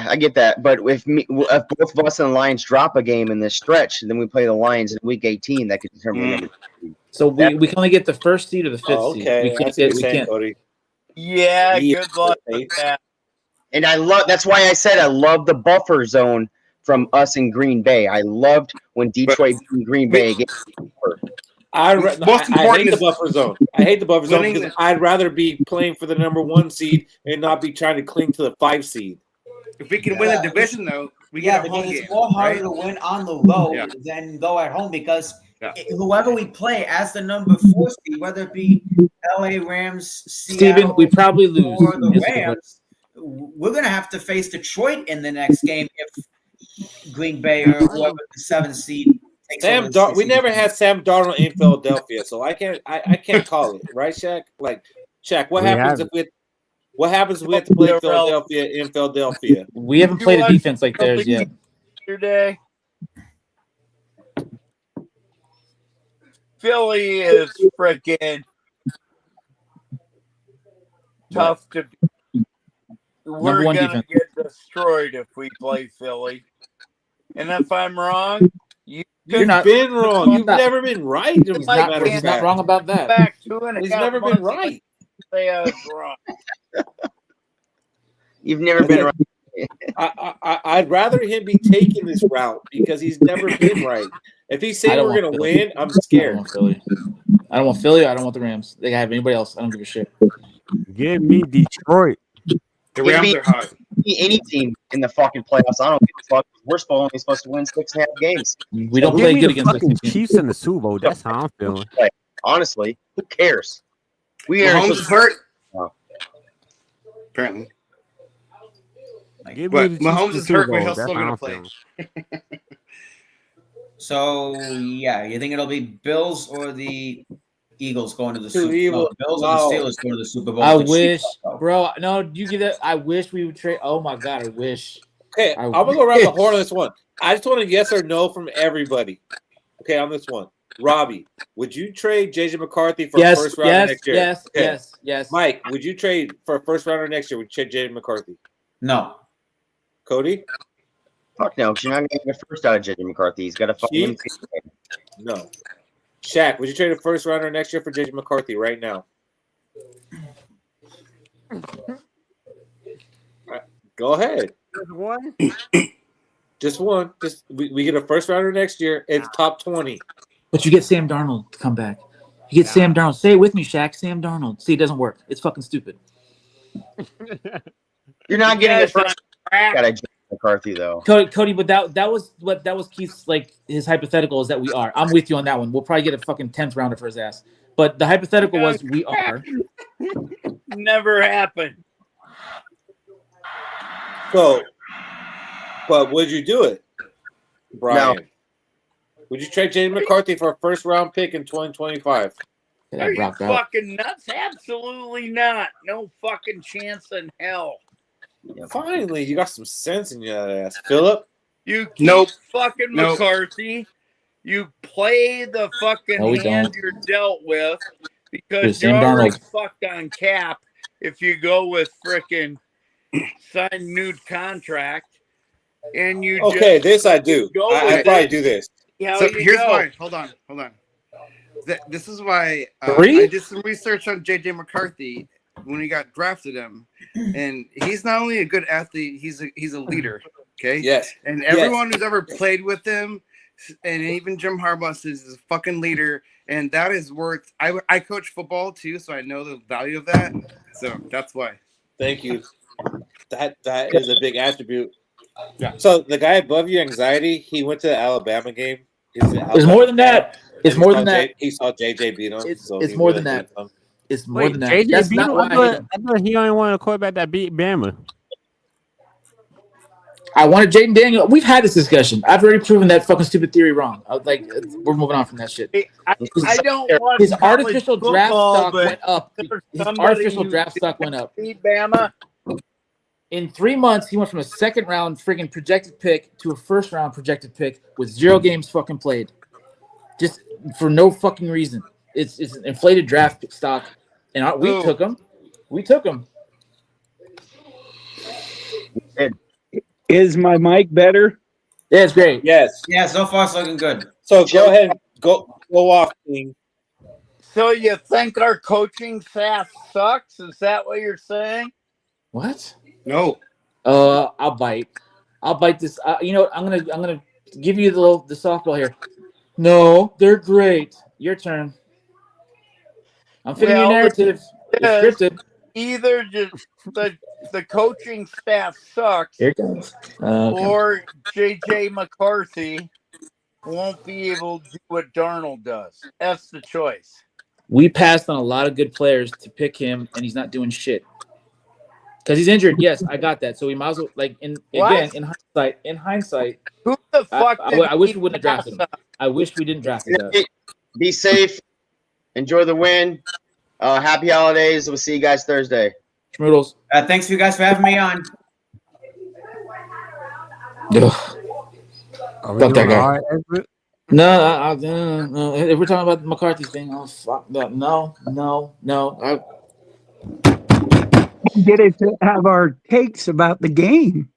I get that. But if both of us and the Lions drop a game in this stretch, and then we play the Lions in Week 18, that could determine the number 2 seed. So we can only get the 1st seed or the 5th seed. Okay, We can't. Cody. Yeah, good luck with that. And that's why I said I love the buffer zone from us in Green Bay. I loved when Detroit beat Green Bay against I hate the buffer zone. I hate the buffer zone because I'd rather be playing for the number 1 seed and not be trying to cling to the 5 seed. If we can win the division, though, we get a home game. It's more harder to win on the road than go at home because whoever we play as the number 4 seed, whether it be LA Rams, Seattle, Steven, we probably lose. or the Rams, we're going to have to face Detroit in the next game if Green Bay or whoever the 7th seed takes over. We never had Sam Darnold in Philadelphia, so I can't call it, right, Shaq? Like, Shaq, what happens if we have to play Philadelphia in Philadelphia? We haven't played a defense like theirs yet. Yesterday, Philly is freaking tough to beat. We're gonna get destroyed if we play Philly. And if I'm wrong, you've been wrong. You've never been right. He's not wrong about that. Back 2.5 He's never been right. Say I was wrong. You've never been right. I'd rather him be taking this route because he's never been right. If he's saying we're going to win, I'm scared. I don't want Philly. I don't want the Rams. They can have anybody else. I don't give a shit. Give me Detroit. The Rams are hot. Any team in the fucking playoffs. I don't give a fuck. We're only supposed to win 6.5 games. We don't play good against the Chiefs in the Super Bowl. That's how I'm feeling. Honestly, who cares? Mahomes is hurt. Oh. Apparently. But Mahomes is hurt, but he'll still going to play. So, you think it'll be Bills or the Eagles going to the Super Bowl? Bills or the Steelers going to the Super Bowl? I wish, bro. No, you get that. I wish we would trade. Oh, my God, I wish. Okay, I'm going to go around the horn on this one. I just want a yes or no from everybody. Okay, on this one. Robbie, would you trade JJ McCarthy for a first rounder next year? Yes. Mike, would you trade for a first rounder next year? Would you trade JJ McCarthy? No. Cody? Fuck no, because you're not going to get a first out of JJ McCarthy. He's got to fucking No. Shaq, would you trade a first rounder next year for JJ McCarthy right now? Right, go ahead. Just one? Just one. We get a first rounder next year. It's top 20. But you get Sam Darnold to come back. You get Sam Darnold. Say it with me, Shaq. Sam Darnold. See, it doesn't work. It's fucking stupid. You're not getting a first got a JJ McCarthy though. Cody, but that was Keith's his hypothetical is that we are. I'm with you on that one. We'll probably get a fucking 10th rounder for his ass. But the hypothetical was we are. Never happened. So, but would you do it, Brian? No. Would you trade JJ McCarthy for a first round pick in 2025? Are you fucking nuts? Absolutely not. No fucking chance in hell. Finally, you got some sense in your ass, Philip. You keep fucking McCarthy. You play the fucking hand you're dealt with because you're already fucked on cap if you go with frickin' sign new contract. And you this I do. I probably do this. So here's why. Hold on. This is why I did some research on JJ McCarthy when he got drafted him, and he's not only a good athlete, he's a leader. Okay. Yes. And everyone who's ever played with him, and even Jim Harbaugh says he's a fucking leader, and that is worth. I coach football too, so I know the value of that. So that's why. Thank you. That is a big attribute. Yeah. So the guy above you, anxiety, he went to the Alabama game. It's more than that. It's more than that. He saw JJ beat him. It's more than that. It's more than that. JJ That's not why I thought he only wanted a quarterback that beat Bama. I wanted Jaden Daniel. We've had this discussion. I've already proven that fucking stupid theory wrong. We're moving on from that shit. I don't watch His college artificial draft football, stock but went up. there's His somebody artificial who draft stock went up. beat Bama. In 3 months, he went from a second round friggin' projected pick to a first round projected pick with 0 games fucking played. Just for no fucking reason. It's an inflated draft stock. And we took him. We took him. Is my mic better? Yeah, it's great. Yes. Yeah, so far it's looking good. So go ahead and go off, King. So you think our coaching staff sucks? Is that what you're saying? What? No. I'll bite. I'll bite this. You know what? I'm gonna give you the softball here. No, they're great. Your turn. I'm fitting your narrative. It's scripted. Either the coaching staff sucks, Here it goes. or JJ McCarthy won't be able to do what Darnold does. That's the choice. We passed on a lot of good players to pick him, and he's not doing shit because he's injured. Yes, I got that. So we might as well, like, in hindsight. Who the fuck? I wish we wouldn't have drafted him. I wish we didn't draft him. Be safe. Enjoy the win. Happy holidays. We'll see you guys Thursday. Schmoodles. Thanks you guys for having me on. Fuck that guy. No, if we're talking about the McCarthy thing, oh fuck that. No. Get it to have our takes about the game.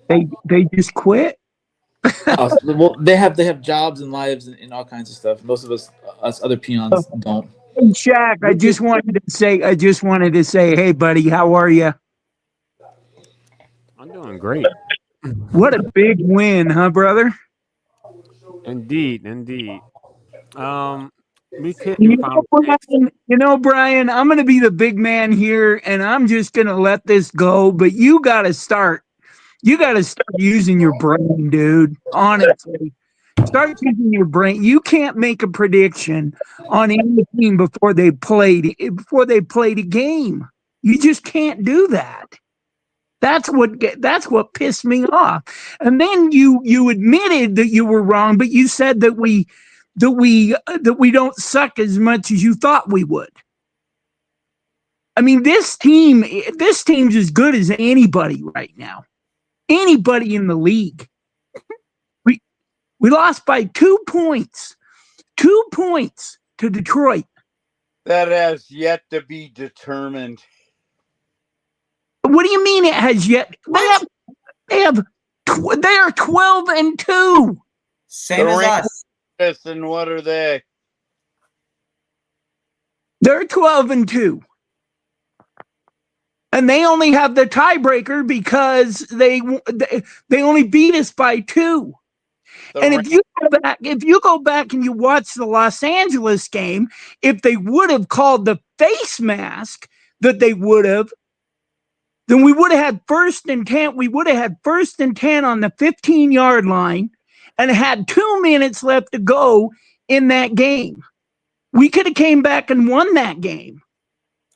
They just quit. Well, they have jobs and lives and all kinds of stuff. Most of us other peons don't. Hey, Shaq, I just wanted to say, hey, buddy, how are you? I'm doing great. What a big win, huh, brother? Indeed. We couldn't you know, Brian, I'm going to be the big man here, and I'm just going to let this go. But you got to start. You got to start using your brain, dude. Honestly, start using your brain. You can't make a prediction on any team before they played a game. You just can't do that. That's what pissed me off. And then you admitted that you were wrong, but you said that we don't suck as much as you thought we would. I mean, this team's as good as anybody right now. Anybody in the league. We lost by 2 points. 2 points to Detroit. That has yet to be determined. What do you mean it has yet? They are 12-2. Same as us. And what are they? They're 12-2. And they only have the tiebreaker because they only beat us by 2. And if you go back and you watch the Los Angeles game, if they would have called the face mask that they would have, then we would have had first and 10. We would have had first and 10 on the 15-yard line and had 2 minutes left to go in that game. We could have came back and won that game.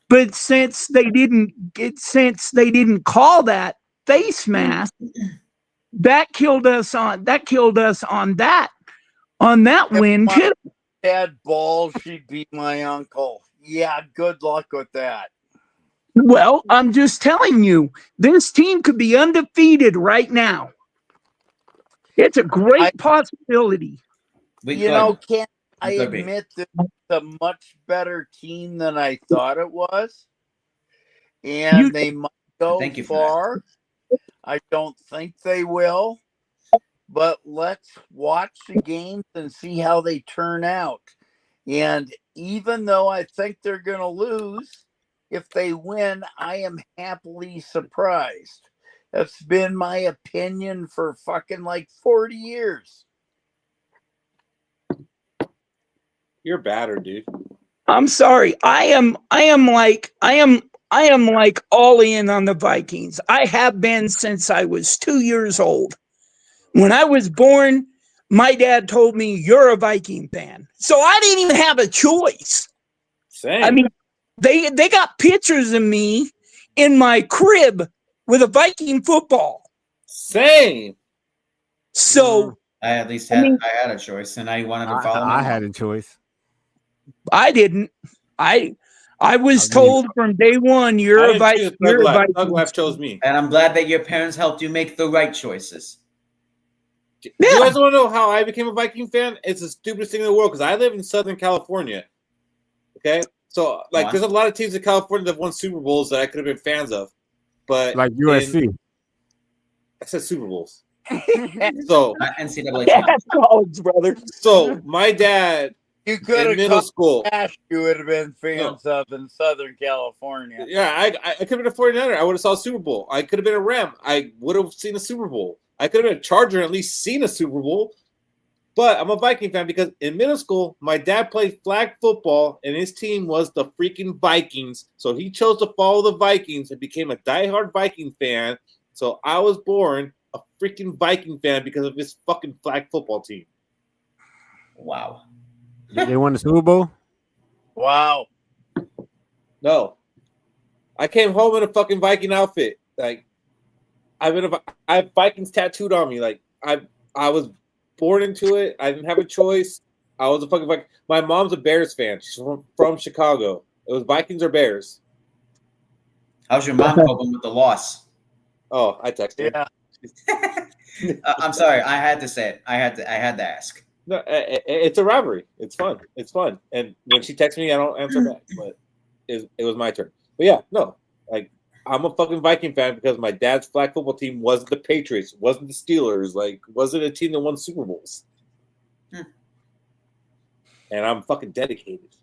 But since they didn't call that face mask, that killed us on that win too. Had balls, she'd be my uncle. Yeah, good luck with that. Well, I'm just telling you, this team could be undefeated right now. It's a great possibility. Can't I admit that it's a much better team than I thought it was? And they might go far. I don't think they will. But let's watch the games and see how they turn out. And even though I think they're going to lose, if they win, I am happily surprised. That's been my opinion for fucking like 40 years. You're battered, dude. I'm sorry. I am like all in on the Vikings. I have been since I was 2 years old. When I was born, my dad told me, you're a Viking fan. So I didn't even have a choice. Same. I mean, they got pictures of me in my crib with a Viking football. Same. So I at least had I had a choice, and I wanted to follow. I had a choice. I didn't. I was told from day one, you're a Viking. Thug Life chose me, and I'm glad that your parents helped you make the right choices. You guys want to know how I became a Viking fan? It's the stupidest thing in the world because I live in Southern California. Okay, so like, there's a lot of teams in California that have won Super Bowls that I could have been fans of, but like USC. I said Super Bowls. So NCAA. Yeah, college, brother. So my dad, you could have middle school. You would have been fans of in Southern California. Yeah, I could have been a 49er. I would have saw a Super Bowl. I could have been a Ram. I would have seen a Super Bowl. I could have been a Charger and at least seen a Super Bowl. But I'm a Viking fan because in middle school, my dad played flag football and his team was the freaking Vikings. So he chose to follow the Vikings and became a diehard Viking fan. So I was born a freaking Viking fan because of his fucking flag football team. Wow. They won the Super Bowl? Wow. No. I came home in a fucking Viking outfit. Like, I have Vikings tattooed on me. Like, I was born into it. I didn't have a choice. I was a fucking Viking. My mom's a Bears fan. She's from Chicago. It was Vikings or Bears. How's your mom coping with the loss? Oh, I texted her. Yeah. I'm sorry. I had to say it. I had to ask. No, it's a rivalry. It's fun. It's fun. And when she texts me, I don't answer back. But it was my turn. But yeah, no. Like, I'm a fucking Viking fan because my dad's flag football team wasn't the Patriots, wasn't the Steelers, like, wasn't a team that won Super Bowls. And I'm fucking dedicated.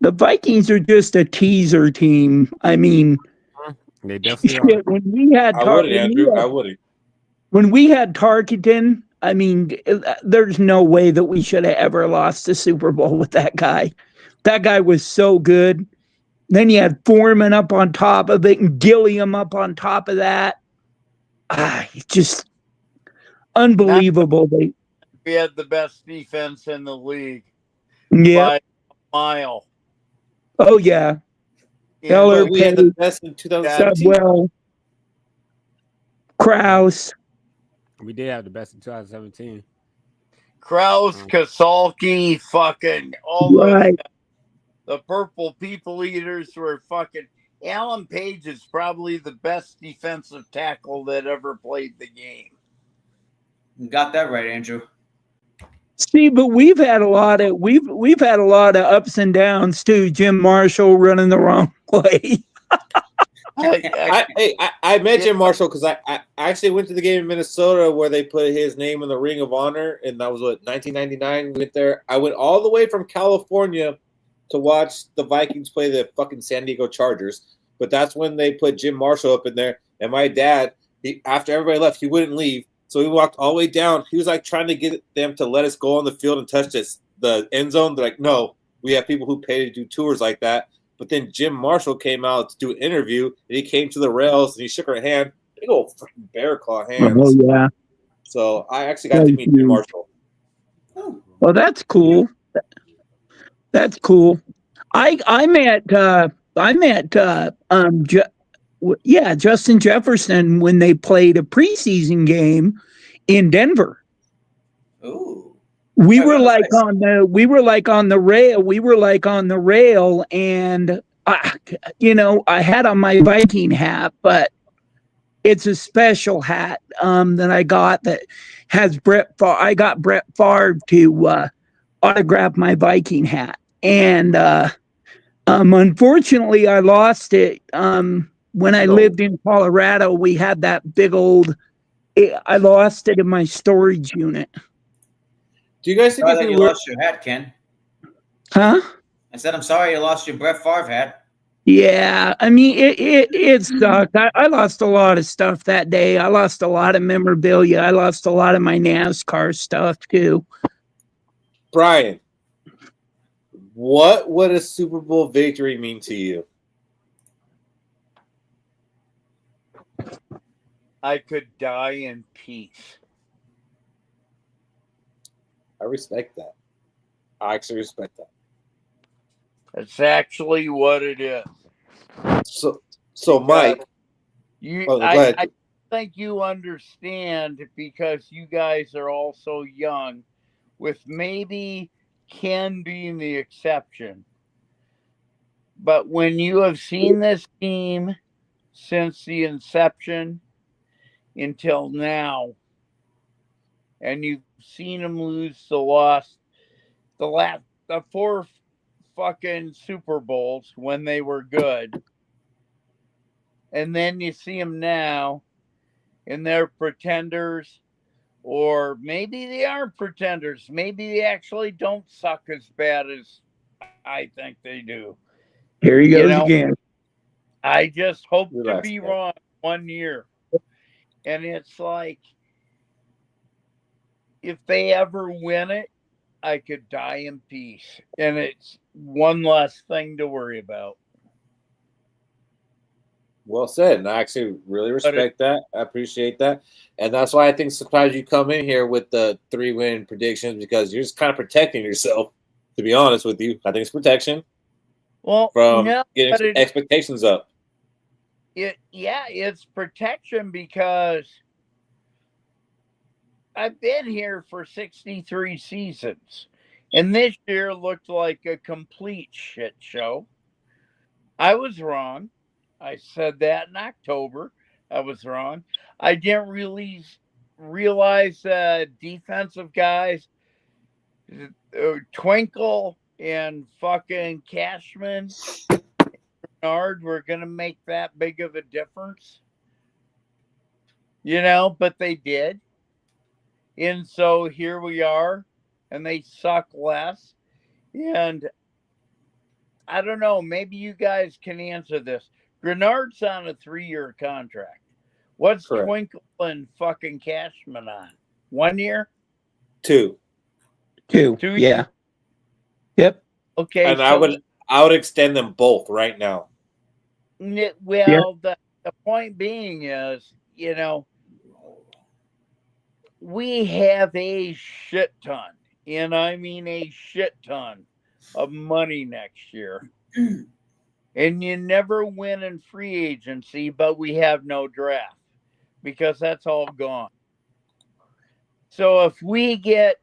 The Vikings are just a teaser team. I mean, they definitely are. When we had I wouldn't. When we had Tarkenton, I mean, there's no way that we should have ever lost the Super Bowl with that guy. That guy was so good. Then you had Foreman up on top of it and Gilliam up on top of that. It's just unbelievable. We had the best defense in the league. Yeah. By a mile. Oh, yeah. But we had the best in 2017. Subwell. Kraus. We did have the best in 2017. Kraus, Kasalki, fucking all right. The Purple People Eaters were fucking. Alan Page is probably the best defensive tackle that ever played the game. You got that right, Andrew. See, but we've had a lot of ups and downs too. Jim Marshall running the wrong way. I met Jim Marshall because I actually went to the game in Minnesota where they put his name in the Ring of Honor, and that was 1999. We went there. I went all the way from California to watch the Vikings play the fucking San Diego Chargers, but that's when they put Jim Marshall up in there. And my dad, after everybody left, he wouldn't leave, so he walked all the way down. He was like trying to get them to let us go on the field and touch the end zone. They're like, no, we have people who pay to do tours like that. But then Jim Marshall came out to do an interview, and he came to the rails and he shook our hand. Big old freaking bear claw hands. Oh yeah. So I actually got to meet Jim Marshall. Well, that's cool. That's cool. I met Justin Jefferson when they played a preseason game in Denver. Ooh. We were like on the rail, and I had on my Viking hat, but it's a special hat that I got that has Brett Favre. I got Brett Favre to autograph my Viking hat, and unfortunately, I lost it when I lived in Colorado. We had that big old. I lost it in my storage unit. Do you guys think if you lost your hat, Ken? Huh? I said I'm sorry you lost your Brett Favre hat. Yeah, I mean it sucked. I lost a lot of stuff that day. I lost a lot of memorabilia. I lost a lot of my NASCAR stuff too. Brian, what would a Super Bowl victory mean to you? I could die in peace. I respect that. I actually respect that. That's actually what it is. So Mike, go ahead. think you understand because you guys are all so young, with maybe Ken being the exception. But when you have seen this team since the inception until now, and you've seen them lose the 4 fucking Super Bowls when they were good, and then you see them now, and they're pretenders, or maybe they aren't pretenders. Maybe they actually don't suck as bad as I think they do. Here he goes again. I just hope to be wrong 1 year. And it's like, if they ever win it, I could die in peace. And it's one less thing to worry about. Well said. And I actually really respect that. I appreciate that. And that's why I think sometimes you come in here with the 3-win predictions, because you're just kind of protecting yourself, to be honest with you. I think it's protection. Well, from getting expectations up. It's protection because I've been here for 63 seasons, and this year looked like a complete shit show. I was wrong. I said that in October. I was wrong. I didn't really realize defensive guys, Twinkle and fucking Cashman, Bernard, were going to make that big of a difference. But they did. And so here we are, and they suck less. And I don't know, maybe you guys can answer this. Grenard's on a 3-year contract. What's Correct. Twinkle and fucking Cashman on? 1 year? 2. 2. Yeah. Yep. Okay. And I would extend them both right now. Well, the point being is, we have a shit ton, and I mean a shit ton of money next year. And you never win in free agency, but we have no draft because that's all gone. So if we get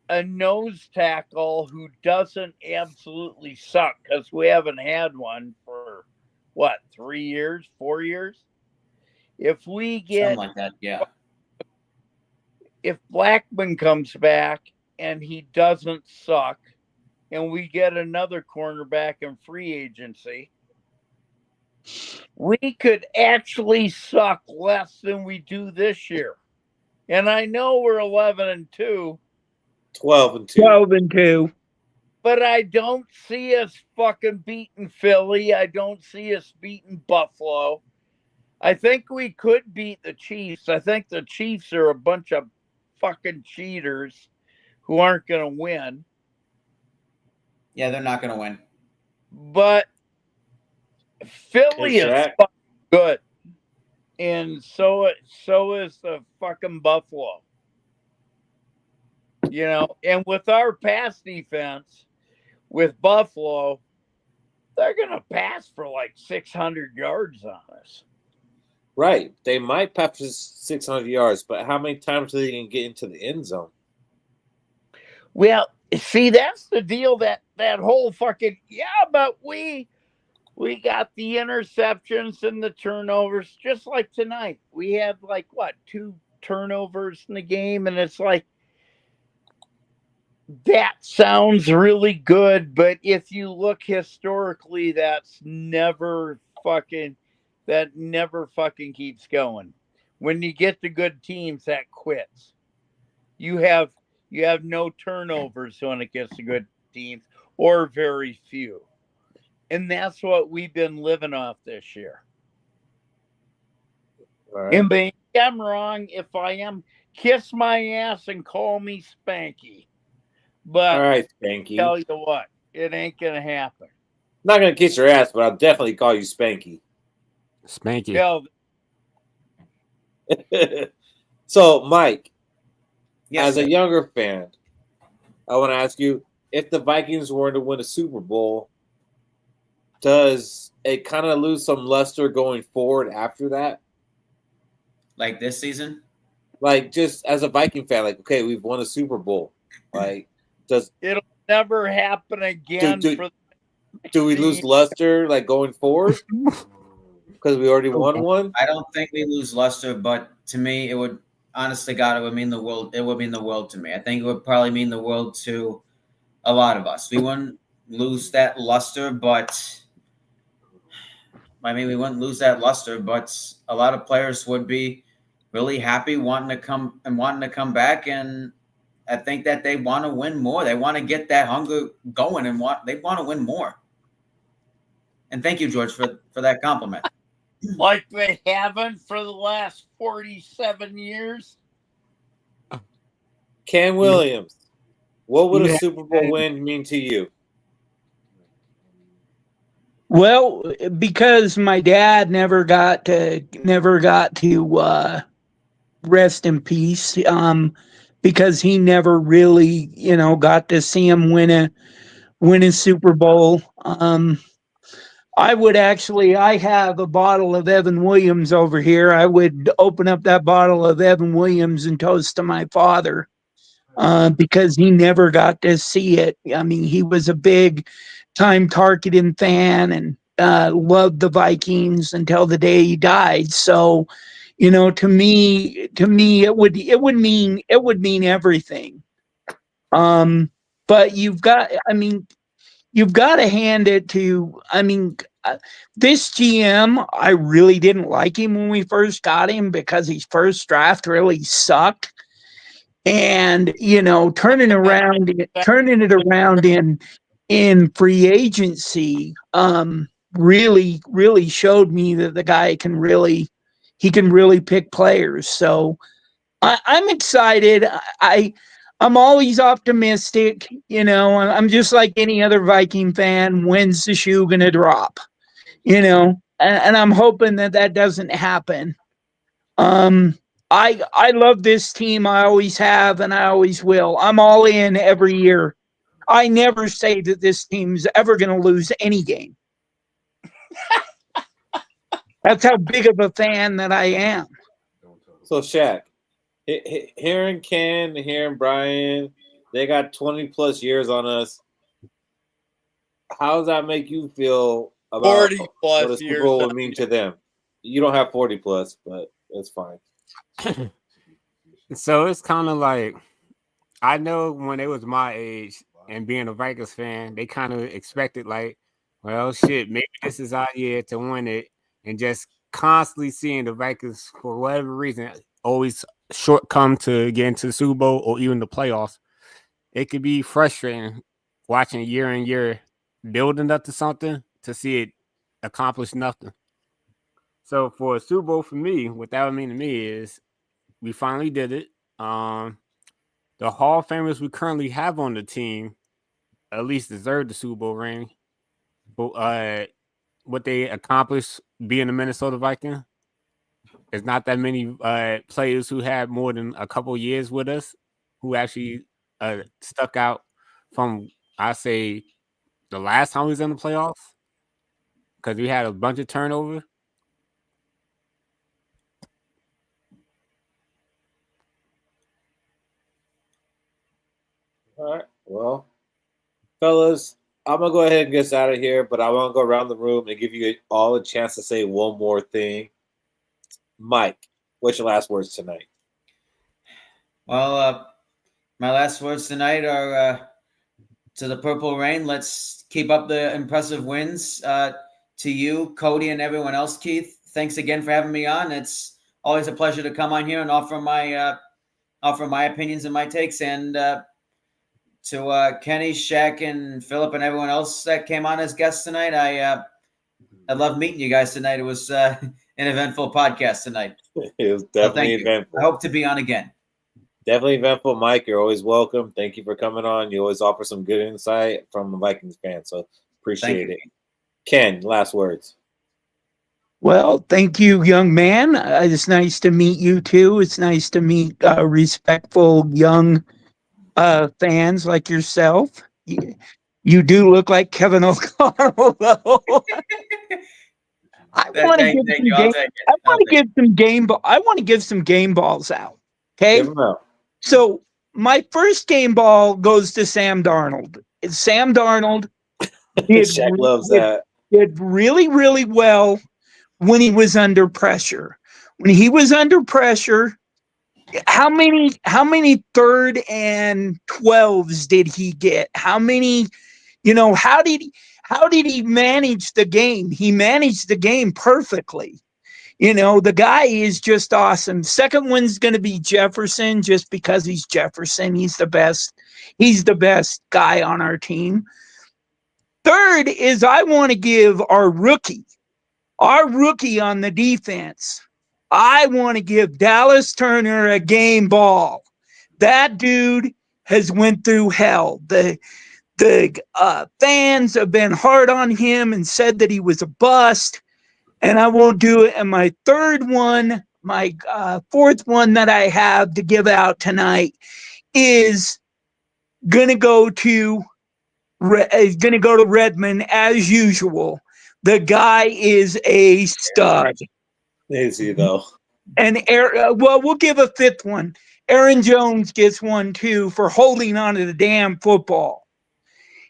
a nose tackle who doesn't absolutely suck, because we haven't had one for 3 years, 4 years? If we get something like that, yeah. If Blackman comes back and he doesn't suck, and we get another cornerback in free agency, we could actually suck less than we do this year. And I know we're 11-2. 12-2. 12-2. But I don't see us fucking beating Philly. I don't see us beating Buffalo. I think we could beat the Chiefs. I think the Chiefs are a bunch of fucking cheaters who aren't going to win. Yeah, they're not going to win. But Philly is fucking good. And so is the fucking Buffalo. And with our pass defense, with Buffalo, they're going to pass for like 600 yards on us. Right. They might pass for 600 yards, but how many times are they going to get into the end zone? Well, see, that's the deal, that whole fucking, but we got the interceptions and the turnovers, just like tonight. We had 2 turnovers in the game, and it's like, that sounds really good, but if you look historically, that never fucking keeps going. When you get the good teams, that quits. You have no turnovers when it gets to good teams, or very few. And that's what we've been living off this year. Right. And maybe I'm wrong. If I am, kiss my ass and call me Spanky. But all right, Spanky. Tell you what, it ain't gonna happen. Not gonna kiss your ass, but I'll definitely call you Spanky. Spanky. So, Mike, yes, as a younger fan, I want to ask you, if the Vikings were to win a Super Bowl, does it kind of lose some luster going forward after that? Like this season? Like just as a Viking fan, like okay, we've won a Super Bowl. Like it'll never happen again. Do we lose luster like going forward? Because we already won one. I don't think we lose luster, but to me, it would honestly, God, it would mean the world. It would mean the world to me. I think it would probably mean the world to a lot of us. We wouldn't lose that luster, but I mean, we wouldn't lose that luster, but a lot of players would be really happy wanting to come back, and I think that they want to win more. They want to get that hunger going, and they want to win more. And thank you, George, for that compliment. Like they haven't for the last 47 years. Ken Williams, what would a Super Bowl win mean to you? Well, because my dad never got to rest in peace. Because he never really, got to see him win a Super Bowl. I have a bottle of Evan Williams over here. I would open up that bottle of Evan Williams and toast to my father, because he never got to see it. I mean, he was a big time Tarkington fan and loved the Vikings until the day he died. So, to me, it would mean everything. But you've got to hand it to, this GM, I really didn't like him when we first got him because his first draft really sucked. And, turning it around in free agency, really, really showed me that the guy can really pick players. So I'm excited. I'm always optimistic. I'm just like any other Viking fan. When's the shoe going to drop? And I'm hoping that doesn't happen. I love this team. I always have, and I always will. I'm all in every year. I never say that this team's ever going to lose any game. That's how big of a fan that I am. So, Shaq, hearing Ken, hearing Brian, they got 20 plus years on us. How does that make you feel about 40 plus what a Super Bowl would mean to them? You don't have 40 plus, but it's fine. So it's kind of like, I know when they was my age and being a Vikings fan, they kind of expected like, well, shit, maybe this is our year to win it, and just constantly seeing the Vikings for whatever reason always come to get into the Super Bowl or even the playoffs. It could be frustrating watching year and year building up to something to see it accomplish nothing. So for a Super Bowl for me, what that would mean to me is we finally did it. The Hall of Famers we currently have on the team at least deserve the Super Bowl ring. But what they accomplished being a Minnesota Viking, there's not that many players who had more than a couple years with us who actually stuck out from, I say, the last time we was in the playoffs, because we had a bunch of turnover. All right. Well, fellas, I'm going to go ahead and get us out of here, but I want to go around the room and give you all a chance to say one more thing. Mike, what's your last words tonight? Well, my last words tonight are to the Purple Rain. Let's keep up the impressive wins. To you, Cody, and everyone else, Keith, thanks again for having me on. It's always a pleasure to come on here and offer my opinions and my takes. And to Kenny, Shaq, and Philip, and everyone else that came on as guests tonight, I love meeting you guys tonight. It was an eventful podcast tonight. It was definitely eventful. I hope to be on again. Definitely eventful, Mike. You're always welcome. Thank you for coming on. You always offer some good insight from a Vikings fan, so appreciate it. Ken, last words. Well, thank you, young man. It's nice to meet you too. It's nice to meet respectful young fans like yourself. You do look like Kevin O'Connell, though. I want to give some game. I want to give some game. I want to give some game balls out. Okay. Give them out. So my first game ball goes to Sam Darnold. Sam Darnold Shaq loves that. Did really, really well when he was under pressure. When he was under pressure, how many 3rd and 12s did he get? How many, how did he manage the game? He managed the game perfectly. The guy is just awesome. Second one's going to be Jefferson, just because he's Jefferson. He's the best. He's the best guy on our team. Third is I want to give our rookie on the defense. I want to give Dallas Turner a game ball. That dude has went through hell. The fans have been hard on him and said that he was a bust, and I won't do it. And my third one, my fourth one that I have to give out tonight is going to go to Redmond as usual. The guy is a stud. Easy though. And we'll give a fifth one. Aaron Jones gets one too for holding on to the damn football.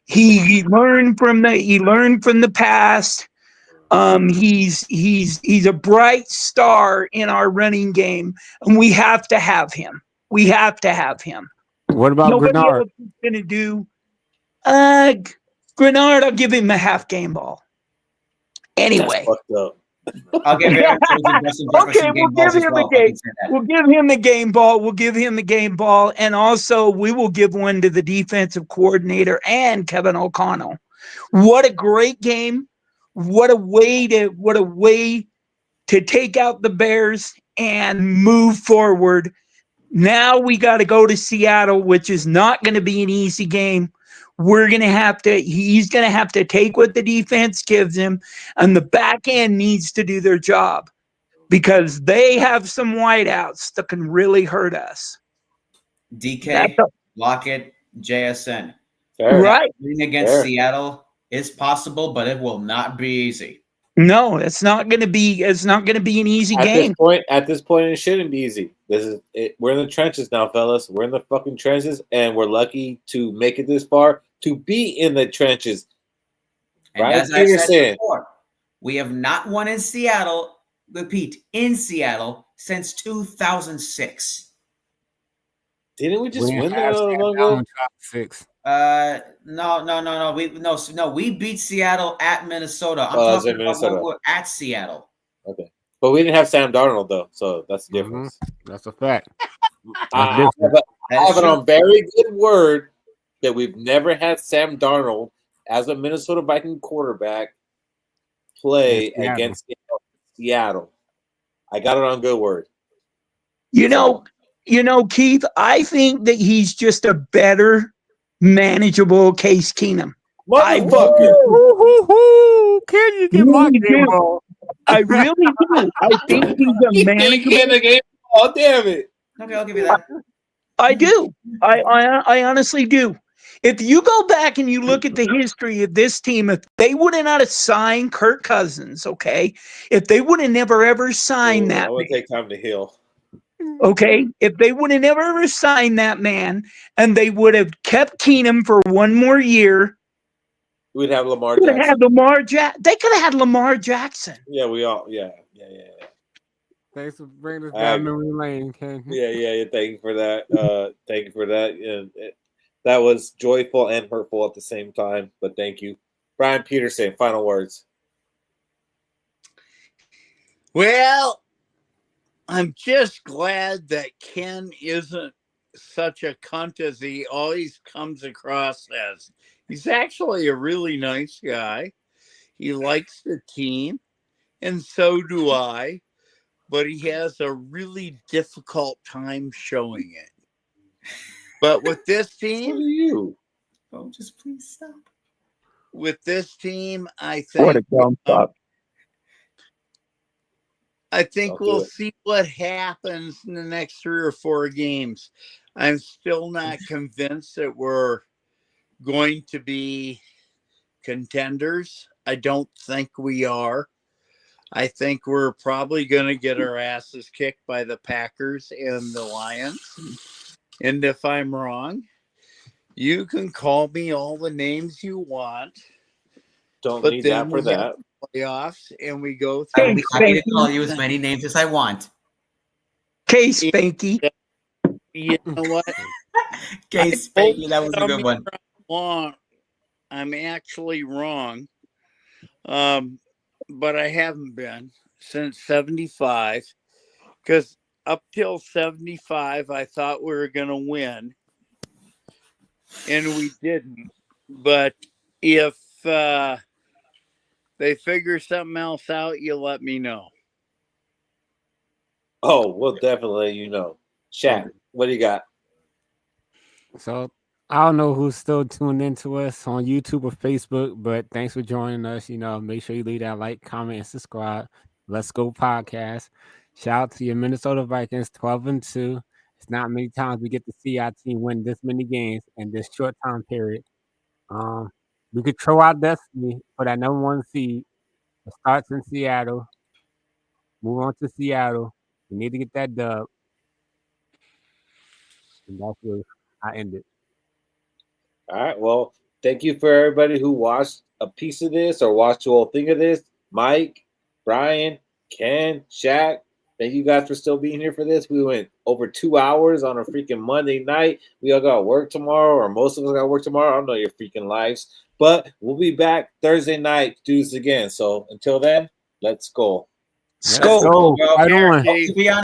He learned from the past. He's a bright star in our running game, and we have to have him. What about Nobody Grenard? Else is going to do. Grenard, I'll give him a half game ball. Anyway. I'll give him. Okay, we'll give him the game. We'll give him the game ball. We'll give him the game ball, and also we will give one to the defensive coordinator and Kevin O'Connell. What a great game! What a way to take out the Bears and move forward. Now we got to go to Seattle, which is not going to be an easy game. He's going to have to take what the defense gives him, and the back end needs to do their job because they have some wideouts that can really hurt us. DK, Lockett, JSN. Fair. Right. Winning against Seattle is possible, but it will not be easy. No, it's not going to be an easy game. At this point, it shouldn't be easy. This is it. We're in the trenches now, fellas. We're in the fucking trenches, and we're lucky to make it this far to be in the trenches. And right? As I said before, we have not won in Seattle. Repeat, in Seattle since 2006. Didn't we just win that long ago? 6. No. We beat Seattle at Minnesota. I'm talking about when we're at Seattle. Okay, but we didn't have Sam Darnold though, so that's the difference. That's a fact. I have it on very good word that we've never had Sam Darnold as a Minnesota Viking quarterback play against Seattle. I got it on good word. You know, Keith, I think that he's just a better, manageable Case Keenum. Motherfucker. Can you get my game ball? I really do. I think he's a manageable game. Oh, damn it. Okay, I'll give you that. I do. I honestly do. If you go back and you look at the history of this team, if they would have not signed Kirk Cousins, okay, if they would have never ever signed that, I would take time to heal. Okay, if they would have never ever signed that man, and they would have kept Keenum for one more year, we'd have Lamar Jackson. They could have had Lamar Jackson. Yeah, yeah. Thanks for bringing us down memory lane, Ken. Yeah. Thank you for that. Thank you for that. Yeah, that was joyful and hurtful at the same time, but thank you. Brian Peterson, final words. Well, I'm just glad that Ken isn't such a cunt as he always comes across as. He's actually a really nice guy. He likes the team, and so do I, but he has a really difficult time showing it. But with this team, just please stop. With this team, I think we'll see what happens in the next 3 or 4 games. I'm still not convinced that we're going to be contenders. I don't think we are. I think we're probably going to get our asses kicked by the Packers and the Lions. And if I'm wrong, you can call me all the names you want. Don't but need then that for we have that. playoffs and we go I through. will be happy to call you as many names as I want. Case Spanky. You know what? Case Spanky, that was a good one. I'm actually wrong. But I haven't been since 75. Because up till 75, I thought we were going to win. And we didn't. But if they figure something else out, you let me know. Oh, we'll definitely let you know. Shaq, what do you got? So I don't know who's still tuned into us on YouTube or Facebook, but thanks for joining us. Make sure you leave that like, comment, and subscribe. Let's Go podcast. Shout out to your Minnesota Vikings, 12-2. It's not many times we get to see our team win this many games in this short time period. We control our destiny for that number 1 seed. It starts in Seattle. Move on to Seattle. We need to get that dub. And that's where I end it. All right. Well, thank you for everybody who watched a piece of this or watched the whole thing of this. Mike, Brian, Ken, Shaq, thank you guys for still being here for this. We went over 2 hours on a freaking Monday night. We all got work tomorrow, or most of us got work tomorrow. I don't know your freaking lives. But we'll be back Thursday night to do this again. So until then, let's go. Skol. Right on. To be honest,